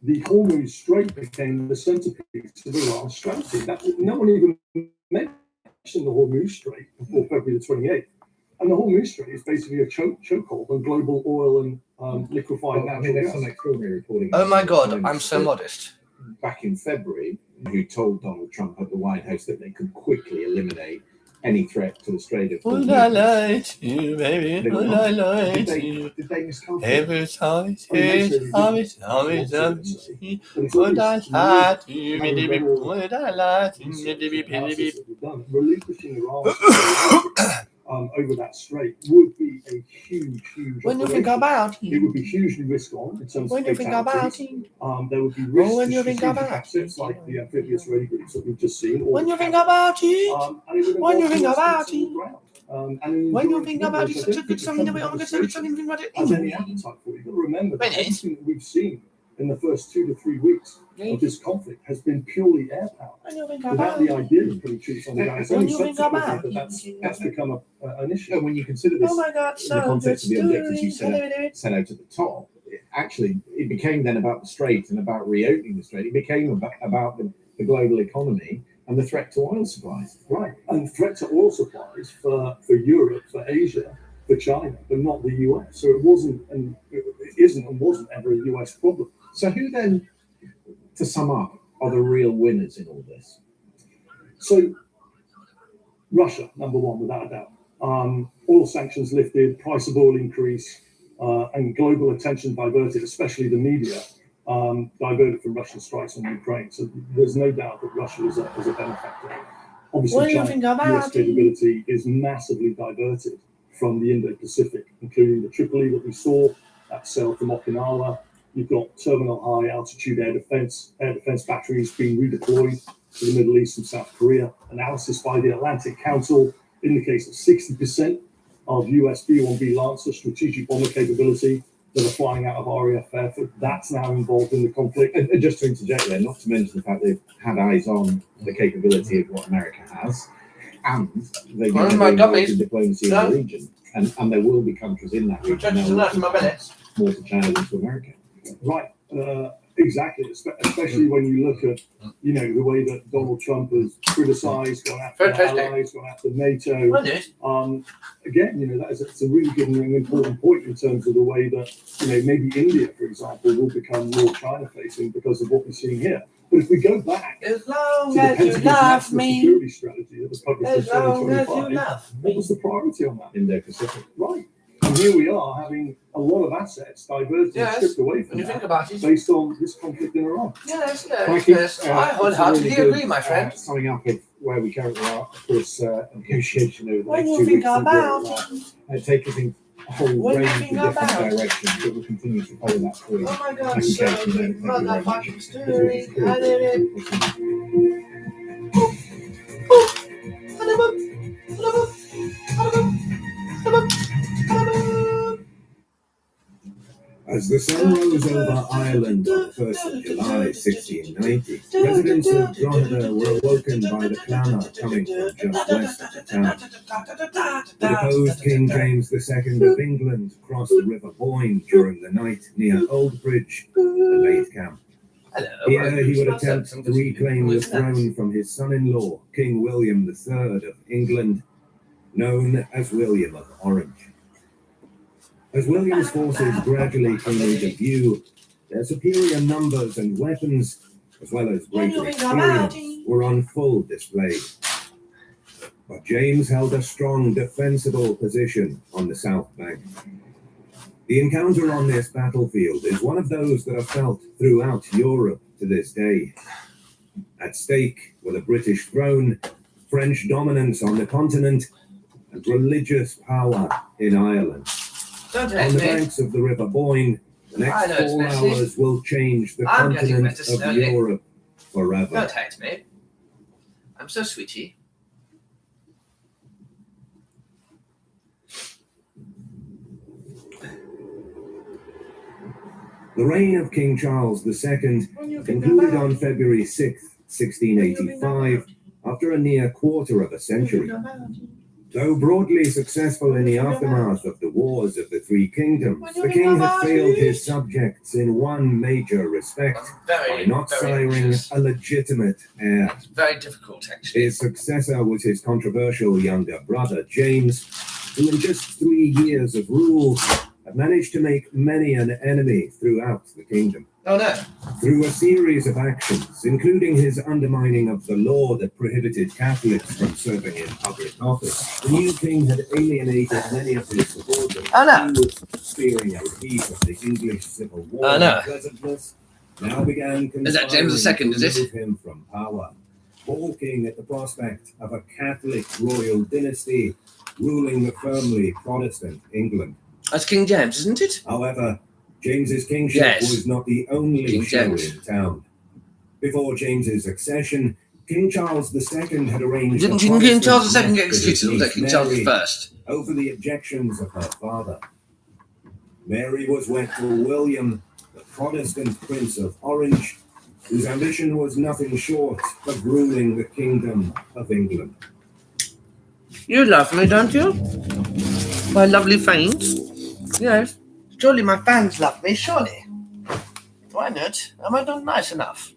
Speaker 10: the Hormuz Strait became the centerpiece of Iran's strategy. No one even mentioned the Hormuz Strait before February the 28th. And the Hormuz Strait is basically a chokehold on global oil and liquefied natural gas.
Speaker 9: Some extraordinary reporting.
Speaker 4: Oh my God, I'm so modest.
Speaker 9: Back in February, who told Donald Trump at the White House that they could quickly eliminate any threat to the Strait of Hormuz.
Speaker 4: Would I lie to you, baby? Would I lie to you?
Speaker 9: Did they miscalculate?
Speaker 4: Every time it's would I lie to you, baby? Would I lie to you, baby?
Speaker 10: Relinquishing Iran over that strait would be a huge.
Speaker 4: When you think about
Speaker 10: it, would be hugely risk-on in terms
Speaker 4: when
Speaker 10: of
Speaker 4: you think about it,
Speaker 10: there would be risks
Speaker 4: when you think about
Speaker 10: assets like the amphibious raid groups that we've just seen.
Speaker 4: When you think about it, when you think about it, when you think about it, such a good something that we're going to say something about it.
Speaker 10: As any appetite for it, you've got to remember that everything that we've seen in the first 2 to 3 weeks of this conflict has been purely air power, without the idea of putting troops on the ground. It's only subsequently that's become an issue.
Speaker 9: And when you consider this
Speaker 4: Oh my God,
Speaker 9: in the context of the objectives you set out at the top, it became then about the Strait and about reopening the Strait. It became about the global economy and the threat to oil supplies.
Speaker 10: Right, and threat to oil supplies for Europe, for Asia, for China, but not the US. So it wasn't, and it isn't, and wasn't ever a US problem.
Speaker 9: So who then, to sum up, are the real winners in all this?
Speaker 10: So Russia, number one, without a doubt. Oil sanctions lifted, price of oil increase, and global attention diverted, especially the media, diverted from Russian strikes on Ukraine. So there's no doubt that Russia is a benefactor. Obviously, US capability is massively diverted from the Indo-Pacific, including the Tripoli that we saw, that sailed from Okinawa. You've got terminal high altitude air defense batteries being redeployed to the Middle East and South Korea. Analysis by the Atlantic Council indicates that 60% of US B-1B Lancer strategic bomber capability that are flying out of RAF Fairford, that's now involved in the conflict.
Speaker 9: And just to interject there, not to mention the fact they've had eyes on the capability of what America has, and they've been involved in diplomacy in the region. And there will be countries in that region more to China than to America.
Speaker 10: Right. Exactly, especially when you look at, the way that Donald Trump has criticised, gone after allies, gone after NATO. Again, that's a really good and important point in terms of the way that, maybe India, for example, will become more China-facing because of what we're seeing here. But if we go back to the Pentagon's national security strategy that was published in 2025, what was the priority on that?
Speaker 9: Indo-Pacific.
Speaker 10: Right. And here we are having a lot of assets diverted and stripped away from
Speaker 1: when you
Speaker 10: that
Speaker 1: think about it.
Speaker 10: based on this conflict in Iran.
Speaker 1: Yes.
Speaker 9: I
Speaker 1: wholeheartedly agree, my friend.
Speaker 9: Summing up of where we currently are, of course, negotiation over the
Speaker 4: When
Speaker 9: next
Speaker 4: you
Speaker 9: 2
Speaker 4: think
Speaker 9: weeks will
Speaker 4: about
Speaker 9: take us in a whole
Speaker 4: When you
Speaker 9: range of
Speaker 4: think
Speaker 9: different
Speaker 4: about
Speaker 9: directions, but we'll continue to follow that through.
Speaker 4: Oh my God,
Speaker 9: Thank you,
Speaker 4: so
Speaker 9: Katie.
Speaker 4: good.
Speaker 9: Thank you very much.
Speaker 4: Motherfucking story. I did
Speaker 7: As the sun rose over Ireland on the 1st of July 1690, residents of Drogheda were awoken by the clamour coming from just west of the town. The deposed King James II of England crossed the River Boyne during the night near Oldbridge and made camp. Here he would attempt to reclaim the throne from his son-in-law, King William III of England, known as William of Orange. As William's forces gradually came into view, their superior numbers and weapons, as well as greater experience, were on full display. But James held a strong, defensible position on the south bank. The encounter on this battlefield is one of those that are felt throughout Europe to this day. At stake were the British throne, French dominance on the continent, and religious power in Ireland. On the banks of the River Boyne, the next 4 hours will change the continent of Europe forever.
Speaker 1: Don't hate me. I'm so sweetie.
Speaker 7: The reign of King Charles II concluded on February 6, 1685, after a near quarter of a century. Though broadly successful in the aftermath of the Wars of the Three Kingdoms, the king had failed his subjects in one major respect by not siring a legitimate heir.
Speaker 1: Very difficult, actually.
Speaker 7: His successor was his controversial younger brother, James, who in just 3 years of rule had managed to make many an enemy throughout the kingdom.
Speaker 1: Oh no.
Speaker 7: Through a series of actions, including his undermining of the law that prohibited Catholics from serving in public office, the new king had alienated many of his supporters.
Speaker 1: Oh no.
Speaker 7: Who, fearing a repeat of the English Civil War
Speaker 1: Oh no.
Speaker 7: unpleasantness, now began
Speaker 1: Is that James II, is it?
Speaker 7: remove him from power, balking at the prospect of a Catholic royal dynasty ruling the firmly Protestant England.
Speaker 1: That's King James, isn't it?
Speaker 7: However, James's kingship was not the only
Speaker 1: King
Speaker 7: show
Speaker 1: James.
Speaker 7: in town. Before James's accession, King Charles II had arranged.
Speaker 1: Didn't
Speaker 7: a
Speaker 1: King Charles
Speaker 7: Protestant
Speaker 1: II get
Speaker 7: match with his
Speaker 1: executed, or was that
Speaker 7: niece
Speaker 1: King Charles
Speaker 7: Mary
Speaker 1: I?
Speaker 7: over the objections of her father. Mary was wed to William, the Protestant Prince of Orange, whose ambition was nothing short of ruling the Kingdom of England.
Speaker 1: You love me, don't you? My lovely fans? Yes. Surely my fans love me, surely. Why not? Am I not nice enough?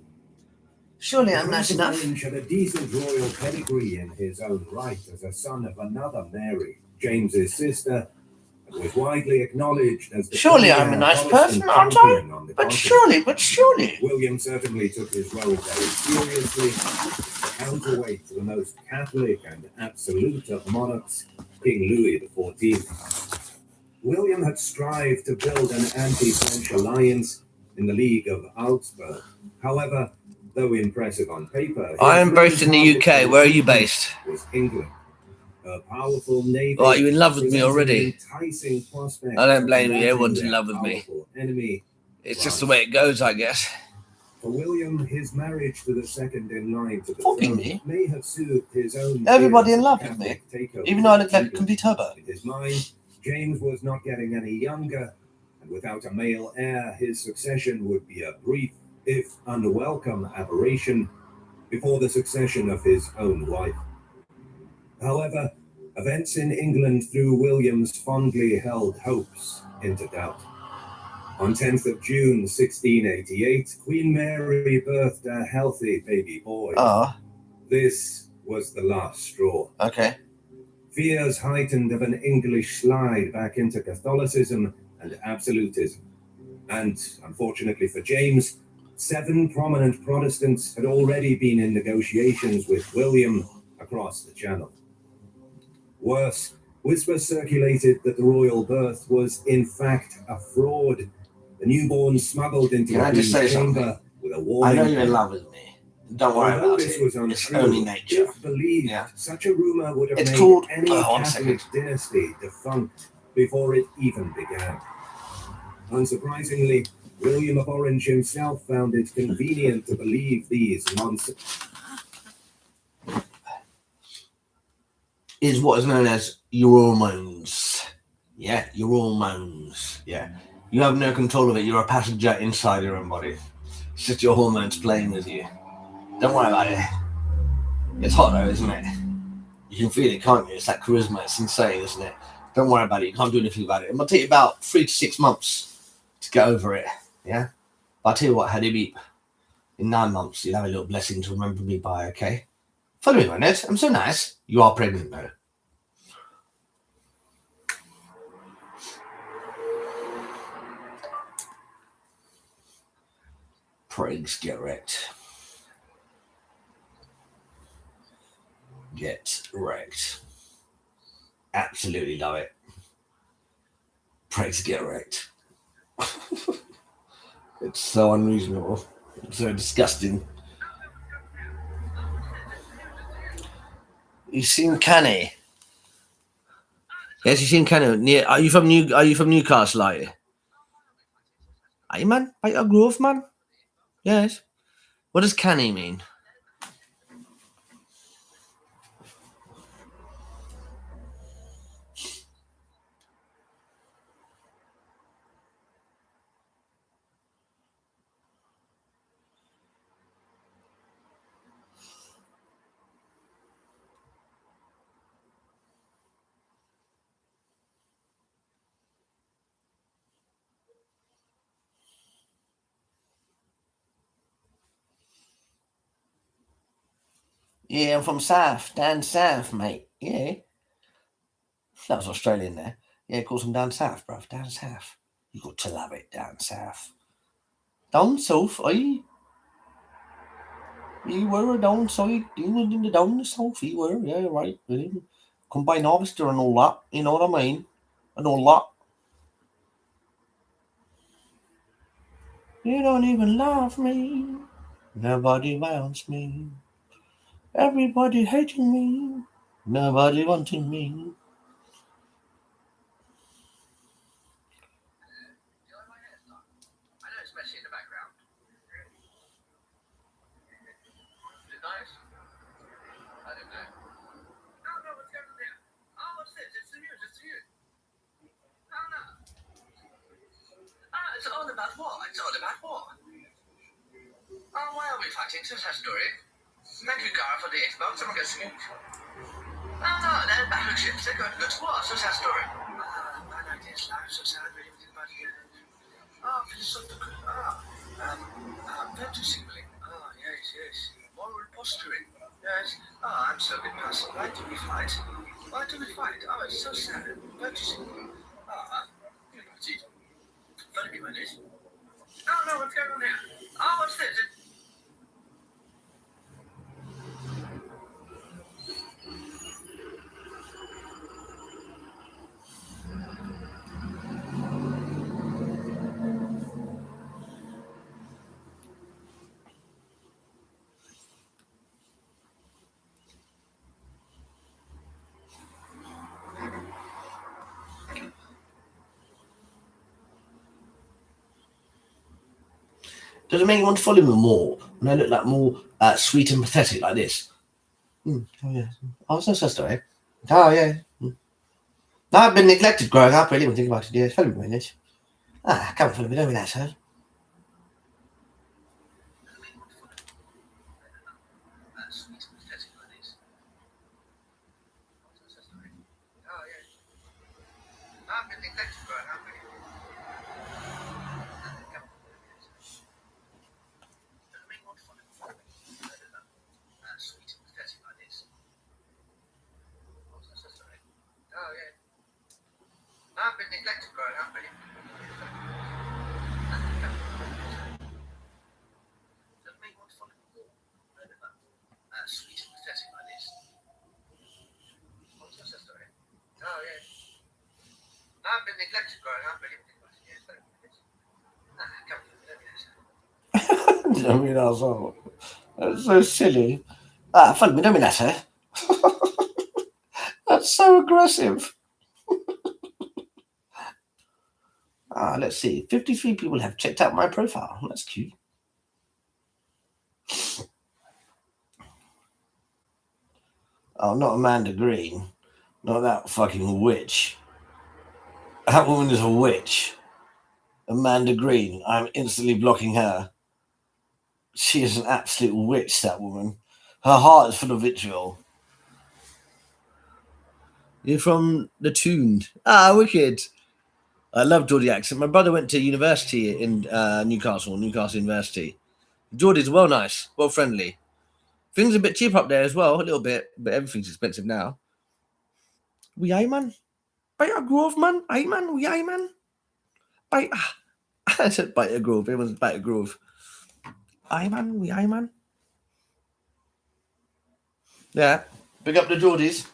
Speaker 1: Surely I'm nice
Speaker 7: The Prince of
Speaker 1: enough.
Speaker 7: Orange had a decent royal pedigree in his own right as a son of another Mary, James's sister, and was widely acknowledged as the
Speaker 1: Surely
Speaker 7: premier
Speaker 1: I'm a nice
Speaker 7: Protestant
Speaker 1: person, aren't
Speaker 7: champion
Speaker 1: I?
Speaker 7: on the
Speaker 1: But
Speaker 7: continent.
Speaker 1: surely.
Speaker 7: William certainly took his role very seriously, counterweight to the most Catholic and absolute of monarchs, King Louis XIV. William had strived to build an anti-French alliance in the League of Augsburg. However, though impressive on paper,
Speaker 1: I am based in the UK. Where are you based?
Speaker 7: was England. A powerful navy.
Speaker 1: Oh, are you in love with me
Speaker 7: presented
Speaker 1: already?
Speaker 7: enticing prospects
Speaker 1: I don't blame
Speaker 7: of
Speaker 1: you. Everyone's
Speaker 7: combating
Speaker 1: in love with me.
Speaker 7: their powerful enemy.
Speaker 1: It's just the way it goes, I guess.
Speaker 7: For William, his marriage to the second in line to the
Speaker 1: Fucking
Speaker 7: throne
Speaker 1: me.
Speaker 7: may have soothed his own.
Speaker 1: Everybody
Speaker 7: fears
Speaker 1: in
Speaker 7: of
Speaker 1: love with me.
Speaker 7: Catholic takeover
Speaker 1: Even though I look
Speaker 7: of
Speaker 1: like a
Speaker 7: England.
Speaker 1: complete hobo.
Speaker 7: In his mind, James was not getting any younger, and without a male heir, his succession would be a brief, if unwelcome, aberration before the succession of his own wife. However, events in England threw William's fondly held hopes into doubt.
Speaker 11: On 10th of June 1688, Queen Mary birthed a healthy baby boy.
Speaker 4: Ah.
Speaker 11: This was the last straw.
Speaker 4: Okay.
Speaker 11: Fears heightened of an English slide back into Catholicism and absolutism. And, unfortunately for James, 7 prominent Protestants had already been in negotiations with William across the Channel. Worse, whispers circulated that the royal birth was in fact a fraud. The newborn smuggled into the Queen's chamber with a warning.
Speaker 4: I know you're in love with me. Don't worry about
Speaker 11: this
Speaker 4: it.
Speaker 11: Was untrue,
Speaker 4: it's only nature.
Speaker 11: If believed, such a rumor would have
Speaker 4: it's
Speaker 11: made
Speaker 4: called,
Speaker 11: any Catholic dynasty defunct before it even began. Unsurprisingly, William of Orange himself found it convenient to believe these nonsense.
Speaker 4: Is what is known as your hormones. Yeah, your hormones. Yeah. You have no control of it. You're a passenger inside your own body. It's just your hormones playing with you. Don't worry about it. It's hot though, isn't it? You can feel it, can't you? It's that charisma. It's insane, isn't it? Don't worry about it. You can't do anything about it. It might take you about 3 to 6 months to get over it. Yeah? But I'll tell you what, Hattie Beep. In 9 months, you'll have a little blessing to remember me by, okay? Follow me, my Ned. I'm so nice. You are pregnant, though. Prigs, get wrecked. Get wrecked. Absolutely love it. Prigs, get wrecked. It's so unreasonable. It's so disgusting. You seen Canny? Yes, you seen Canny. Are you from Newcastle, are you? Are you, man? By your grove, man? Yes. What does Canny mean? Yeah, I'm from South, down south, mate. Yeah. That was Australian there. Yeah, of course I'm down south, bruv. Down south. You got to love it down south. Down south, you were down south. You were in the down south, you were. Yeah, right. Combine harvester and all that. You know what I mean? And all that. You don't even love me. Nobody wants me. Everybody hating me. Nobody wanting me.
Speaker 5: It's all about war. It's all about war. Oh, why are we fighting? It's a sad story. Thank you, Gara, for the Xbox. I'm going to sing it. Oh, no, they're battleships. They're going to go to war. So sad story. My life is life. So sad. Really, about it. Oh, philosophical. Virtue signaling. Oh, yes. Moral posturing. Yes. Oh, I'm so good person. Why do we fight? Oh, it's so sad. Virtue signaling. You know, it's easy. Follow me, my niece. Oh, no, what's going on here? Oh, what's this?
Speaker 4: Does it make you want to follow me more? When I look like more sweet and pathetic like this? Oh, yeah. Oh, it's no sad story. Oh, yeah. No, I've been neglected growing up, really, when thinking about it. Yeah, follow me, Minute. Come on, follow me, don't be that, sir.
Speaker 5: Sweet and pathetic like this. What's your story? Oh, yeah. I've been neglected growing up, really.
Speaker 4: I mean, also, that's so silly. Ah, follow me, don't be that, eh? That's so aggressive. Let's see. 53 people have checked out my profile. That's cute. Oh, not Amanda Green. Not that fucking witch. That woman is a witch. Amanda Green. I'm instantly blocking her. She is an absolute witch, that woman. Her heart is full of vitriol. You're from The Tuned. Wicked. I love Geordie accent. My brother went to university in Newcastle University. Geordie's well nice, well friendly. Things are a bit cheap up there as well, a little bit, but everything's expensive now. We aye, man. Bite a grove, man. Aye, man. We aye, man. Bite. I said bite a grove. Everyone's bite a grove. Aye, man. We aye, man. Yeah. Big up the Geordies.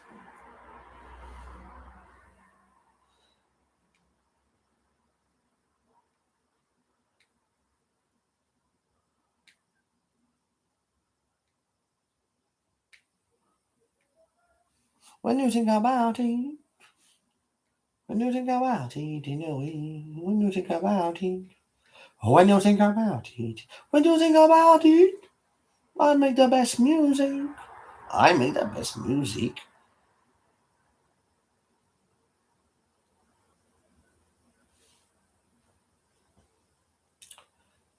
Speaker 4: When you think about it, when you think about it, you know it. When you think about it, when you think about it, when you think about it, I make the best music. I make the best music.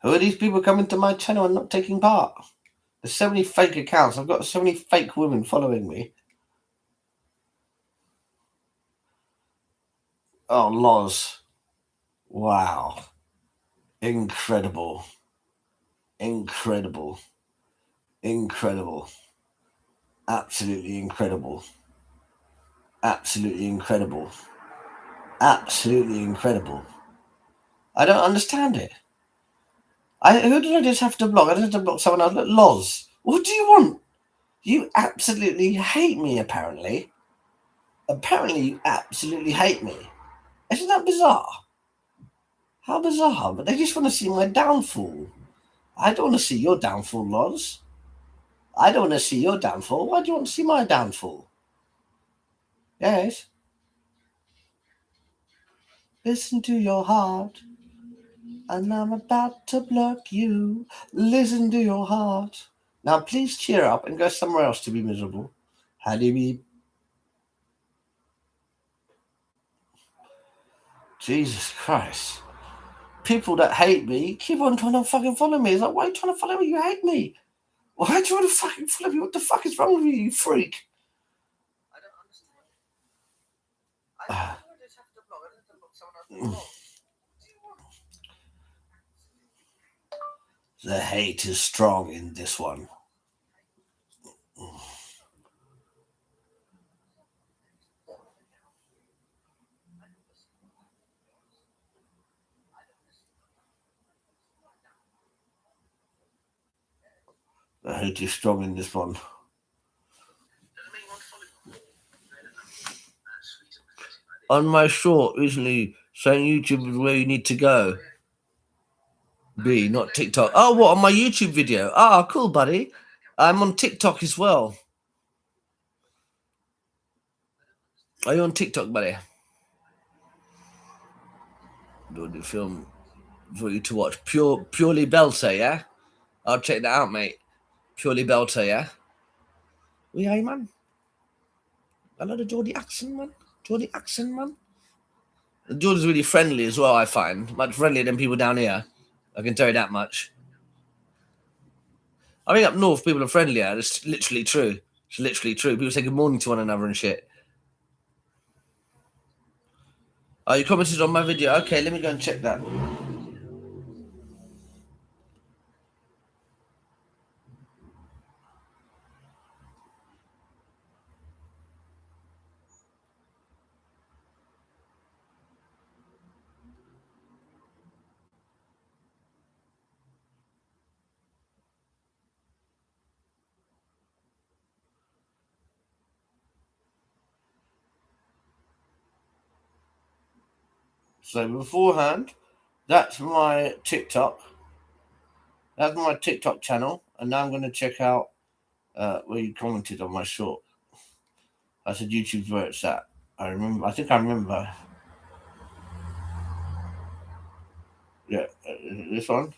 Speaker 4: Who are these people coming to my channel and not taking part? There's so many fake accounts. I've got so many fake women following me. Oh, Loz. Wow. Incredible. Incredible. Incredible. Absolutely incredible. Absolutely incredible. Absolutely incredible. I don't understand it. Who did I just have to block? I just have to block someone else. Look, Loz. What do you want? You absolutely hate me, apparently. Apparently, you absolutely hate me. Isn't that bizarre? How bizarre. But they just want to see my downfall. I don't want to see your downfall, Loz. I don't want to see your downfall. Why do you want to see my downfall? Yes. Listen to your heart. And I'm about to block you. Listen to your heart. Now, please cheer up and go somewhere else to be miserable. How do you be? Jesus Christ. People that hate me keep on trying to fucking follow me. It's like, why are you trying to follow me? You hate me. Why do you want to fucking follow me? What the fuck is wrong with you, you freak?
Speaker 5: I don't understand. I just have to block. I just have to block someone else.
Speaker 4: The hate is strong in this one. The hate is strong in this one. On my short recently saying YouTube is where you need to go. B, not TikTok. Oh, what? On my YouTube video? Ah, cool, buddy. I'm on TikTok as well. Are you on TikTok, buddy? Do the film for you to watch. Purely Belter, yeah? I'll check that out, mate. Purely Belter, yeah? We are, man. I love the Geordie accent, man. Geordie accent, man. Geordie's really friendly as well, I find. Much friendlier than people down here. I can tell you that much. I think up north, people are friendlier. It's literally true. It's literally true. People say good morning to one another and shit. Oh, you commented on my video. Okay, let me go and check that. So beforehand, that's my TikTok. That's my TikTok channel. And now I'm going to check out where you commented on my short. I said YouTube's where it's at. I think I remember. Yeah, this one.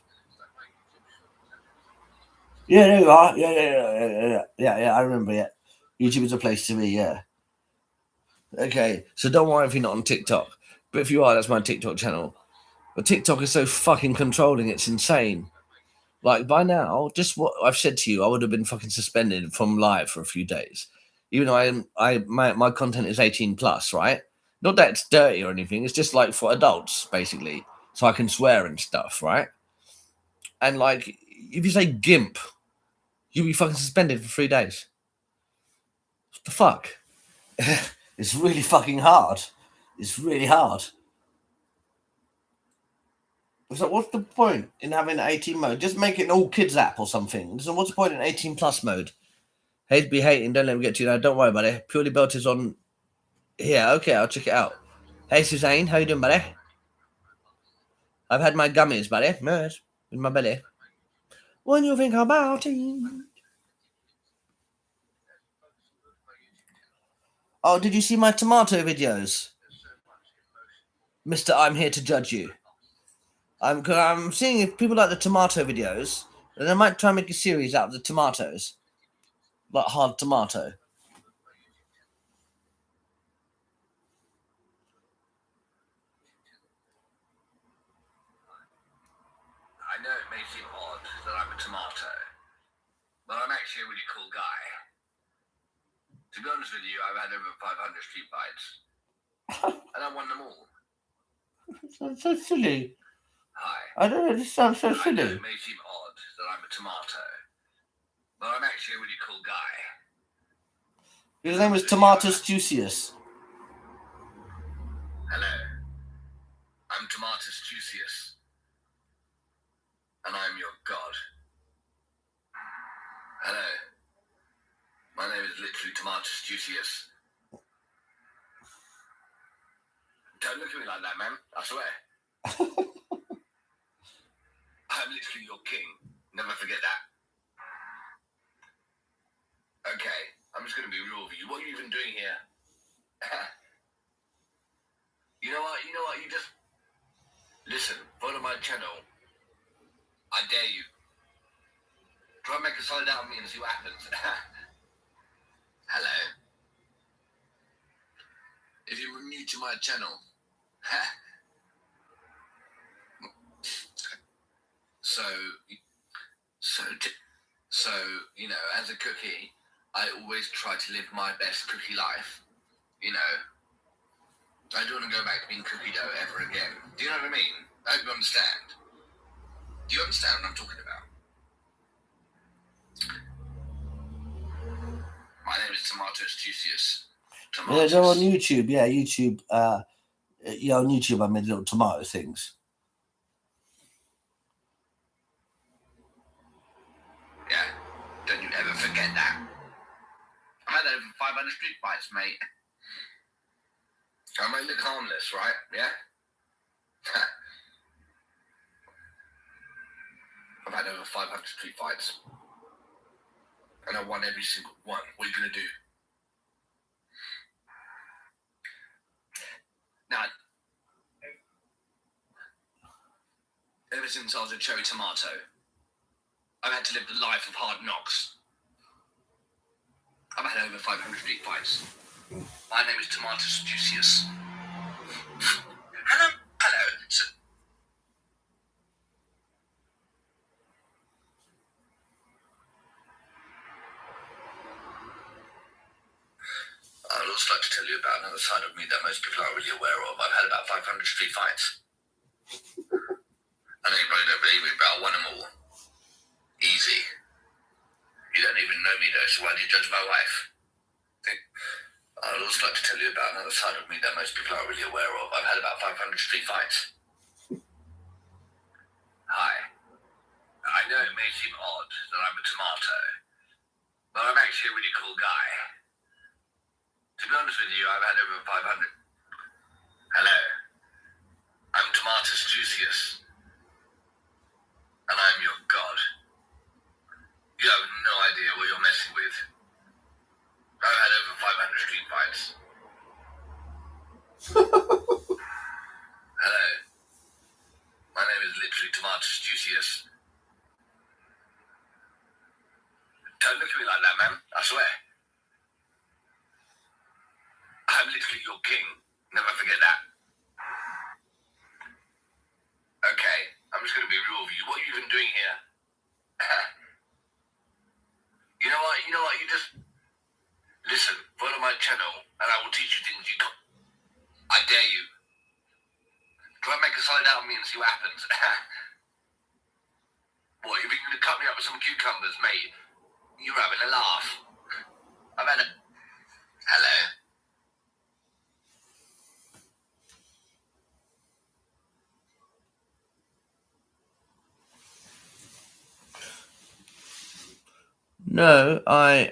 Speaker 4: Yeah, there you are. Yeah. I remember. Yeah, YouTube is a place to be. Yeah. Okay, so don't worry if you're not on TikTok, but if you are, that's my TikTok channel. But TikTok is so fucking controlling; it's insane. Like by now, just what I've said to you, I would have been fucking suspended from live for a few days, even though my content is 18 plus, right? Not that it's dirty or anything; it's just like for adults, basically, so I can swear and stuff, right? And like, if you say gimp, you'll be fucking suspended for 3 days. What the fuck? It's really fucking hard. It's really hard. So what's the point in having 18 mode? Just make it an all kids app or something. So what's the point in 18 plus mode? Hate be hating, don't let me get to you now. Don't worry about it. Purely Built is on here. Okay, I'll check it out. Hey Suzanne, how you doing, buddy? I've had my gummies, buddy. Yes, in my belly. When you think about it. Oh, did you see my tomato videos? Mr. I'm here to judge you. I'm seeing if people like the tomato videos, then I might try and make a series out of the tomatoes. Like hard tomato.
Speaker 5: I know it may seem odd that I'm a tomato, but I'm actually a really cool guy. To be honest with you, I've had over 500 street fights, and I won them all.
Speaker 4: That's so silly.
Speaker 5: Hi.
Speaker 4: I don't know, this sounds so
Speaker 5: I know
Speaker 4: silly.
Speaker 5: it may seem odd that I'm a tomato, but I'm actually a really cool guy.
Speaker 4: His name is Tomatus Juicius.
Speaker 5: Hello. I'm Tomatus Juicius, and I'm your god. Hello. My name is literally Tomatus Juicius. Don't look at me like that, man. I swear. I'm literally your king. Never forget that. Okay, I'm just going to be real with you. What are you even doing here? You know what? You just... Listen, follow my channel. I dare you. Try and make a solid out of me and see what happens. Hello. If you're new to my channel, so you know, as a cookie, I always try to live my best cookie life. You know, I don't want to go back to being cookie dough ever again. Do you know what I mean? I hope you understand. Do you understand what I'm talking about? My name is Tomatus Juicius.
Speaker 4: Yeah, they're on YouTube. Yeah, YouTube. Yeah, on YouTube I made little tomato things.
Speaker 5: Yeah, don't you ever forget that. I've had over 500 street fights, mate. I might look harmless, right? Yeah? I've had over 500 street fights. And I won every single one. What are you going to do? Now, ever since I was a cherry tomato, I've had to live the life of hard knocks. I've had over 500 street fights. My name is Tomatus Juicius. Hello. So, I'd also like to tell you about another side of me that most people aren't really aware of. I've had about 500 street fights. I know you probably don't believe me, but I won them all. Easy. You don't even know me though, so why do you judge my wife? I'd also like to tell you about another side of me that most people aren't really aware of. I've had about 500 street fights. Hi. I know it may seem odd that I'm a tomato, but I'm actually a really cool guy. To be honest with you, I've had over 500... Hello. Tomatus Juicius, and I'm your god. You have no idea what you're messing with. I've had over 500 street fights. Hello. My name is literally Tomatus Juicius. Don't look at me like that, man. I swear. I'm literally your king. Never forget that. Okay, I'm just gonna be real with you. What are you even doing here? You know what? You just listen. Follow my channel, and I will teach you things you can't. I dare you. Try and make a solid out of me and see what happens. What? You're gonna cut me up with some cucumbers, mate? You're having a laugh. I've had a. Hello.
Speaker 4: No, I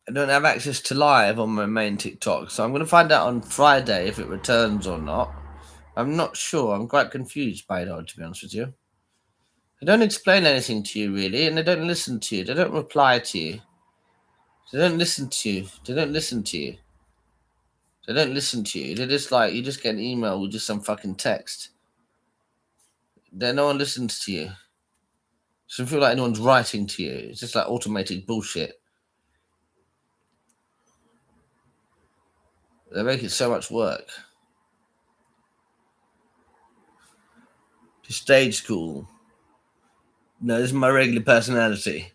Speaker 4: I don't have access to live on my main TikTok, so I'm going to find out on Friday if it returns or not. I'm not sure. I'm quite confused by it all, to be honest with you. They don't explain anything to you, really, and they don't listen to you. They don't reply to you. They don't listen to you. They don't listen to you. They don't listen to you. They're just like, you just get an email with just some fucking text. Then no one listens to you. It doesn't feel like anyone's writing to you. It's just like automated bullshit. They make it so much work. Stage school. No, this is my regular personality.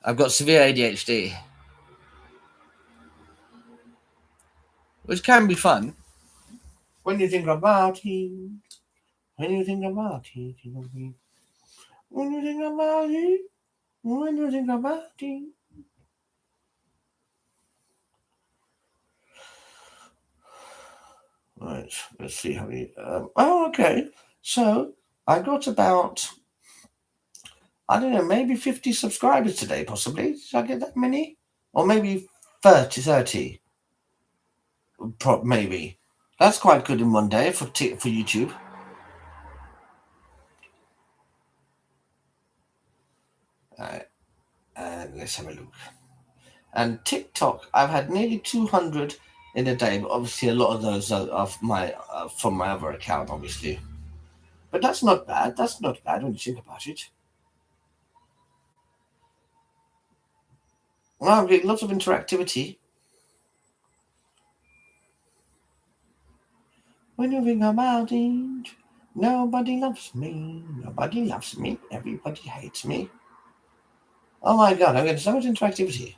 Speaker 4: I've got severe ADHD, which can be fun when you think about it. When you think about it, when you think about it, when you think about it. Right, let's see how we. Okay. So I got about, I don't know, maybe 50 subscribers today, possibly. Did I get that many? Or maybe 30. Maybe. That's quite good in one day for YouTube. And let's have a look. And TikTok, I've had nearly 200 in a day, but obviously a lot of those are from my other account, obviously. But that's not bad. That's not bad when you think about it. Well, I'm getting lots of interactivity. When you think about it, nobody loves me. Nobody loves me. Everybody hates me. Oh my god, I'm getting so much interactivity.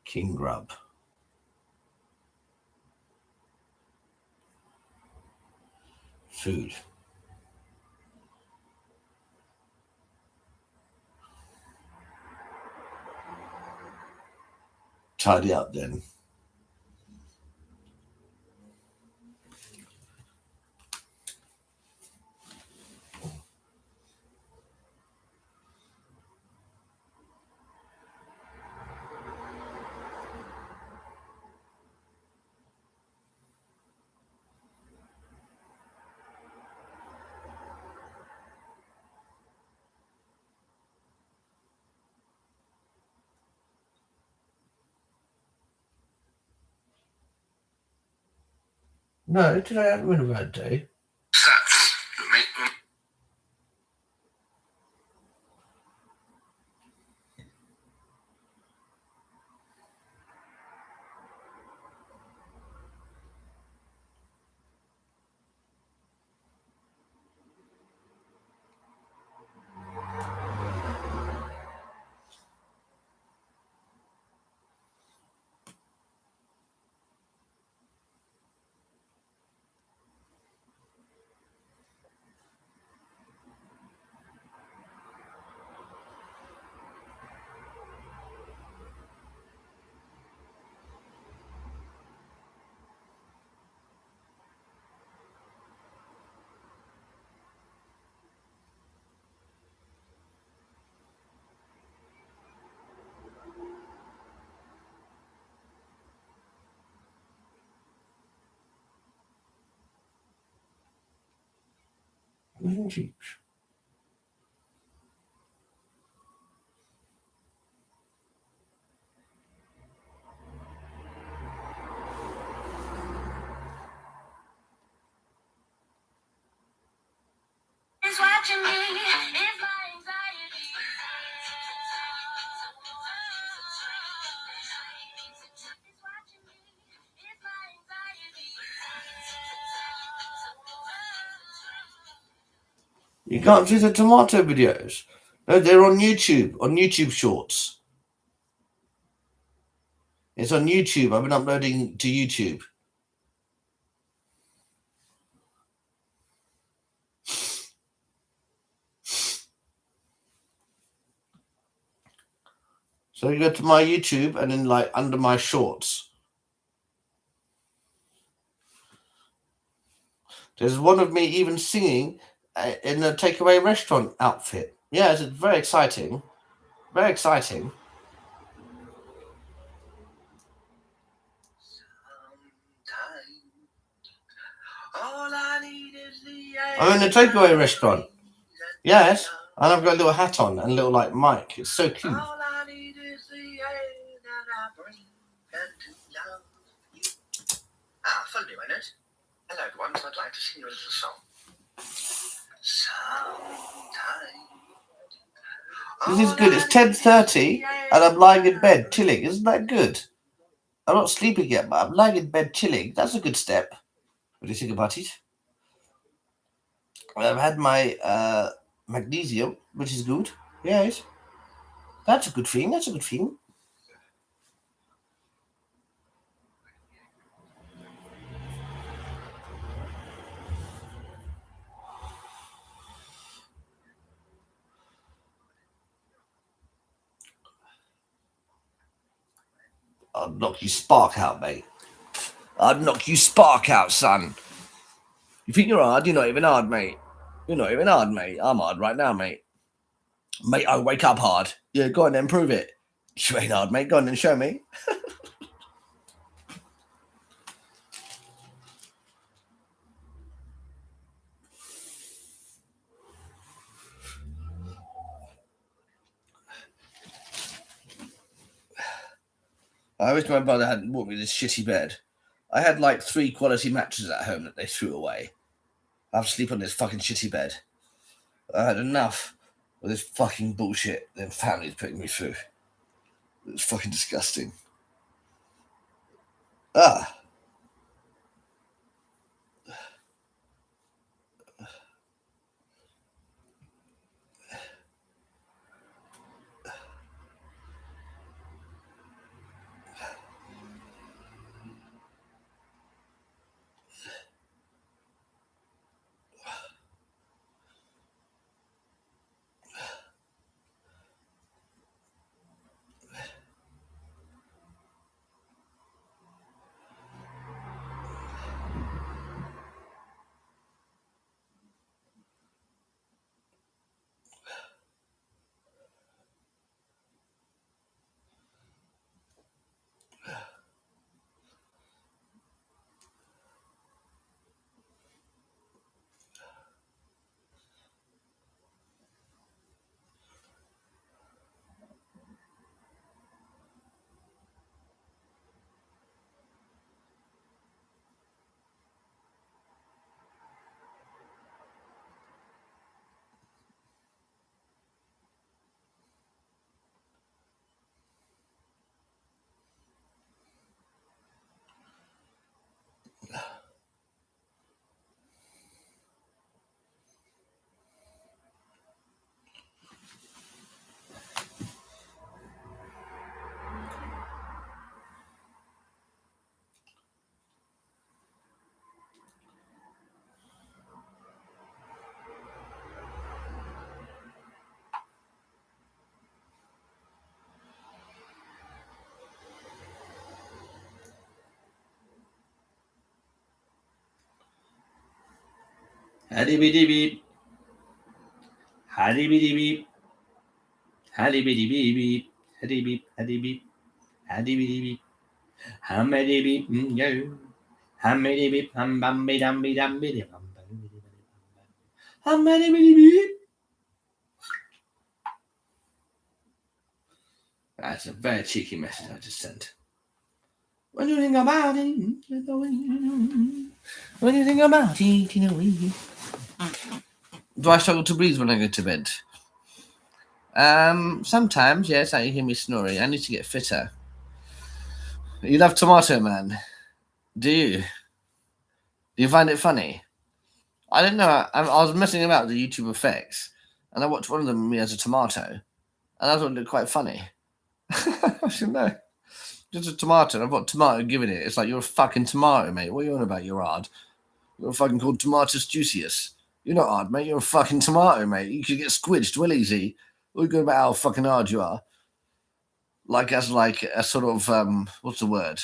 Speaker 4: King Grub. Food. Tidy up then. No, did I have a bad day? and cheeks.
Speaker 12: Watching me is my anxiety.
Speaker 4: You can't see the tomato videos. No, they're on YouTube Shorts. It's on YouTube. I've been uploading to YouTube. So you go to my YouTube and then like under my shorts. There's one of me even singing in a takeaway restaurant outfit. Yeah, it's very exciting. Very exciting. I'm in a takeaway restaurant. Yes, and I've got a little hat on and a little like mic. It's so cute.
Speaker 5: Follow me, why not? Hello, everyone. So I'd like to sing you a little song.
Speaker 4: This is good. It's 10:30 and I'm lying in bed chilling. Isn't that good? I'm not sleeping yet, but I'm lying in bed chilling. That's a good step. What do you think about it? I've had my magnesium, which is good. Yes. That's a good thing. That's a good thing. I'll knock you spark out, mate. I'd knock you spark out, son. You think you're hard? You're not even hard, mate. You're not even hard, mate. I'm hard right now, mate. Mate, I wake up hard. Yeah, go on then, prove it. You ain't hard, mate. Go on then, show me. I wish my brother hadn't bought me this shitty bed. I had like 3 quality mattresses at home that they threw away. I have to sleep on this fucking shitty bed. I had enough of this fucking bullshit that family's putting me through. It's fucking disgusting. Ah. Haddy biddy beep. Haddy biddy beep. Haddy biddy beep beep. Haddy beep. Haddy beep. Haddy biddy beep. Hammedy beep. Yo. Hammedy beep. Hum bum be dum be dum be dum. How many? That's a very cheeky message I just sent. When you think about it, when you think about it, you know. Do I struggle to breathe when I go to bed? Sometimes, yes, I hear me snoring. I need to get fitter. You love Tomato Man, do you? Do you find it funny? I don't know. I was messing about with the YouTube effects, and I watched one of them me as a tomato, and I thought it looked quite funny. I should know. Just a tomato, and I've got tomato giving it. It's like, you're a fucking tomato, mate. What are you on about? You're hard. You're fucking called Tomatus Juicius. You're not hard, mate. You're a fucking tomato, mate. You could get squidged well easy. What are you going about how fucking hard you are? Like, as like a sort of, what's the word?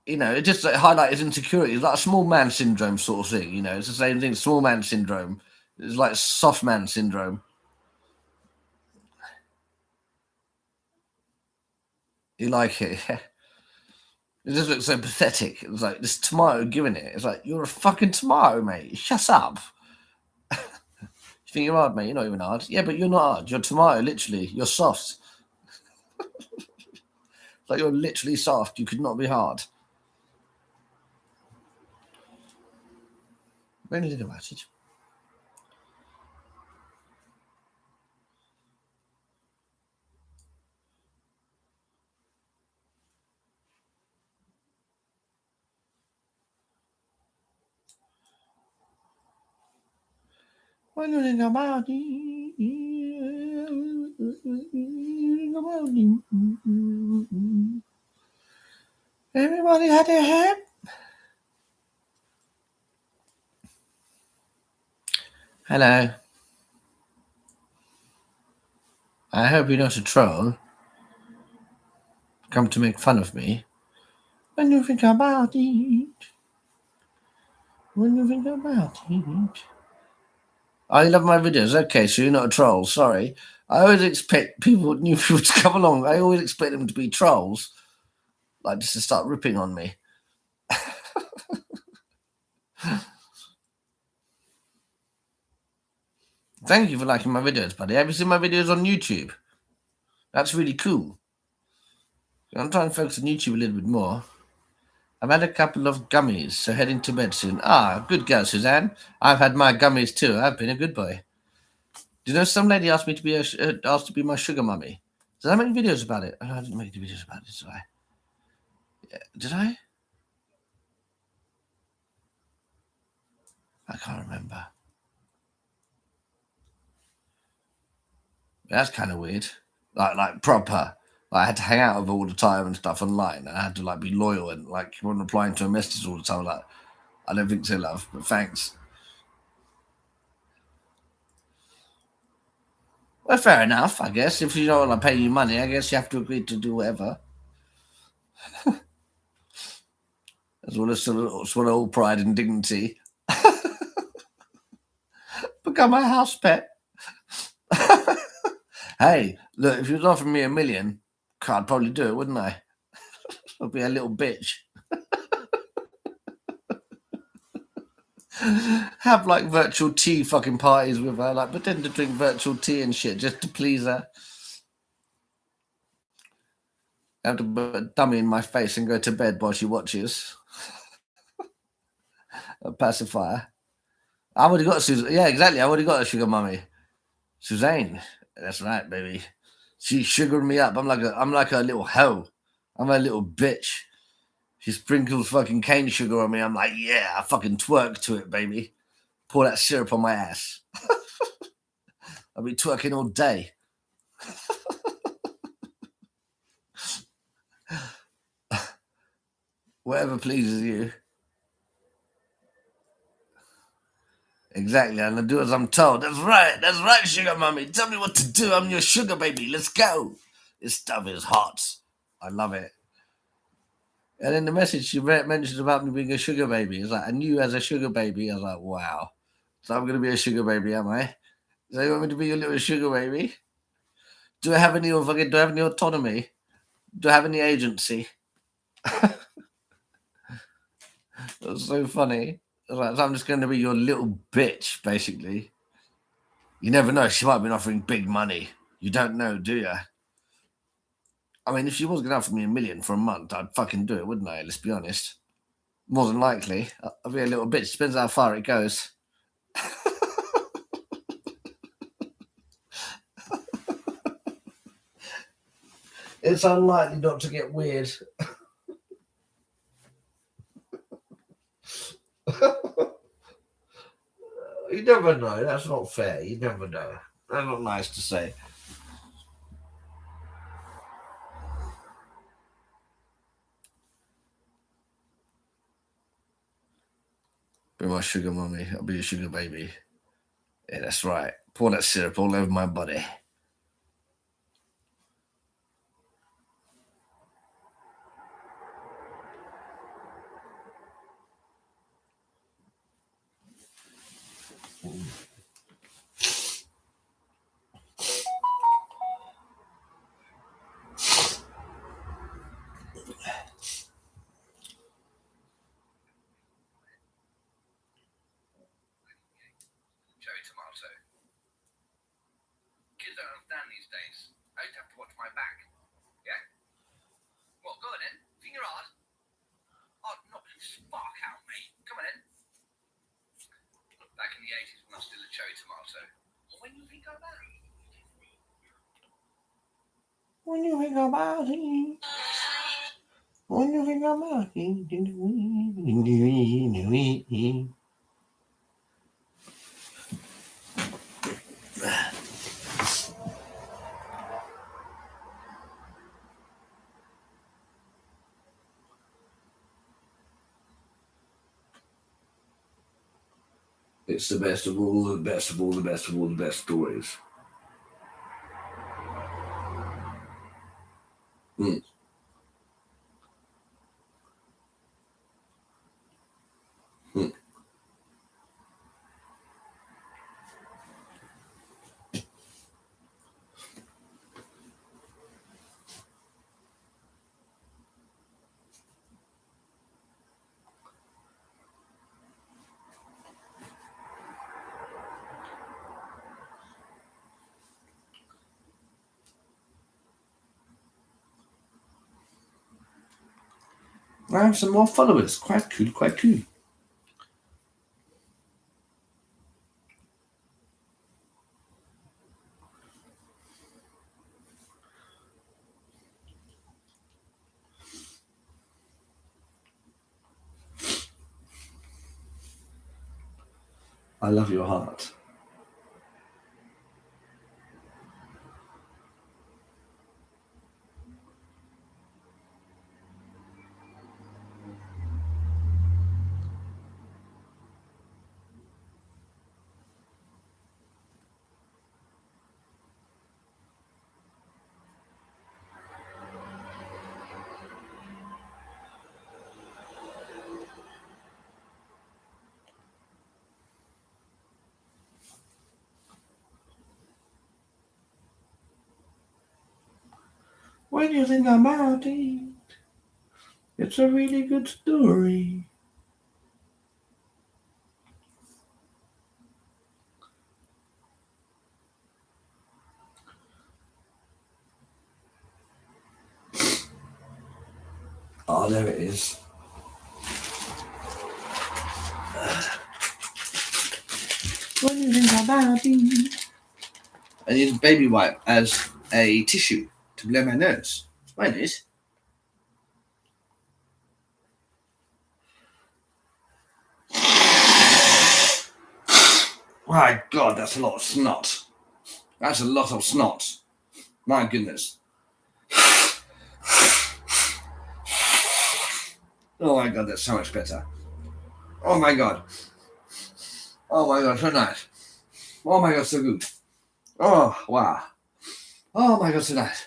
Speaker 4: You know, it just highlights his insecurity. It's like a small man syndrome sort of thing, you know. It's the same thing, small man syndrome. It's like soft man syndrome. You like it, yeah. It just looks so pathetic. It's like this tomato giving it. It's like, you're a fucking tomato, mate. Shut up. You think you're hard, mate? You're not even hard. Yeah, but you're not hard. You're a tomato, literally. You're soft. Like, you're literally soft. You could not be hard. When did you think about it? When you think about it, everybody had their hair. Hello. I hope you're not a troll. Come to make fun of me. When you think about it. When you think about it. Oh, you love my videos. Okay, so you're not a troll. Sorry. I always expect new people to come along. I always expect them to be trolls. Like, just to start ripping on me. Thank you for liking my videos, buddy. Have you seen my videos on YouTube? That's really cool. I'm trying to focus on YouTube a little bit more. I've had a couple of gummies, so heading to bed soon. Ah, good girl, Suzanne. I've had my gummies too. I've been a good boy. Do you know some lady asked me to be my sugar mummy? Did I make videos about it? Oh, I didn't make any videos about it, did I? Yeah, did I? I can't remember. That's kind of weird. Like proper. Like, I had to hang out with her all the time and stuff online. I had to like be loyal and like when replying to a message all the time. Like, I don't think so, love, but thanks. Well, fair enough, I guess. If you don't want to pay you money, I guess you have to agree to do whatever. As well as sort of all pride and dignity. Become my house pet. Hey, look, if you was offering me $1 million, I'd probably do it, wouldn't I? I'd be a little bitch. Have like virtual tea fucking parties with her, like pretend to drink virtual tea and shit just to please her. Have to put a dummy in my face and go to bed while she watches. A pacifier. I already got Suzanne. Yeah, exactly. I already got a sugar mummy. Suzanne. That's right, baby. She sugared me up. I'm like a little hoe. I'm a little bitch. She sprinkles fucking cane sugar on me. I'm like, yeah, I fucking twerk to it, baby. Pour that syrup on my ass. I'll be twerking all day. Whatever pleases you. Exactly, and I do as I'm told. That's right, sugar mummy. Tell me what to do. I'm your sugar baby. Let's go. This stuff is hot. I love it. And in the message, she mentioned about me being a sugar baby. It's like, I knew you as a sugar baby. I was like, wow. So I'm going to be a sugar baby, am I? So you want me to be your little sugar baby? Do I have any autonomy? Do I have any agency? That's so funny. Like, I'm just going to be your little bitch, basically. You never know. She might have been offering big money. You don't know, do you? I mean, if she was going to offer me $1 million for a month, I'd fucking do it, wouldn't I? Let's be honest. More than likely. I'll be a little bitch. Depends how far it goes. It's unlikely not to get weird. You never know. That's not fair. You never know. That's not nice to say. Be my sugar mummy. I'll be your sugar baby. Yeah, that's right. Pour that syrup all over my body.
Speaker 5: Cherry tomato. Kids don't understand these days. I just have to watch my back. Yeah? Well, go on then. Finger hard. Oh, knock the spark out, mate. Come on then. Look, back in the 80s when I was still a cherry tomato. Well, when you think I'm back?
Speaker 4: When you think about it. When you think about it. It's the best of all, the best of all, the best of all, the best stories. Mm. Mm. I have some more followers. Quite cool, quite cool. I love your heart. When you think about it, it's a really good story. Oh, there it is. When you think about it. I use a baby wipe as a tissue to blow my nose. Mine is. My God, that's a lot of snot. That's a lot of snot. My goodness. Oh my God, that's so much better. Oh my God. Oh my God, so nice. Oh my God, so good. Oh, wow. Oh my God, so nice.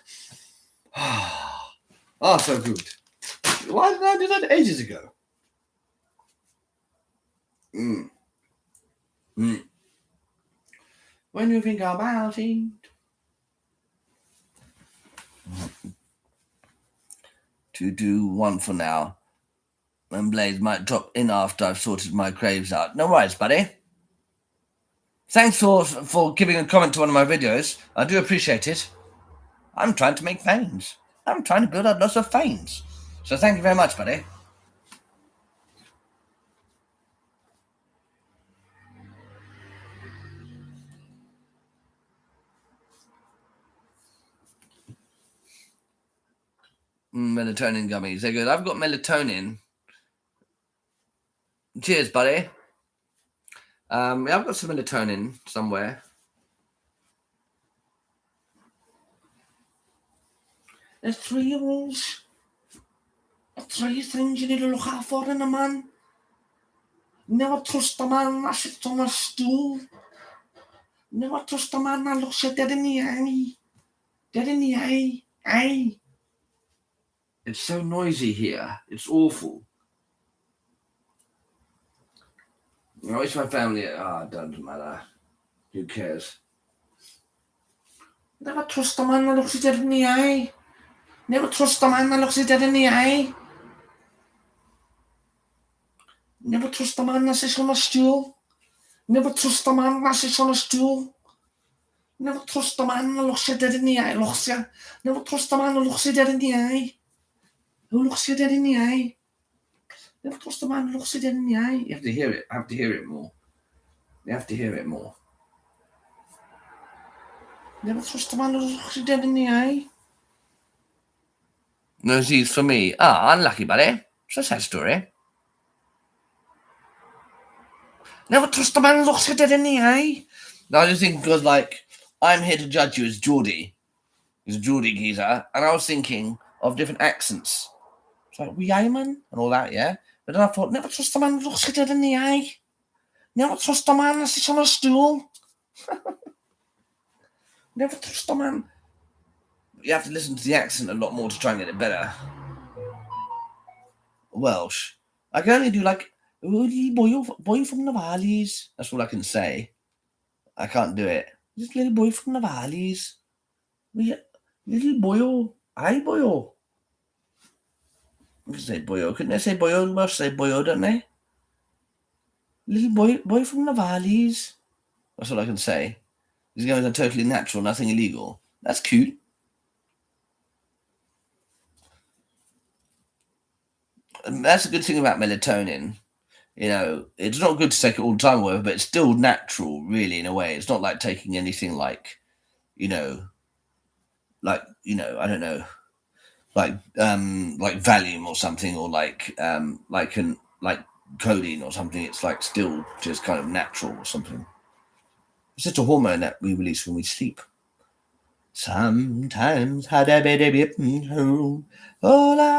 Speaker 4: Oh, so good. Why did I do that ages ago? When you think about it. To do one for now.
Speaker 1: And Blaze might drop in after I've sorted my craves out. No worries, buddy. Thanks for giving a comment to one of my videos. I do appreciate it. I'm trying to make veins. I'm trying to build up lots of veins. So thank you very much, buddy. Melatonin gummies. They're good. I've got melatonin. Cheers, buddy. Yeah, I've got some melatonin somewhere. There's 3 rules. 3 things you need to look out for in a man. Never trust a man that sits on a stool. Never trust a man that looks you dead in the eye. Dead in the eye. Aye. It's so noisy here. It's awful. I wish my family... it doesn't matter. Who cares? Never trust a man that looks you dead in the eye. Never trust a man that looks you dead in the eye. Never trust a man that sits on a stool. Never trust a man that sits on a stool. Never trust a man that looks you dead in the eye. Looks you. Never trust a man that looks you dead in the eye. Who looks you dead in the eye? Never trust a man that looks you dead in the eye. You have to hear it. I have to hear it more. You have to hear it more. Never trust a man that looks you dead in the eye. No Z's for me. Unlucky, buddy. It's a sad story. Never trust a man who looks you dead in the eye. No, I just think because, like, I'm here to judge you as Geordie. He's a Geordie geezer. And I was thinking of different accents. It's like, we eye man and all that, yeah? But then I thought, never trust a man who looks you dead in the eye. Never trust a man that sits on a stool. Never trust a man. You have to listen to the accent a lot more to try and get it better. Welsh. I can only do like, boy from the valleys. That's all I can say. I can't do it. This little boy from the valleys. Little boyo. Aye, boyo. I can say boyo. Couldn't they say boyo? Welsh say boyo, don't they? Little boy from the valleys. That's all I can say. He's going to totally natural, nothing illegal. That's cute. And that's a good thing about melatonin. You know, it's not good to take it all the time, whatever, but it's still natural, really, in a way. It's not like taking anything like, I don't know, like Valium or something, or like codeine or something. It's like still just kind of natural or something. It's just a hormone that we release when we sleep. Sometimes all I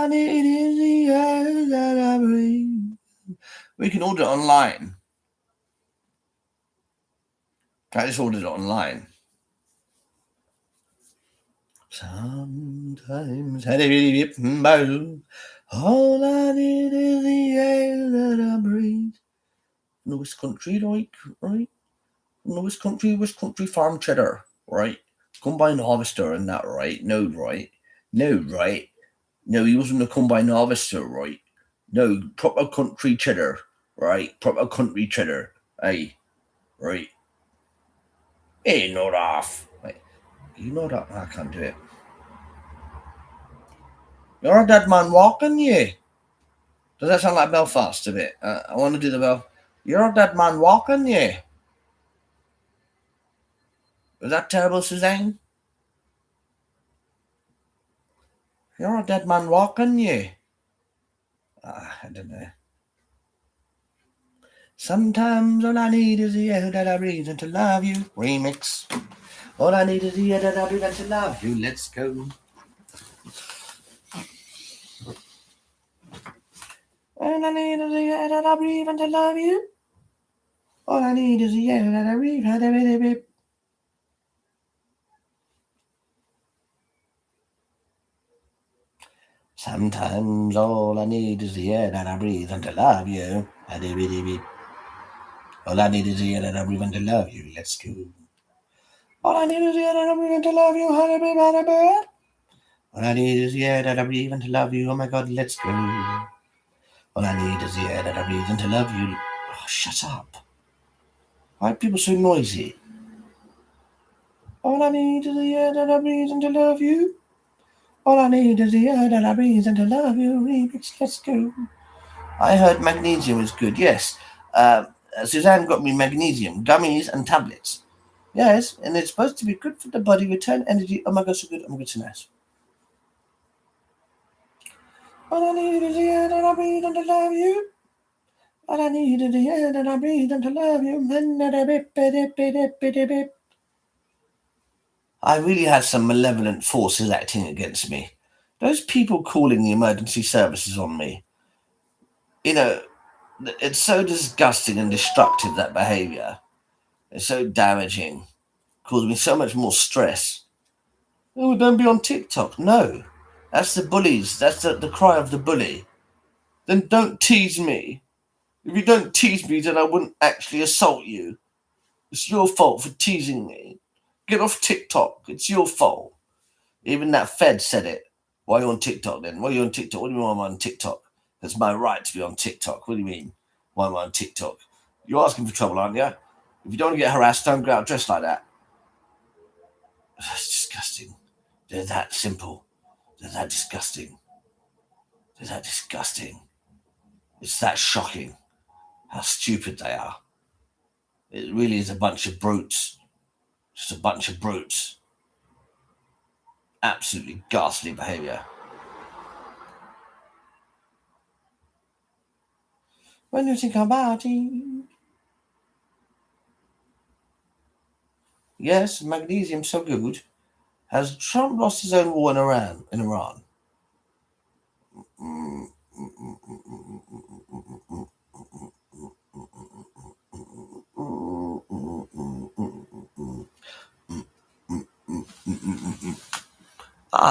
Speaker 1: need is the air that I breathe. We can order it online. I just ordered it online. Sometimes all I need is the air that I breathe. No, West Country, right? No, West Country farm cheddar, right? Combine harvester and that, right? No, right? No, he wasn't a combine harvester, right? No, proper country cheddar, right? Proper country cheddar, aye, right? Hey, not off. Wait, you know that? I can't do it. You're a dead man walking, yeah. Does that sound like Belfast a bit? I want to do the Bel. You're a dead man walking, yeah. Was that terrible, Suzanne? You're a dead man walking, yeah. I don't know. Sometimes all I need is the air that I breathe and to love you. Remix. All I need is the air that I breathe and to love you. Let's go. All I need is the air that I breathe and to love you. All I need is the air that I breathe. Sometimes all I need is the air that I breathe and to love you. All I need is the air that I breathe and to love you. Let's go. All I need is the air that I breathe and to love you. All I need is the air that I breathe and to love you. Oh my God, let's go.
Speaker 4: All I need is the air that I breathe and to love you. Oh, shut up. Why are people so noisy? All I need is the air that I breathe and to love you. All I need is the air that I breathe and to love you. Remix, let's go. I heard magnesium is good. Yes. Suzanne got me magnesium, gummies and tablets. Yes, and it's supposed to be good for the body, return energy. Oh my god, so good. Oh my god, so nice. All I need is the air that I breathe and to love you. All I need is the air that I breathe and to love you. I really had some malevolent forces acting against me. Those people calling the emergency services on me. You know, it's so disgusting and destructive, that behavior. It's so damaging. Caused me so much more stress. Oh, don't be on TikTok. No. That's the bullies. That's the cry of the bully. Then don't tease me. If you don't tease me, then I wouldn't actually assault you. It's your fault for teasing me. Get off TikTok. It's your fault. Even that Fed said it. Why are you on TikTok then? Why are you on TikTok? What do you mean I'm on TikTok? It's my right to be on TikTok. What do you mean? Why am I on TikTok? You're asking for trouble, aren't you? If you don't want to get harassed, don't go out dressed like that. It's disgusting. They're that simple. They're that disgusting. They're that disgusting. It's that shocking how stupid they are. It really is a bunch of brutes. Just a bunch of brutes. Absolutely ghastly behavior. When you think about it. Yes, magnesium so good. Has Trump lost his own war in Iran?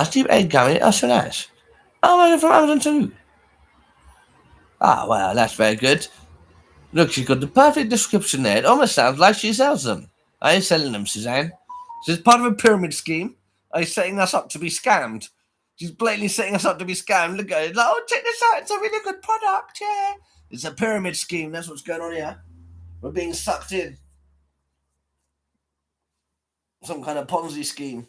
Speaker 4: Steve Egg Gummy, that's so nice. Oh, man, from Amazon too. Well, that's very good. Look, she's got the perfect description there. It almost sounds like she sells them. Are you selling them, Suzanne? Is this part of a pyramid scheme? Are you setting us up to be scammed? She's blatantly setting us up to be scammed. Look at it. Like, oh, check this out. It's a really good product, yeah. It's a pyramid scheme. That's what's going on here. We're being sucked in. Some kind of Ponzi scheme.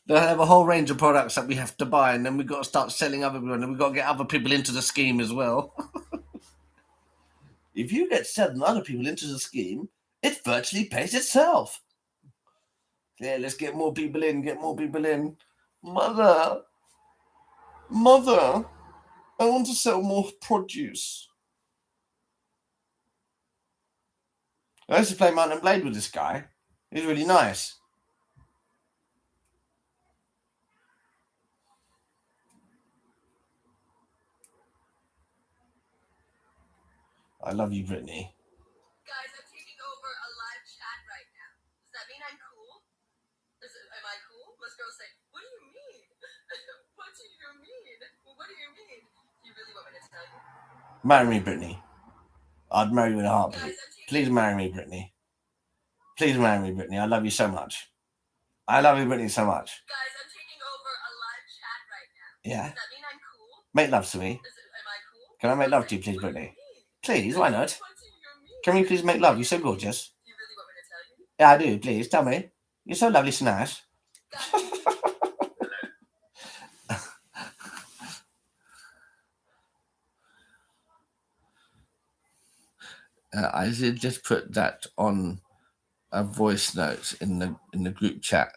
Speaker 4: They'll have a whole range of products that we have to buy, and then we've got to start selling other people, and we've got to get other people into the scheme as well. If you get 7 other people into the scheme, it virtually pays itself. Yeah, let's get more people in, Mother, I want to sell more produce. I used to play Mount and Blade with this guy. He's really nice. I love you, Brittany.
Speaker 12: Guys, I'm taking over a live chat right now. Does that mean I'm cool? Am I cool? Most girls say, what do you mean? What do you mean? What do you mean? You really want me to tell you?
Speaker 4: Marry me, Brittany. I'd marry you in a heartbeat. Please marry me, Brittany. Please marry me, Brittany. I love you so much. I love you, Brittany, so much.
Speaker 12: Guys, I'm taking over a live chat right now.
Speaker 4: Yeah.
Speaker 12: Does that mean I'm cool?
Speaker 4: Make love to me.
Speaker 12: Am I cool?
Speaker 4: Can I make love to you, please, Brittany? Please, why not? Can we please make love? You're so gorgeous.
Speaker 12: You really want me to tell you?
Speaker 4: Yeah, I do. Please, tell me. You're so lovely, so nice. I did just put that on a voice note in the group chat.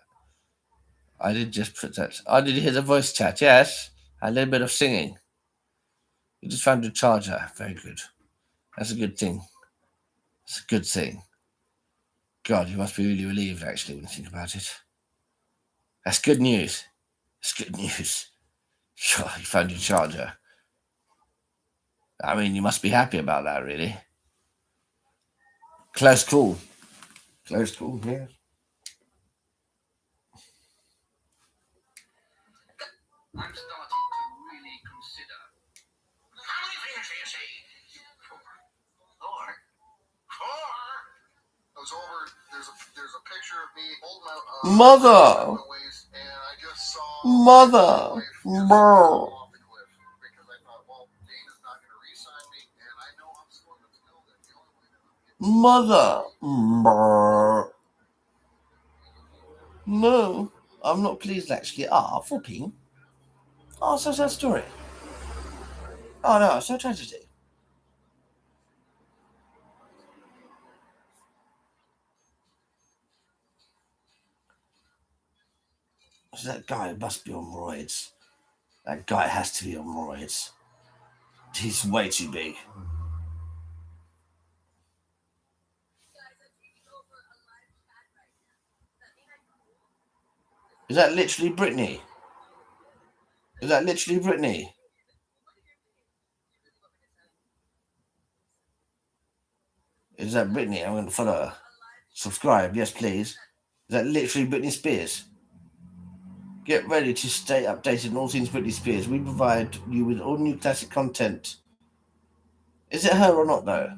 Speaker 4: I did just put that. Oh, did you hear the voice chat? Yes. A little bit of singing. You just found your charger. Very good. That's a good thing. It's a good thing. God, you must be really relieved, actually, when you think about it. That's good news. It's good news. Sure, you found your charger. I mean, you must be happy about that, really. Close call. Close call, yeah.
Speaker 5: I'm starting to really consider. How many fingers do you see? 4. 4?
Speaker 13: was over. There's a picture of me holding out.
Speaker 4: Mother.
Speaker 13: And I just saw
Speaker 4: Mother. Bro. Mother. No, I'm not pleased actually. Flipping. Oh, so sad story. Oh no, so tragedy. So that guy must be on roids. That guy has to be on roids. He's way too big. Is that literally Britney? Is that literally Britney? Is that Britney? I'm going to follow her. Subscribe, yes please. Is that literally Britney Spears? Get ready to stay updated on all things Britney Spears. We provide you with all new classic content. Is it her or not though?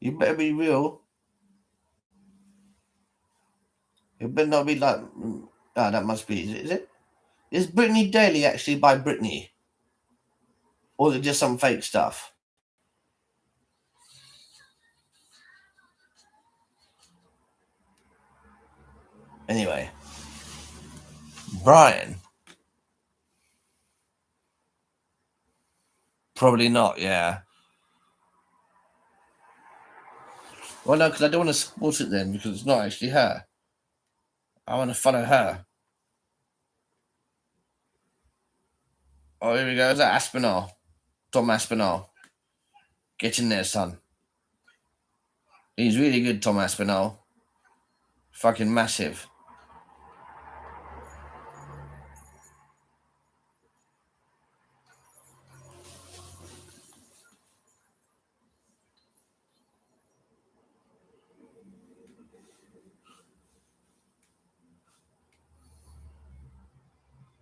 Speaker 4: You better be real. It better not be like... that must be... Is it? Is Britney Daily actually by Britney? Or is it just some fake stuff? Anyway. Brian. Probably not, yeah. Well, no, because I don't want to support it then, because it's not actually her. I want to follow her. Oh, here we go. Is that Aspinall? Tom Aspinall. Get in there, son. He's really good, Tom Aspinall. Fucking massive.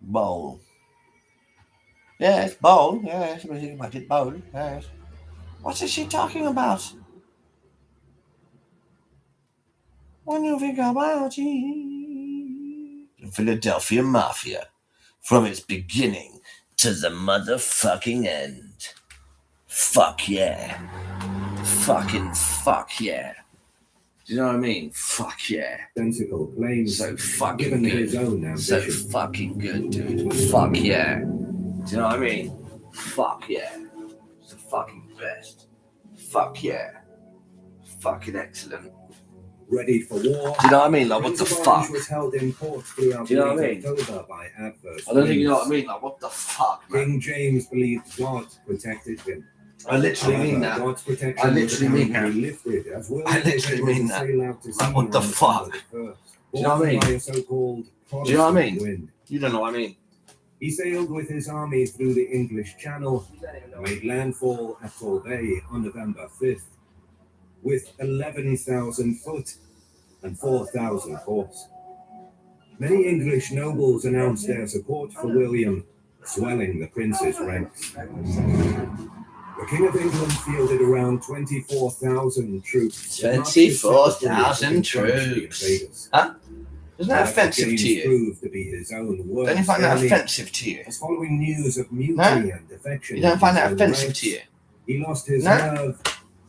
Speaker 4: Bowl. Yes, bowl. Yes, what do you think about it? Bowl. Yes. What is she talking about? When you think about it. Philadelphia Mafia. From its beginning to the motherfucking end. Fuck yeah. Fucking fuck yeah. Do you know what I mean? Fuck yeah.
Speaker 11: Identical claims.
Speaker 4: So fucking
Speaker 11: given
Speaker 4: good.
Speaker 11: his own ambition.
Speaker 4: So fucking good, dude. Fuck yeah. Do you know what I mean? Fuck yeah. It's the fucking best. Fuck yeah. Fucking excellent.
Speaker 11: Ready for war.
Speaker 4: Do you know what I mean? Like, what the fuck?
Speaker 11: Was held in court throughout
Speaker 4: Do you know what I mean?
Speaker 11: October by adverse
Speaker 4: I don't think you know
Speaker 11: winds.
Speaker 4: what I mean. Like, what the fuck, man?
Speaker 11: King James believed God protected him.
Speaker 4: I literally mean
Speaker 11: However,
Speaker 4: that.
Speaker 11: God's protection
Speaker 4: I literally
Speaker 11: was
Speaker 4: mean that.
Speaker 11: apparently lifted as well.
Speaker 4: I literally mean that. Like, what the fuck? Do you know what I mean?
Speaker 11: By a so-called
Speaker 4: Do you know what I mean?
Speaker 11: wind.
Speaker 4: You don't know what I mean.
Speaker 11: He sailed with his army through the English Channel and made landfall at Torbay on November 5th with 11,000 foot and 4,000 horse. Many English nobles announced their support for William, swelling the prince's ranks. The King of England fielded around 24,000 troops.
Speaker 4: 24,000 troops. Huh? Isn't that offensive to you?
Speaker 11: Proved to be his own worst
Speaker 4: Don't you find that
Speaker 11: enemy.
Speaker 4: offensive to you?
Speaker 11: As following news of mutiny and defection,
Speaker 4: You don't find that
Speaker 11: in his own
Speaker 4: offensive
Speaker 11: ranks,
Speaker 4: to you?
Speaker 11: He lost his
Speaker 4: No?
Speaker 11: nerve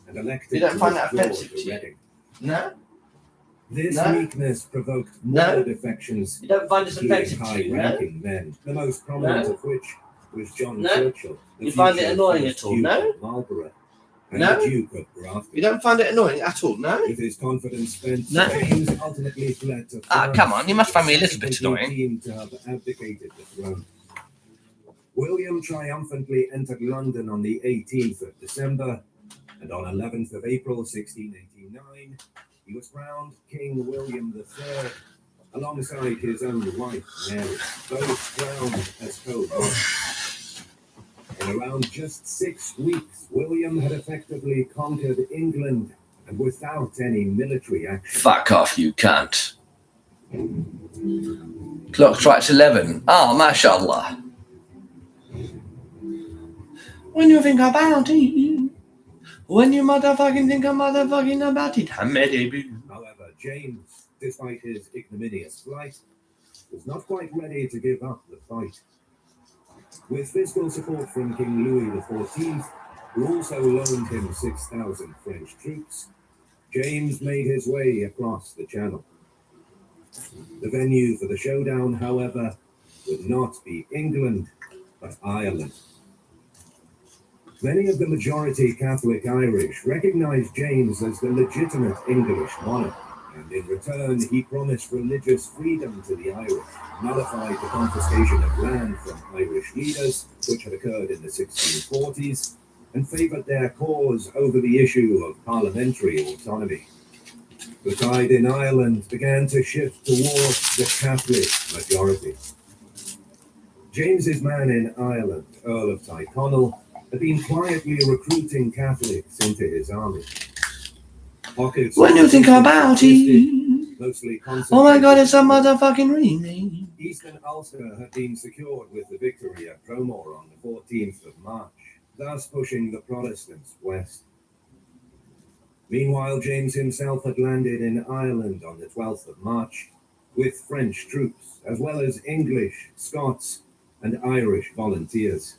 Speaker 11: and elected
Speaker 4: You don't
Speaker 11: to
Speaker 4: find that
Speaker 11: withdraw
Speaker 4: offensive to you?
Speaker 11: Reading.
Speaker 4: No?
Speaker 11: This
Speaker 4: No?
Speaker 11: weakness provoked more
Speaker 4: No?
Speaker 11: defections,
Speaker 4: You don't find this
Speaker 11: including
Speaker 4: offensive to you, no?
Speaker 11: high-ranking men, the most prominent
Speaker 4: No?
Speaker 11: of which was John
Speaker 4: No?
Speaker 11: Churchill, the
Speaker 4: You find it
Speaker 11: future
Speaker 4: annoying
Speaker 11: first
Speaker 4: at all,
Speaker 11: Duke
Speaker 4: no?
Speaker 11: of Marlborough, and
Speaker 4: No?
Speaker 11: the Duke of Grafton.
Speaker 4: You don't find it annoying at all, no?
Speaker 11: With his confidence spent,
Speaker 4: No?
Speaker 11: James ultimately fled to France,
Speaker 4: Come on, you must find me a little bit
Speaker 11: subsequently
Speaker 4: annoying.
Speaker 11: deemed to have abdicated the throne. William triumphantly entered London on the 18th of December, and on 11th of April 1689, he was crowned King William III, alongside his own wife Mary, both crowned as co-monarchs. In around just 6 weeks, William had effectively conquered England, and without any military action.
Speaker 4: Fuck off, you cunt. Clock strikes 11. Oh, mashallah. When you think about it, when you motherfucking think about it,
Speaker 11: However, James, despite his ignominious flight, was not quite ready to give up the fight. With fiscal support from King Louis XIV, who also loaned him 6,000 French troops, James made his way across the Channel. The venue for the showdown, however, would not be England, but Ireland. Many of the majority Catholic Irish recognized James as the legitimate English monarch, and in return he promised religious freedom to the Irish, nullified the confiscation of land from Irish leaders, which had occurred in the 1640s, and favoured their cause over the issue of parliamentary autonomy. The tide in Ireland began to shift towards the Catholic majority. James's man in Ireland, Earl of Tyrconnell, had been quietly recruiting Catholics into his army. Pockets
Speaker 4: what do you think about it?
Speaker 11: mostly
Speaker 4: Oh my god, it's a motherfucking remake.
Speaker 11: Eastern Ulster had been secured with the victory at Dromore on the 14th of March, thus pushing the Protestants west. Meanwhile, James himself had landed in Ireland on the 12th of March with French troops, as well as English, Scots, and Irish volunteers.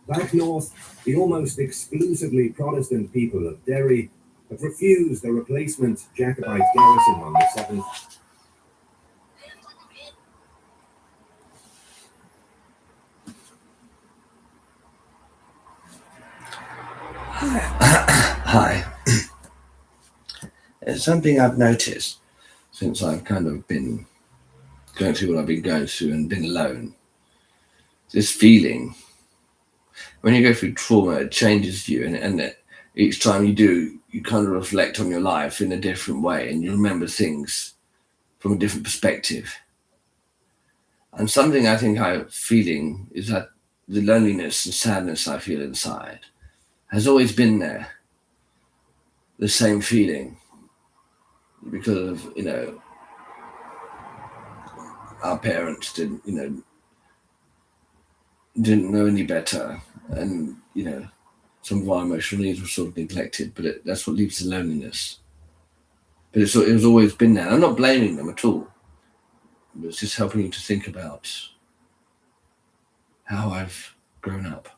Speaker 11: Back north, the almost exclusively Protestant people of Derry had refused a replacement Jacobite garrison on the 7th.
Speaker 1: Hi. It's something I've noticed since I've kind of been going through what I've been going through and been alone. This feeling, when you go through trauma, it changes you, and each time you do, you kind of reflect on your life in a different way, and you remember things from a different perspective. And something I think I'm feeling is that the loneliness and sadness I feel inside has always been there. The same feeling, because of, our parents didn't know any better, and some of our emotional needs were sort of neglected, but that's what leads to loneliness. But it was always been there. I'm not blaming them at all, but it's just helping you to think about how I've grown up.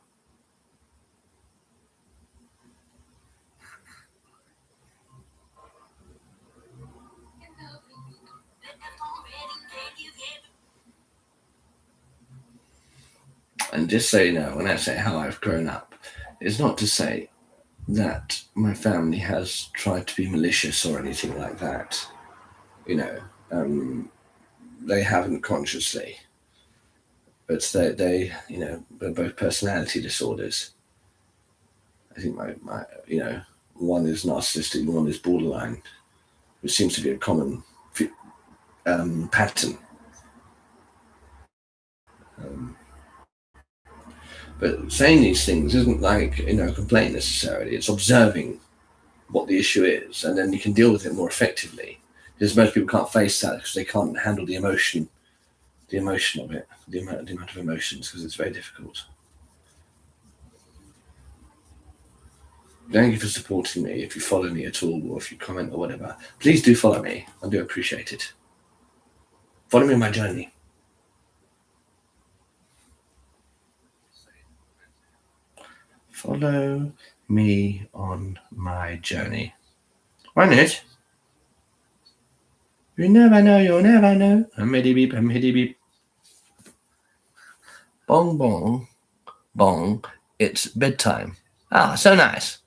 Speaker 1: And just so you know, when I say how I've grown up, it's not to say that my family has tried to be malicious or anything like that. They haven't consciously, but they're both personality disorders. I think my one is narcissistic, one is borderline, which seems to be a common pattern. But saying these things isn't like a complaint necessarily. It's observing what the issue is, and then you can deal with it more effectively. Because most people can't face that because they can't handle the emotion of it, the amount of emotions, because it's very difficult. Thank you for supporting me. If you follow me at all, or if you comment or whatever, please do follow me. I do appreciate it. Follow me on my journey. Follow me on my journey. Why not? You never know, you'll never know. I'm hitty beep, I'm hitty beep. Bong bong, bong, it's bedtime. Ah, so nice.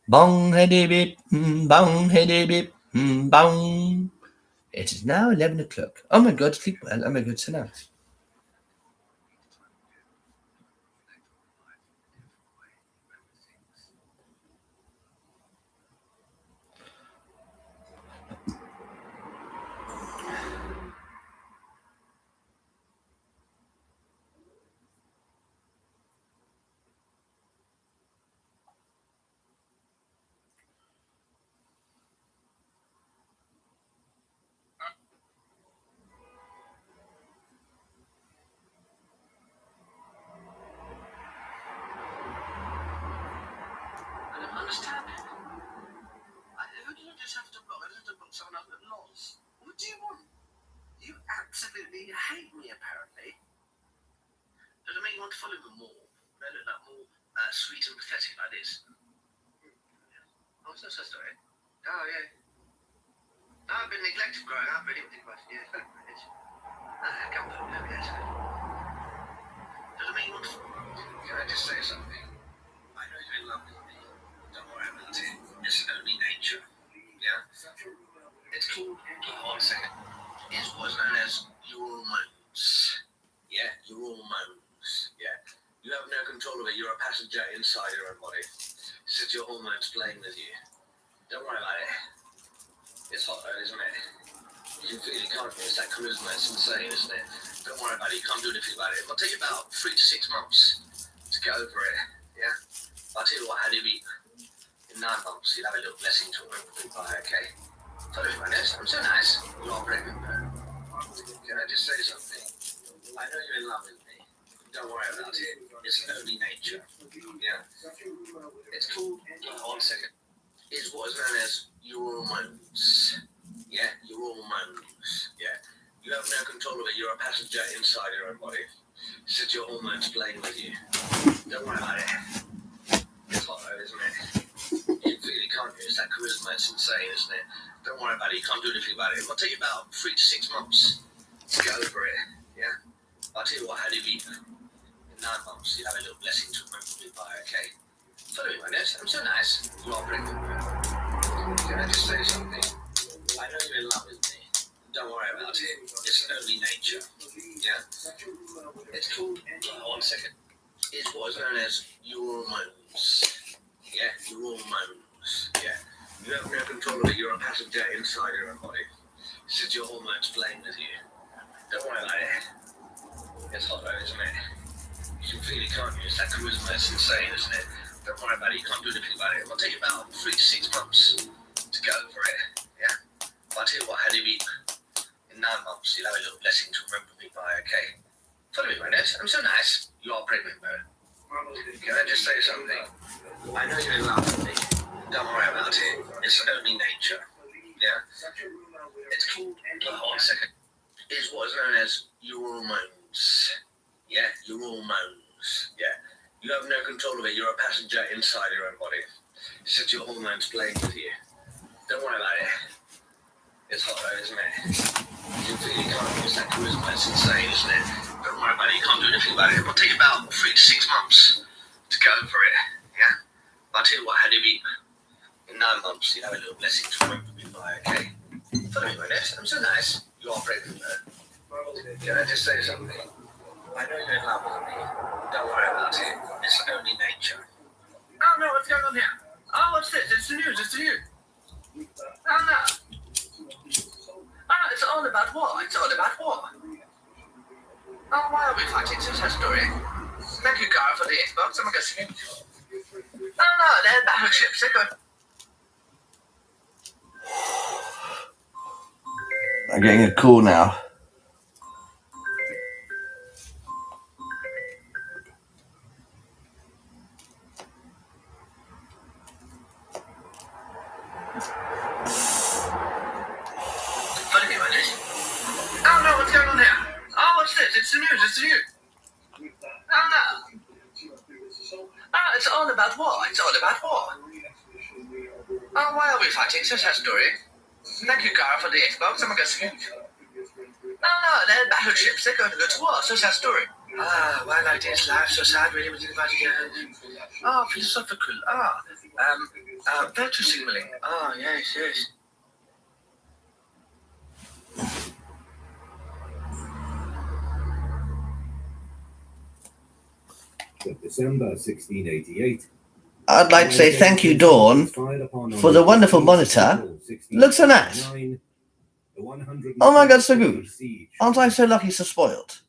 Speaker 1: Bong hitty beep, bong hitty beep, bong. It is now 11 o'clock. Oh my god, sleep well. Oh my god, so nice.
Speaker 5: Understand it. Who do you just have to book? I just have to book someone else at Lots. What do you want? You absolutely hate me, apparently. you want to follow me more? They look like more sweet and pathetic like this. Oh, it's not so story. Oh, yeah. No, I've been neglected growing up, really, with the question. Yeah, come on, yes. Doesn't mean you want to. Can I just say something? I know you're in love with me. Don't worry about it. It's only nature. Yeah. It's called, one second. It's what's known as your hormones. Yeah, your hormones. Yeah. You have no control of it. You're a passenger inside your own body. It's just your hormones playing with you. Don't worry about it. It's hot though, isn't it? You can feel it, can't you? It's that charisma. It's insane, isn't it? Don't worry about it. You can't do anything about it. It'll take you about 3 to 6 months to get over it. Yeah? I'll tell you what, had you be in 9 months, you'd have a little blessing to remember me by, okay? Follow me, my nose. I'm so nice. You are pregnant, though. Can I just say something? I know you're in love with me. Don't worry about it. It's only nature. Yeah? It's called, one second. It's what is known as your hormones. Yeah, your hormones. Yeah. You have no control of it. You're a passenger inside your own body. It's just your hormones playing with you. Don't worry about it. It's hot though, isn't it? You can feel it, can't you? It's that charisma. It's insane, isn't it? Don't worry about it. You can't do anything about it. It'll take you about 3 to 6 months to get over it. Yeah? I'll tell you what, had you been in 9 months, you'd have a little blessing to remember me by, okay? Follow me, my nose. I'm so nice. You are pregnant. Can I just say something? I know you're in love with me. Don't worry about it. It's only nature. Yeah? It's called, one second. It's what is known as your hormones. Yeah, your hormones. Yeah. You have no control of it. You're a passenger inside your own body. It's just your hormones playing with you. Don't worry about it. It's hot though, isn't it? You can feel it, can't you? It's that charisma. It's insane, isn't it? Don't worry about it. You can't do anything about it. It'll take you about 3 to 6 months to get over it. Yeah? I'll tell you what, had you been in 9 months, you'll have a little blessing to remember me by, okay? Follow me, my nose. I'm so nice. You are pregnant, though. Can I just say something? I know you're in love with me. Don't worry about it. It's only nature. Yeah? It's called, one second. It's what is known as your hormones. Yeah, your hormones. Yeah. You have no control of it. You're a passenger inside your own body. It's just your hormones playing with you. Don't worry about it. It's hot though, isn't it? You can feel it, can't you? It's that charisma. It's insane, isn't it? Don't worry about it. You can't do anything about it. It'll take you about 3 to 6 months to get over it. Yeah? I'll tell you what, had you been in 9 months, you'd have a little blessing to remember me by, okay? Follow me, my nose. I'm so nice. You are pregnant, though. Can I just say something? I know you're in love with me. Don't worry about it. It's only nature. Oh no, what's going on here? Oh, what's this? It's the news. It's the news. Oh no. Oh, it's all about war. It's all about war. Oh, why are we fighting? It's a sad story. Thank you, Gar, for the Xbox. I'm guessing. Oh no, they're battleships. They're good.
Speaker 4: I'm getting a call now.
Speaker 5: Oh no, what's going on here? Oh, what's this? It's the news. It's the news. Oh no. Oh, it's all about war. It's all about war. Oh, why are we fighting? It's a sad story. Thank you, Gar, for the Xbox. I'm guessing. Oh no, they're battleships. They're going to go to war. So sad story. Ah, why like this? Life so sad. Really, we think about it. Oh, philosophical. Virtue signaling. Oh, yes, yes.
Speaker 11: Of December 1688.
Speaker 4: I'd like to say thank you, Dawn, for the wonderful monitor. Looks so nice. Oh my god, so good. Aren't I so lucky, so spoiled?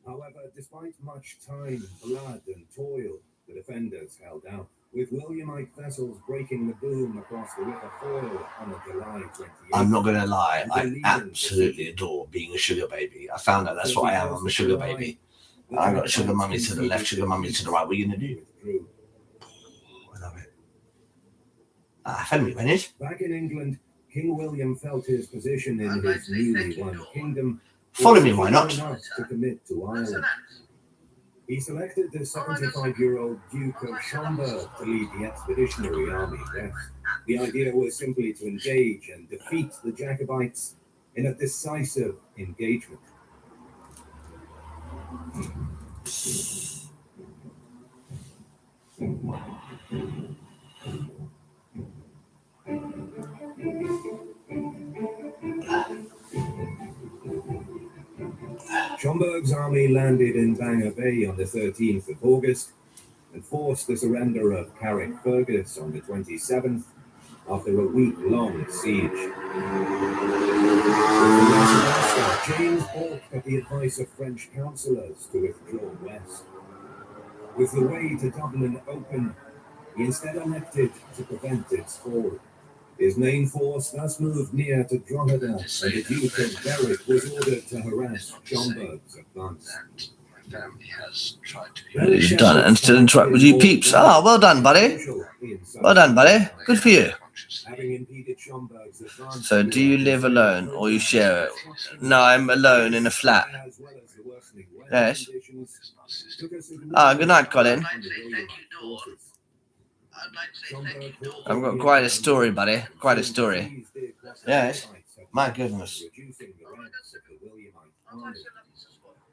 Speaker 11: However, despite much time, blood, and toil, the defenders held out, with Williamite vessels breaking the boom across the River Foyle on July 28th.
Speaker 4: I'm not going to lie, I absolutely adore being a sugar baby. I found out that's what I am. I'm a sugar baby. I got sugar mummy to the left, sugar mummy to the right. What are you going to do? I love it. Follow me, Wennis.
Speaker 11: Back in England, King William felt his position in his newly won kingdom.
Speaker 4: Follow me, why not?
Speaker 11: To commit to Ireland. He selected the 75-year-old Duke of Schomberg to lead the Expeditionary Army West. The idea was simply to engage and defeat the Jacobites in a decisive engagement. Schomberg's army landed in Bangor Bay on the 13th of August and forced the surrender of Carrickfergus on the 27th after a week-long siege. James balked at the advice of French councillors to withdraw west. With the way to Dublin open, he instead elected to prevent its fall. His main force thus moved near to Drogheda, and the Duke of Berwick was ordered to harass Schomberg's advance.
Speaker 4: He's done it and still interact with you peeps. Ah, well done, buddy. Well done, buddy. Good for you. So, do you live alone or you share it? No, I'm alone in a flat. Yes. Ah, good night, Colin. I've got quite a story, buddy. Quite a story. Yes. My goodness.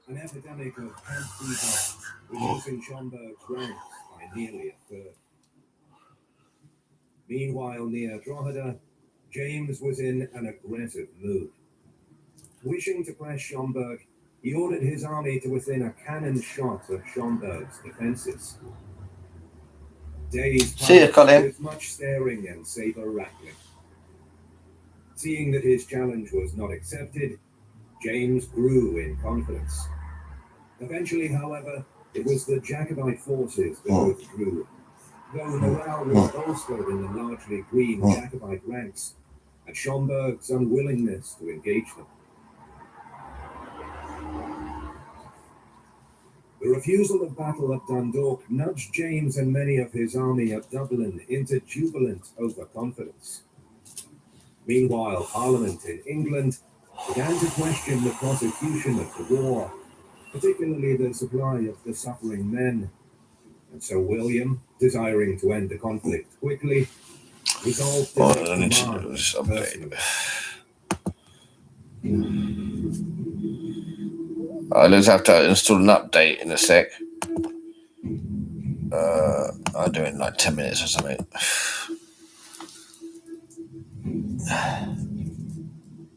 Speaker 11: An epidemic of camp fever, reducing Schomberg's ranks by nearly a third. Meanwhile, near Drogheda, James was in an aggressive mood. Wishing to press Schomberg, he ordered his army to within a cannon shot of Schomberg's defences. Days passed with much staring and saber rattling. Seeing that his challenge was not accepted, James grew in confidence. Eventually, however, it was the Jacobite forces that withdrew. Though morale was bolstered in the largely green Jacobite ranks, at Schomberg's unwillingness to engage them. The refusal of battle at Dundalk nudged James and many of his army at Dublin into jubilant overconfidence. Meanwhile, Parliament in England began to question the prosecution of the war, particularly the supply of the suffering men. And so William, desiring to end the conflict quickly, resolved to take command personally.
Speaker 4: I'll just have to install an update in a sec. I'll do it in like 10 minutes or something.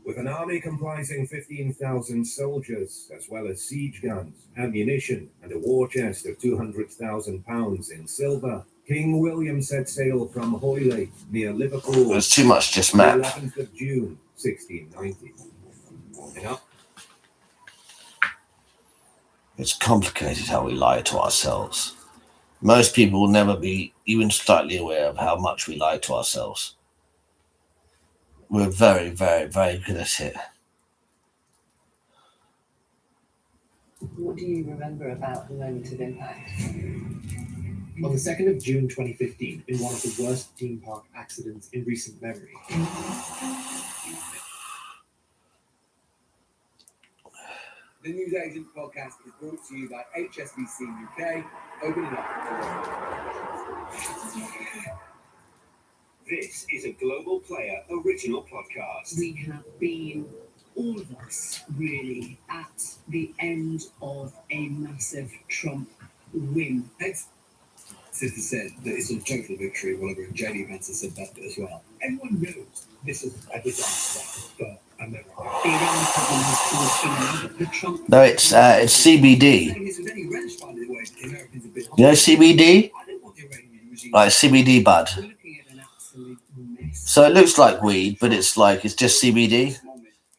Speaker 11: With an army comprising 15,000 soldiers, as well as siege guns, ammunition, and a war chest of £200,000 in silver, King William set sail from Hoylake, near Liverpool.
Speaker 4: There's too much just map.
Speaker 11: The 11th of June, 1690. Enough.
Speaker 4: It's complicated how we lie to ourselves. Most people will never be even slightly aware of how much we lie to ourselves. We're very, very, very good at it.
Speaker 14: What do you remember about the moment of impact?
Speaker 15: On the 2nd of June 2015, in one of the worst theme park accidents in recent memory.
Speaker 16: The News Agent podcast is brought to you by HSBC UK, opening up the world.
Speaker 17: This is a Global Player original podcast.
Speaker 18: We have been, all of us, really, at the end of a massive Trump win.
Speaker 16: Sister said that it's a total victory, whatever, and JD Vance has said that as well.
Speaker 15: Everyone knows this is a disaster for America.
Speaker 18: The Iran problem has caused the Trump...
Speaker 4: No, it's CBD. You know CBD? Like CBD bud. So it looks like weed, but it's just CBD.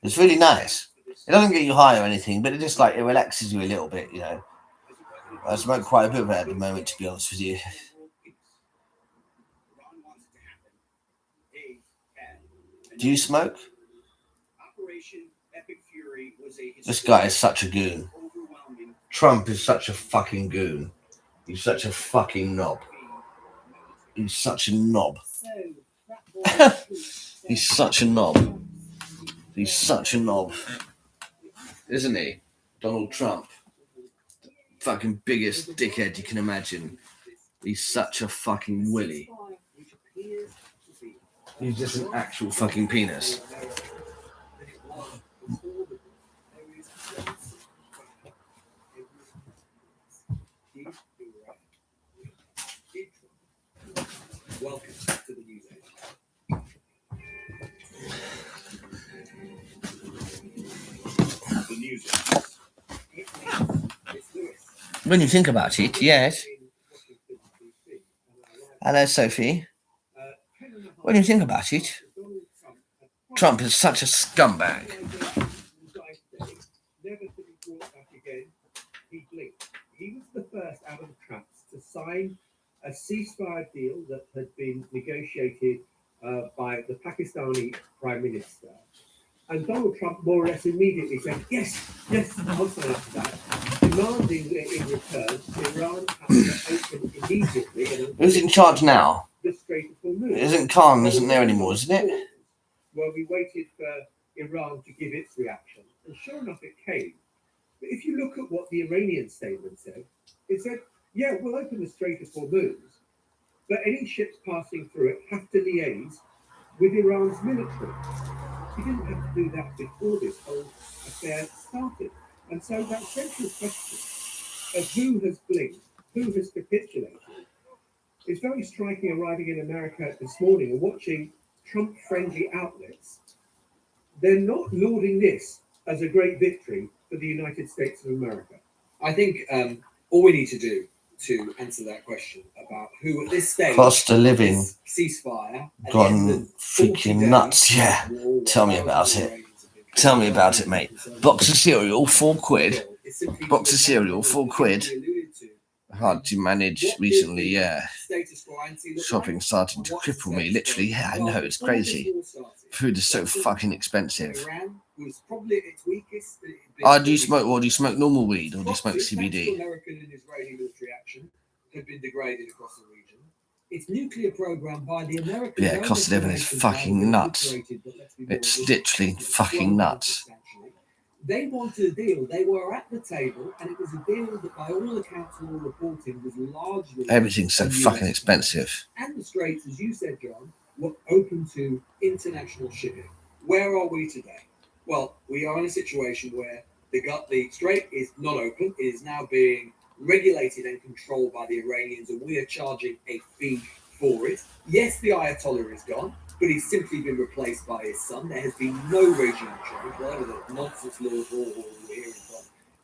Speaker 4: It's really nice. It doesn't get you high or anything, but it just it relaxes you a little bit, you know. I smoke quite a bit of it at the moment, to be honest with you. Do you smoke? This guy is such a goon. Trump is such a fucking goon. He's such a fucking knob. He's such a knob. He's such a knob. He's such a knob. Isn't he? Donald Trump. fucking biggest dickhead you can imagine. He's such a fucking willy. He's just an actual fucking penis.
Speaker 16: Welcome to the news age. The news age.
Speaker 4: When you think about it, yes. Hello, Sophie. When you think about it, Trump is such a scumbag.
Speaker 7: Never to be brought back again. He blinked. He was the first out of the traps to sign a ceasefire deal that had been negotiated by the Pakistani Prime Minister. And Donald Trump more or less immediately said, yes, I'll sign up to that, demanding that in return Iran has to open immediately.
Speaker 4: Who's in charge now?
Speaker 7: The Strait of Hormuz.
Speaker 4: Isn't Khan isn't there anymore, isn't it?
Speaker 7: Well, we waited for Iran to give its reaction, and sure enough, it came. But if you look at what the Iranian statement said, it said, yeah, we'll open the Strait of Hormuz, but any ships passing through it have to liaise with Iran's military. You didn't have to do that before this whole affair started. And so that central question of who has blinked, who has capitulated, is very striking arriving in America this morning and watching Trump-friendly outlets. They're not lauding this as a great victory for the United States of America.
Speaker 16: I think all we need to do to answer that question about who at this stage
Speaker 4: Cost of living
Speaker 16: ceasefire
Speaker 4: gone freaking nuts. Yeah, tell me about it. Tell me about it, mate. Box of cereal, £4. Box of cereal, £4. Hard to manage recently, yeah. Shopping starting to cripple me, literally. Yeah, I know, it's crazy. Food is so fucking expensive. Oh, do you smoke? Well, do you smoke normal weed or do you smoke CBD?
Speaker 16: American and Israeli military action had been degraded across the region. Its nuclear program by the American
Speaker 4: Yeah, cost of living is fucking nuts. It's literally fucking nuts.
Speaker 16: They wanted a deal. They were at the table, and it was a deal that, by all accounts and all reporting, was largely
Speaker 4: Everything's so fucking expensive.
Speaker 16: And the straits, as you said, John, were open to international shipping. Where are we today? Well, we are in a situation where the strait is not open. It is now being regulated and controlled by the Iranians, and we are charging a fee for it. Yes, the Ayatollah is gone, but he's simply been replaced by his son. There has been no regime change, whatever the nonsense Lord Hall we're hearing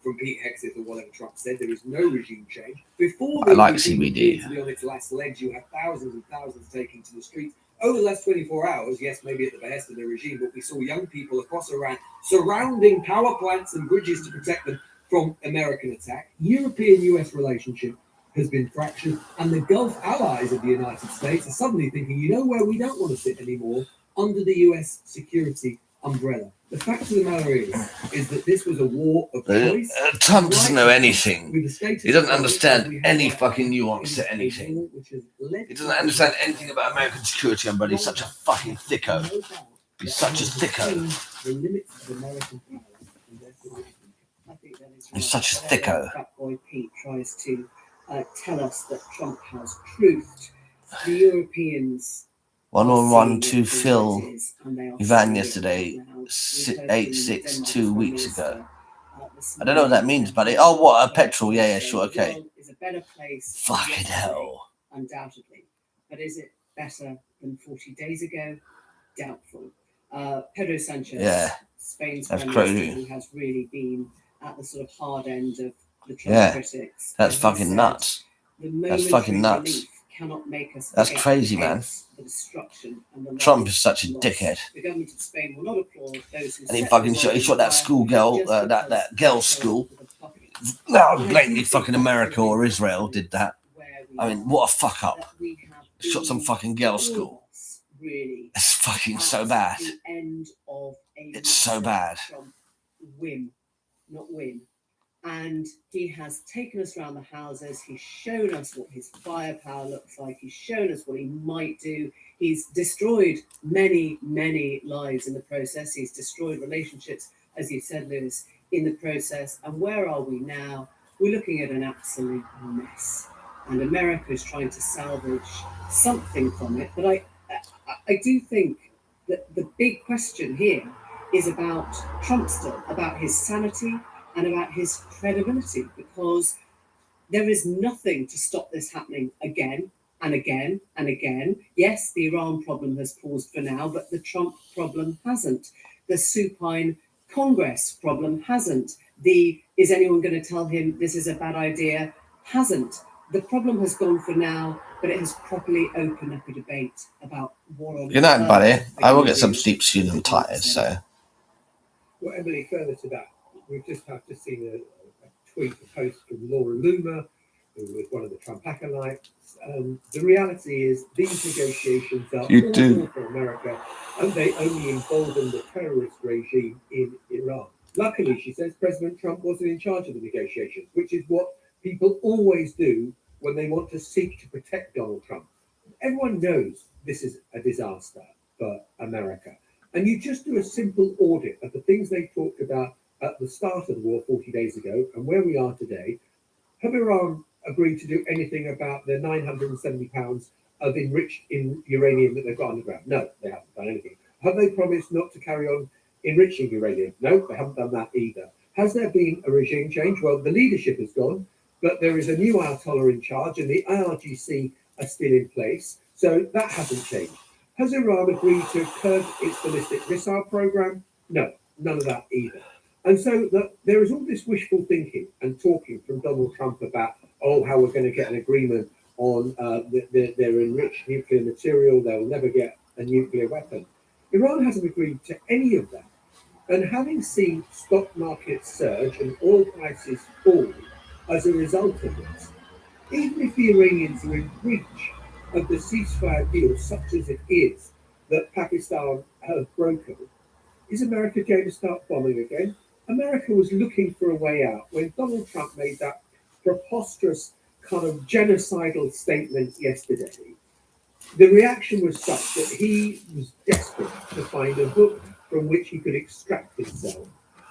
Speaker 16: from Pete Hegseth or whatever Trump said. There is no regime change. Before
Speaker 4: I like CBD.
Speaker 16: to be on its last legs, you have thousands and thousands taking to the streets. Over the last 24 hours, yes, maybe at the behest of the regime, but we saw young people across Iran surrounding power plants and bridges to protect them from American attack. European-US relationship has been fractured, and the Gulf allies of the United States are suddenly thinking, you know where we don't want to sit anymore? Under the US security umbrella. The fact of the matter is that this was a war of choice.
Speaker 4: Trump doesn't know anything. He doesn't understand any fucking nuance to anything. He doesn't understand anything about American security umbrella. He's such a fucking thicko. He's such a thicko. He's such a thicko.
Speaker 18: Boy Pete tries to tell us that Trump has truthed. The Europeans
Speaker 4: 111 to Phil Ivan yesterday, 8-6 2 weeks ago. I don't know what that means, buddy. Oh, what? A petrol? Yeah, sure, okay.
Speaker 18: Is a better place.
Speaker 4: Fucking hell.
Speaker 18: Undoubtedly. But is it better than 40 days ago? Doubtful. Pedro Sanchez, Spain's
Speaker 4: that's
Speaker 18: prime
Speaker 4: crazy.
Speaker 18: minister, who has really been at the sort of hard end of the Trump critics.
Speaker 4: That's fucking nuts. That's fucking nuts.
Speaker 18: Cannot make us
Speaker 4: That's
Speaker 18: forget
Speaker 4: crazy,
Speaker 18: the
Speaker 4: man.
Speaker 18: chaos, the destruction, and the
Speaker 4: Trump
Speaker 18: lives
Speaker 4: is such a
Speaker 18: lost.
Speaker 4: dickhead.
Speaker 18: The government of Spain will not applaud those who
Speaker 4: And he
Speaker 18: set
Speaker 4: fucking
Speaker 18: the
Speaker 4: shot, he
Speaker 18: world
Speaker 4: shot that
Speaker 18: on
Speaker 4: school
Speaker 18: fire
Speaker 4: girl,
Speaker 18: just
Speaker 4: that girl's school. No, blatantly fucking America or Israel did that. I mean, what a fuck up. Shot some fucking girl's school.
Speaker 18: Really,
Speaker 4: It's fucking so bad.
Speaker 18: the end of a
Speaker 4: It's so bad.
Speaker 18: Trump win, not win. And he has taken us around the houses. He's shown us what his firepower looks like. He's shown us what he might do. He's destroyed many, many lives in the process. He's destroyed relationships, as you said, Lewis, in the process. And where are we now? we're looking at an absolute mess. And America is trying to salvage something from it. But I do think that the big question here is about Trump still, about his sanity and about his credibility, because there is nothing to stop this happening again and again and again. Yes, the Iran problem has paused for now, but the Trump problem hasn't. The supine Congress problem hasn't. The is anyone going to tell him this is a bad idea hasn't. The problem has gone for now, but it has properly opened up a debate about what on
Speaker 4: Good night,
Speaker 18: earth
Speaker 4: buddy.
Speaker 18: they're
Speaker 4: I will
Speaker 18: gonna
Speaker 4: get some
Speaker 18: do.
Speaker 4: sleep soon. I'm tired, so.
Speaker 9: Well, Emily, further to that, we've just seen a tweet, a post from Laura Loomer, who was one of the Trump acolytes. The reality is these negotiations are awful for America, and they only embolden the terrorist regime in Iran. Luckily, she says, President Trump wasn't in charge of the negotiations, which is what people always do when they want to seek to protect Donald Trump. Everyone knows this is a disaster for America. And you just do a simple audit of the things they talked about at the start of the war 40 days ago and where we are today. Have Iran agreed to do anything about the 970 pounds of enriched uranium that they've got underground? No, they haven't done anything. Have they promised not to carry on enriching uranium? No, they haven't done that either. Has there been a regime change? Well, the leadership has gone, but there is a new Ayatollah in charge and the IRGC are still in place. So that hasn't changed. Has Iran agreed to curb its ballistic missile program? No, none of that either. And so there is all this wishful thinking and talking from Donald Trump about, how we're going to get an agreement on their enriched nuclear material. They'll never get a nuclear weapon. Iran hasn't agreed to any of that. And having seen stock markets surge and oil prices fall as a result of this, even if the Iranians are in breach of the ceasefire deal, such as it is, that Pakistan has broken, is America going to start bombing again? America was looking for a way out when Donald Trump made that preposterous kind of genocidal statement yesterday. The reaction was such that he was desperate to find a hook from which he could extract himself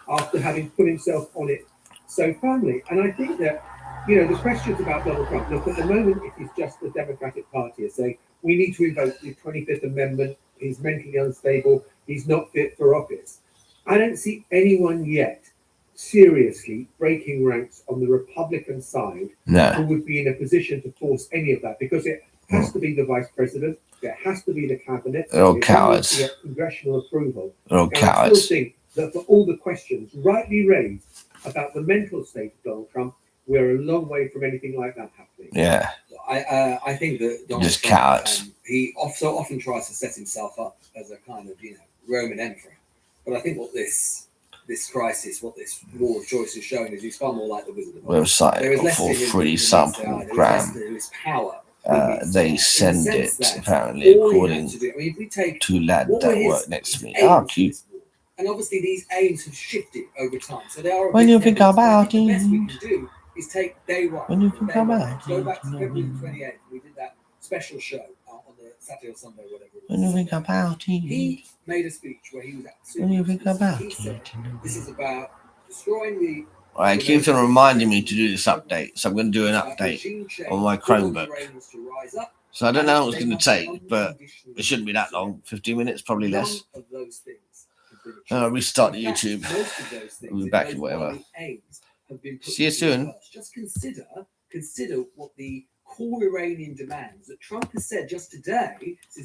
Speaker 9: after having put himself on it so firmly. And I think that, the questions about Donald Trump, look, at the moment, it is just the Democratic Party are saying, we need to invoke the 25th Amendment, he's mentally unstable, he's not fit for office. I don't see anyone yet seriously breaking ranks on the Republican side who would be in a position to force any of that, because it has to be the vice president, it has to be the cabinet,
Speaker 4: They're all
Speaker 9: it
Speaker 4: cowards.
Speaker 9: has to get congressional approval.
Speaker 4: They're all
Speaker 9: And I
Speaker 4: cowards.
Speaker 9: still think that for all the questions rightly raised about the mental state of Donald Trump, we're a long way from anything like that happening.
Speaker 4: Yeah.
Speaker 19: I think that Donald
Speaker 4: Just
Speaker 19: Trump,
Speaker 4: cowards.
Speaker 19: he so often tries to set himself up as a kind of Roman emperor, but I think what this crisis, what this war of choice is showing, is he's far more like the Wizard of Oz.
Speaker 4: Website
Speaker 19: There is less to
Speaker 4: for
Speaker 19: him
Speaker 4: free
Speaker 19: than meets the
Speaker 4: sample
Speaker 19: eye. There is less
Speaker 4: gram.
Speaker 19: to his power.
Speaker 4: They send
Speaker 19: in the
Speaker 4: it
Speaker 19: sense that
Speaker 4: apparently
Speaker 19: all he
Speaker 4: according
Speaker 19: had to do, if we take
Speaker 4: to lad
Speaker 19: what
Speaker 4: that
Speaker 19: were his
Speaker 4: work next to me.
Speaker 19: aims
Speaker 4: Oh,
Speaker 19: for
Speaker 4: cute.
Speaker 19: this war, and obviously these aims have shifted over time, so they are.
Speaker 4: When you think about
Speaker 19: the best we
Speaker 4: it.
Speaker 19: can do is take day one.
Speaker 4: When you think
Speaker 19: day one.
Speaker 4: about
Speaker 19: Go
Speaker 4: it.
Speaker 19: back to February 28th. We did that special show on the Saturday or Sunday, whatever it was.
Speaker 4: When you think about it.
Speaker 19: He made a speech where he was
Speaker 4: When you think about
Speaker 19: he
Speaker 4: it.
Speaker 19: said, this is about destroying the
Speaker 4: Right, it keeps on reminding me to do this update, so I'm going to do an update on my Chromebook. So I don't know how it's going to take, but it shouldn't be that long. 15 minutes, probably less.
Speaker 19: of those things have been
Speaker 4: I'll restart the
Speaker 19: In fact,
Speaker 4: YouTube.
Speaker 19: most of those things,
Speaker 4: We'll be
Speaker 19: if
Speaker 4: back
Speaker 19: those
Speaker 4: in whatever.
Speaker 19: body aims have been put
Speaker 4: See you
Speaker 19: into
Speaker 4: soon.
Speaker 19: reverse. Just consider what the core Iranian demands that Trump has said just today.